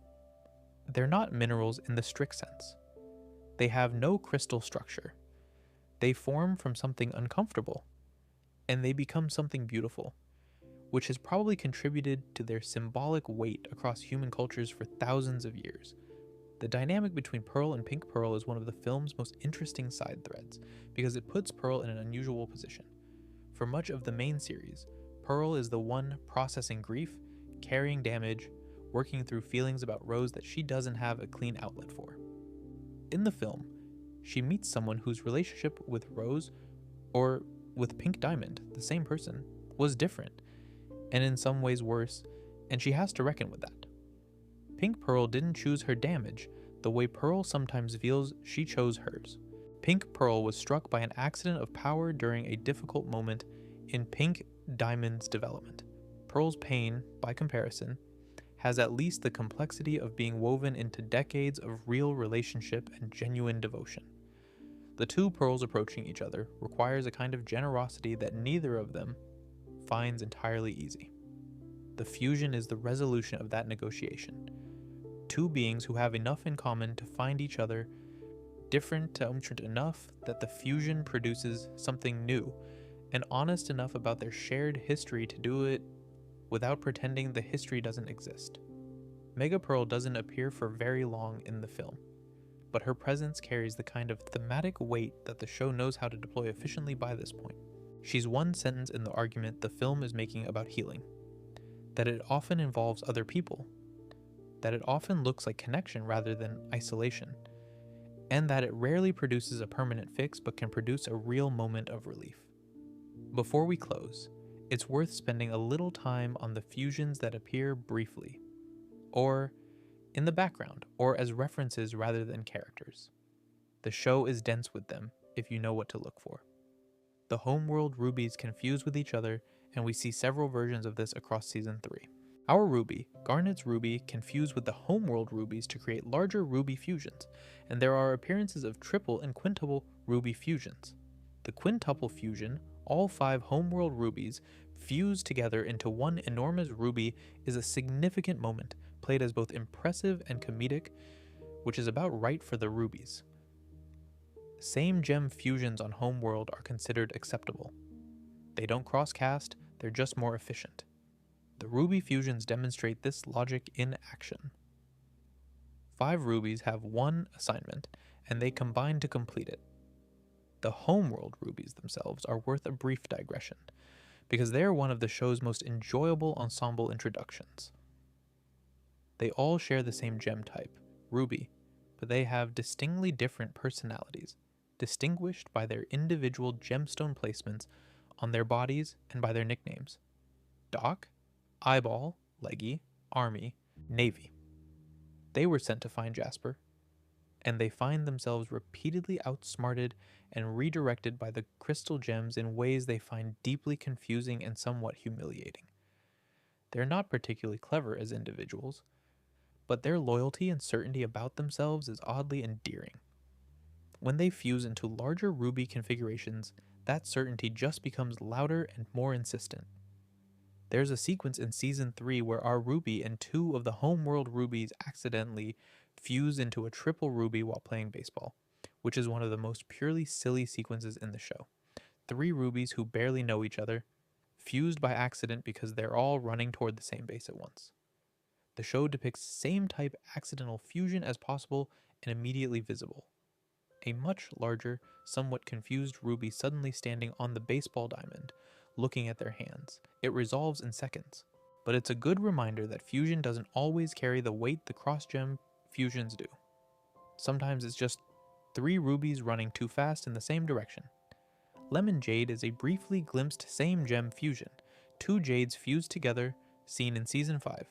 They're not minerals in the strict sense. They have no crystal structure. They form from something uncomfortable, and they become something beautiful, which has probably contributed to their symbolic weight across human cultures for thousands of years. The dynamic between Pearl and Pink Pearl is one of the film's most interesting side threads, because it puts Pearl in an unusual position. For much of the main series, Pearl is the one processing grief, carrying damage, working through feelings about Rose that she doesn't have a clean outlet for. In the film, she meets someone whose relationship with Rose, or with Pink Diamond, the same person, was different, and in some ways worse, and she has to reckon with that. Pink Pearl didn't choose her damage the way Pearl sometimes feels she chose hers. Pink Pearl was struck by an accident of power during a difficult moment in Pink Diamond's development. Pearl's pain, by comparison, has at least the complexity of being woven into decades of real relationship and genuine devotion. The two pearls approaching each other requires a kind of generosity that neither of them finds entirely easy. The fusion is the resolution of that negotiation. Two beings who have enough in common to find each other different enough that the fusion produces something new, and honest enough about their shared history to do it without pretending the history doesn't exist. Mega Pearl doesn't appear for very long in the film, but her presence carries the kind of thematic weight that the show knows how to deploy efficiently by this point. She's one sentence in the argument the film is making about healing, that it often involves other people, that it often looks like connection rather than isolation, and that it rarely produces a permanent fix but can produce a real moment of relief. Before we close, it's worth spending a little time on the fusions that appear briefly, or in the background, or as references rather than characters. The show is dense with them, if you know what to look for. The Homeworld rubies can fuse with each other, and we see several versions of this across Season 3. Our ruby, Garnet's ruby, can fuse with the Homeworld rubies to create larger ruby fusions, and there are appearances of triple and quintuple ruby fusions. The quintuple fusion, all 5 Homeworld rubies fused together into one enormous ruby, is a significant moment, played as both impressive and comedic, which is about right for the rubies. Same gem fusions on Homeworld are considered acceptable. They don't cross-cast, they're just more efficient. The ruby fusions demonstrate this logic in action. 5 rubies have one assignment, and they combine to complete it. The Homeworld rubies themselves are worth a brief digression, because they are one of the show's most enjoyable ensemble introductions. They all share the same gem type, ruby, but they have distinctly different personalities, distinguished by their individual gemstone placements on their bodies and by their nicknames: Doc, Eyeball, Leggy, Army, Navy. They were sent to find Jasper, and they find themselves repeatedly outsmarted and redirected by the crystal gems in ways they find deeply confusing and somewhat humiliating. They're not particularly clever as individuals, but their loyalty and certainty about themselves is oddly endearing. When they fuse into larger ruby configurations, that certainty just becomes louder and more insistent. There's a sequence in Season 3 where our ruby and 2 of the Homeworld rubies accidentally fuse into a triple ruby while playing baseball, which is one of the most purely silly sequences in the show. 3 rubies who barely know each other, fused by accident because they're all running toward the same base at once. The show depicts same type accidental fusion as possible and immediately visible. A much larger, somewhat confused ruby suddenly standing on the baseball diamond, looking at their hands. It resolves in seconds. But it's a good reminder that fusion doesn't always carry the weight the cross-gem fusions do. Sometimes it's just 3 rubies running too fast in the same direction. Lemon Jade is a briefly glimpsed same gem fusion, 2 jades fused together, seen in Season 5.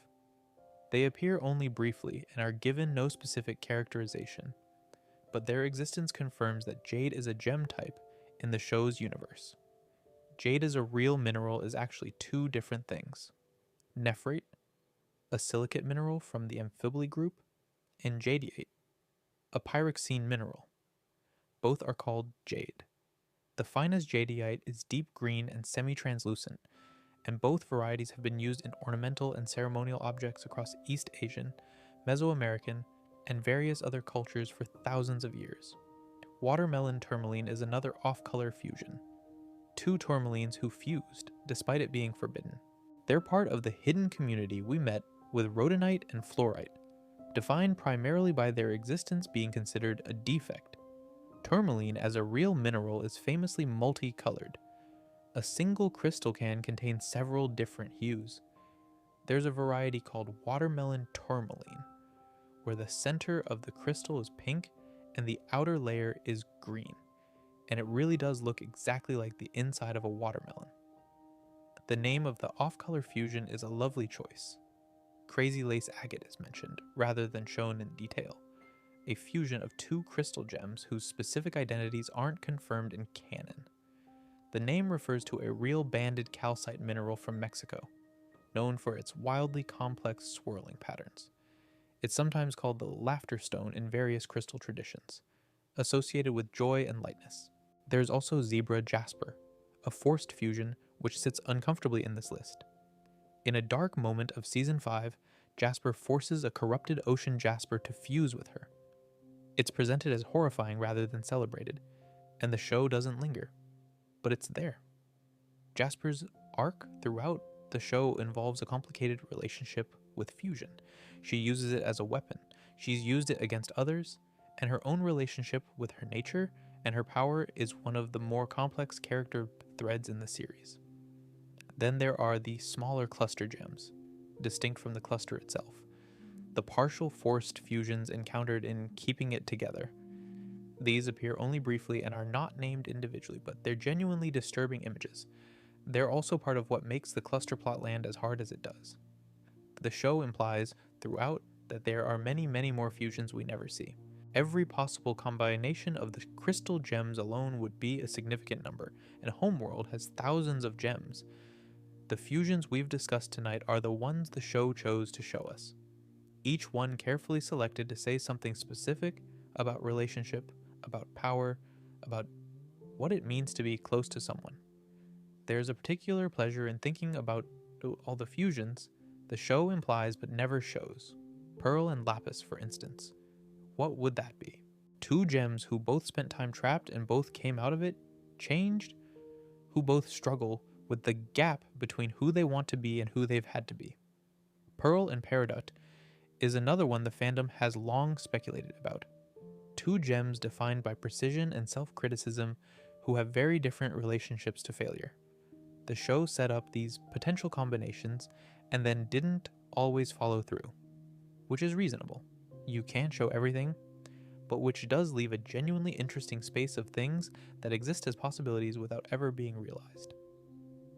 They appear only briefly and are given no specific characterization, but their existence confirms that jade is a gem type in the show's universe. Jade as a real mineral is actually two different things: nephrite, a silicate mineral from the amphibole group, and jadeite, a pyroxene mineral. Both are called jade. The finest jadeite is deep green and semi-translucent, and both varieties have been used in ornamental and ceremonial objects across East Asian, Mesoamerican, and various other cultures for thousands of years. Watermelon tourmaline is another off-color fusion. Two tourmalines who fused, despite it being forbidden. They're part of the hidden community we met with Rhodonite and Fluorite, defined primarily by their existence being considered a defect. Tourmaline as a real mineral is famously multicolored. A single crystal can contain several different hues. There's a variety called watermelon tourmaline, where the center of the crystal is pink and the outer layer is green, and it really does look exactly like the inside of a watermelon. The name of the off-color fusion is a lovely choice. Crazy Lace Agate is mentioned, rather than shown in detail, a fusion of two crystal gems whose specific identities aren't confirmed in canon. The name refers to a real banded calcite mineral from Mexico, known for its wildly complex swirling patterns. It's sometimes called the laughter stone in various crystal traditions, associated with joy and lightness. There's also zebra jasper, a forced fusion which sits uncomfortably in this list. In a dark moment of Season 5, Jasper forces a corrupted ocean jasper to fuse with her. It's presented as horrifying rather than celebrated, and the show doesn't linger. But it's there. Jasper's arc throughout the show involves a complicated relationship with fusion. She uses it as a weapon. She's used it against others, and her own relationship with her nature and her power is one of the more complex character threads in the series. Then there are the smaller cluster gems, distinct from the cluster itself. The partial forced fusions encountered in Keeping It Together. These appear only briefly and are not named individually, but they're genuinely disturbing images. They're also part of what makes the cluster plot land as hard as it does. The show implies throughout that there are many, many more fusions we never see. Every possible combination of the crystal gems alone would be a significant number, and Homeworld has thousands of gems. The fusions we've discussed tonight are the ones the show chose to show us. Each one carefully selected to say something specific about relationship, about power, about what it means to be close to someone. There's a particular pleasure in thinking about all the fusions the show implies but never shows. Pearl and Lapis, for instance. What would that be? Two gems who both spent time trapped and both came out of it, changed, who both struggle with the gap between who they want to be and who they've had to be. Pearl and Peridot is another one the fandom has long speculated about. Two gems defined by precision and self-criticism who have very different relationships to failure. The show set up these potential combinations and then didn't always follow through, which is reasonable. You can't show everything, but which does leave a genuinely interesting space of things that exist as possibilities without ever being realized.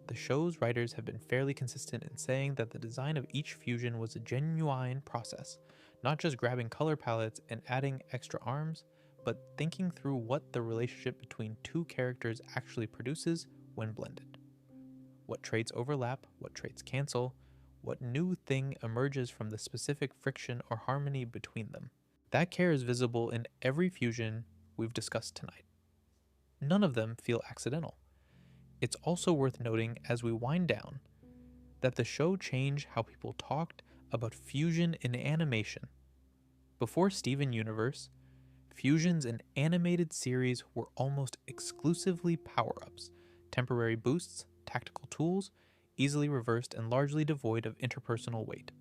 The show's writers have been fairly consistent in saying that the design of each fusion was a genuine process, not just grabbing color palettes and adding extra arms, but thinking through what the relationship between two characters actually produces when blended. What traits overlap, what traits cancel, what new thing emerges from the specific friction or harmony between them. That care is visible in every fusion we've discussed tonight. None of them feel accidental. It's also worth noting as we wind down that the show changed how people talked about fusion in animation. Before Steven Universe, fusions in animated series were almost exclusively power-ups, temporary boosts, tactical tools, easily reversed and largely devoid of interpersonal weight.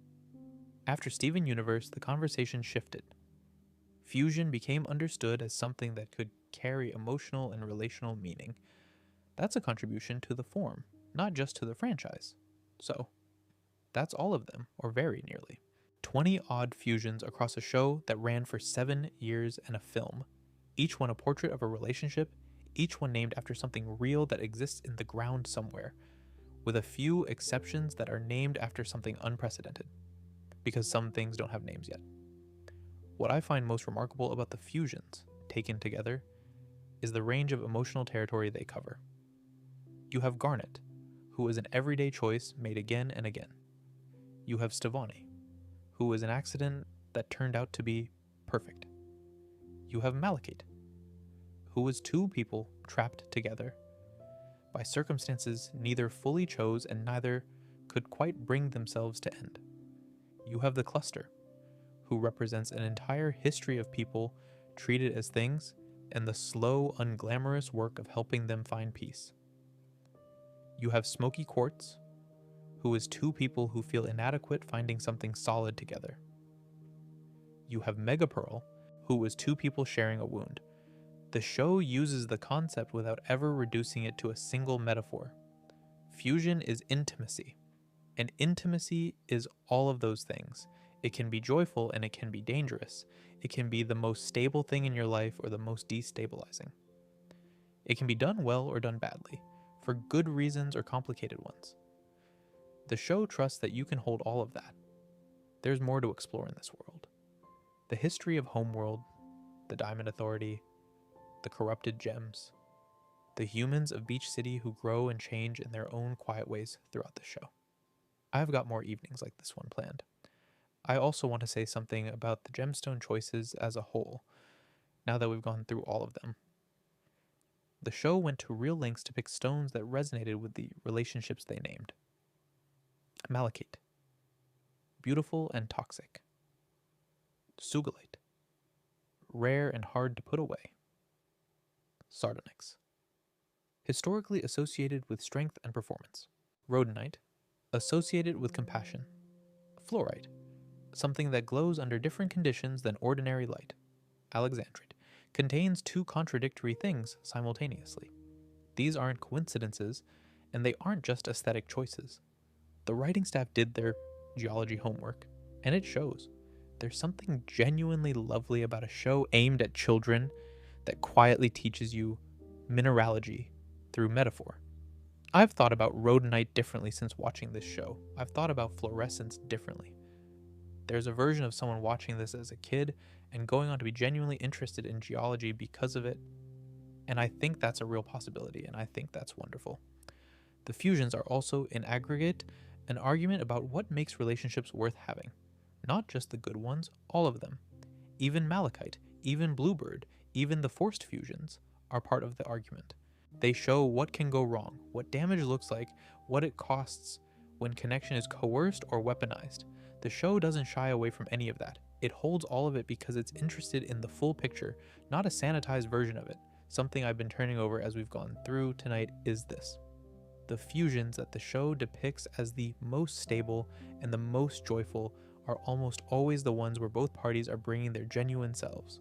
After Steven Universe, the conversation shifted. Fusion became understood as something that could carry emotional and relational meaning. That's a contribution to the form, not just to the franchise. So, that's all of them, or very nearly. 20-odd fusions across a show that ran for 7 years and a film. Each one a portrait of a relationship, each one named after something real that exists in the ground somewhere, with a few exceptions that are named after something unprecedented. because some things don't have names yet. What I find most remarkable about the fusions, taken together, is the range of emotional territory they cover. You have Garnet, who is an everyday choice made again and again. You have Stevonnie, who is an accident that turned out to be perfect. You have Malachite, who was two people trapped together by circumstances neither fully chose and neither could quite bring themselves to end. You have the Cluster, who represents an entire history of people treated as things and the slow, unglamorous work of helping them find peace. You have Smoky Quartz, who is two people who feel inadequate finding something solid together. You have Megapearl, who is two people sharing a wound. The show uses the concept without ever reducing it to a single metaphor. Fusion is intimacy, and intimacy is all of those things. It can be joyful and it can be dangerous. It can be the most stable thing in your life or the most destabilizing. It can be done well or done badly, for good reasons or complicated ones. The show trusts that you can hold all of that. There's more to explore in this world. The history of Homeworld, the Diamond Authority, the corrupted gems, the humans of Beach City who grow and change in their own quiet ways throughout the show. I've got more evenings like this one planned. I also want to say something about the gemstone choices as a whole, now that we've gone through all of them. The show went to real lengths to pick stones that resonated with the relationships they named. Malachite, beautiful and toxic. Sugilite, rare and hard to put away. Sardonyx, historically associated with strength and performance. Rhodonite, associated with compassion. Fluorite, something that glows under different conditions than ordinary light. Alexandrite, contains two contradictory things simultaneously. These aren't coincidences, and they aren't just aesthetic choices. The writing staff did their geology homework, and it shows. There's something genuinely lovely about a show aimed at children that quietly teaches you mineralogy through metaphor. I've thought about rhodonite differently since watching this show. I've thought about fluorescence differently. There's a version of someone watching this as a kid and going on to be genuinely interested in geology because of it, and I think that's a real possibility, and I think that's wonderful. The fusions are also, in aggregate, an argument about what makes relationships worth having. Not just the good ones, all of them. Even Malachite, even Bluebird, even the forced fusions are part of the argument. They show what can go wrong, what damage looks like, what it costs when connection is coerced or weaponized. The show doesn't shy away from any of that. It holds all of it because it's interested in the full picture, not a sanitized version of it. Something I've been turning over as we've gone through tonight is this. The fusions that the show depicts as the most stable and the most joyful are almost always the ones where both parties are bringing their genuine selves.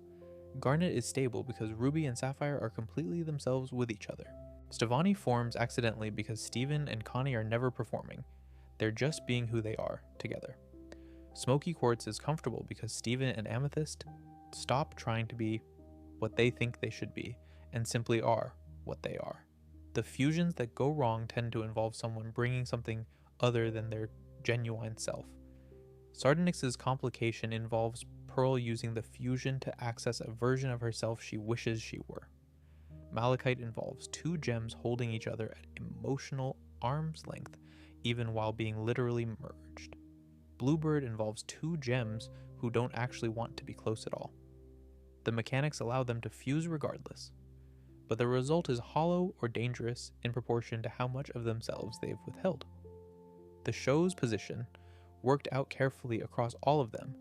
Garnet is stable because Ruby and Sapphire are completely themselves with each other. Stevonnie forms accidentally because Steven and Connie are never performing. They're just being who they are, together. Smoky Quartz is comfortable because Steven and Amethyst stop trying to be what they think they should be and simply are what they are. The fusions that go wrong tend to involve someone bringing something other than their genuine self. Sardonyx's complication involves Pearl using the fusion to access a version of herself she wishes she were. Malachite involves two gems holding each other at emotional arm's length, even while being literally merged. Bluebird involves two gems who don't actually want to be close at all. The mechanics allow them to fuse regardless, but the result is hollow or dangerous in proportion to how much of themselves they've withheld. The show's position, worked out carefully across all of them,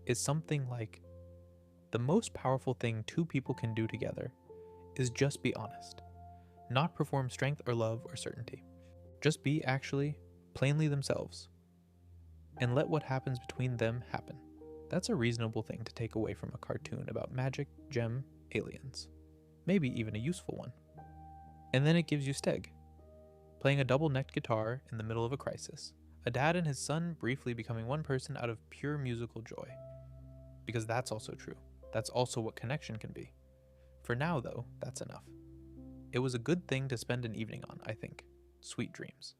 is something like, the most powerful thing two people can do together is just be honest, not perform strength or love or certainty. Just be actually, plainly themselves, and let what happens between them happen. That's a reasonable thing to take away from a cartoon about magic, gem, aliens. Maybe even a useful one. And then it gives you Steg, playing a double-necked guitar in the middle of a crisis. A dad and his son briefly becoming one person out of pure musical joy. Because that's also true. That's also what connection can be. For now, though, that's enough. It was a good thing to spend an evening on, I think. Sweet dreams.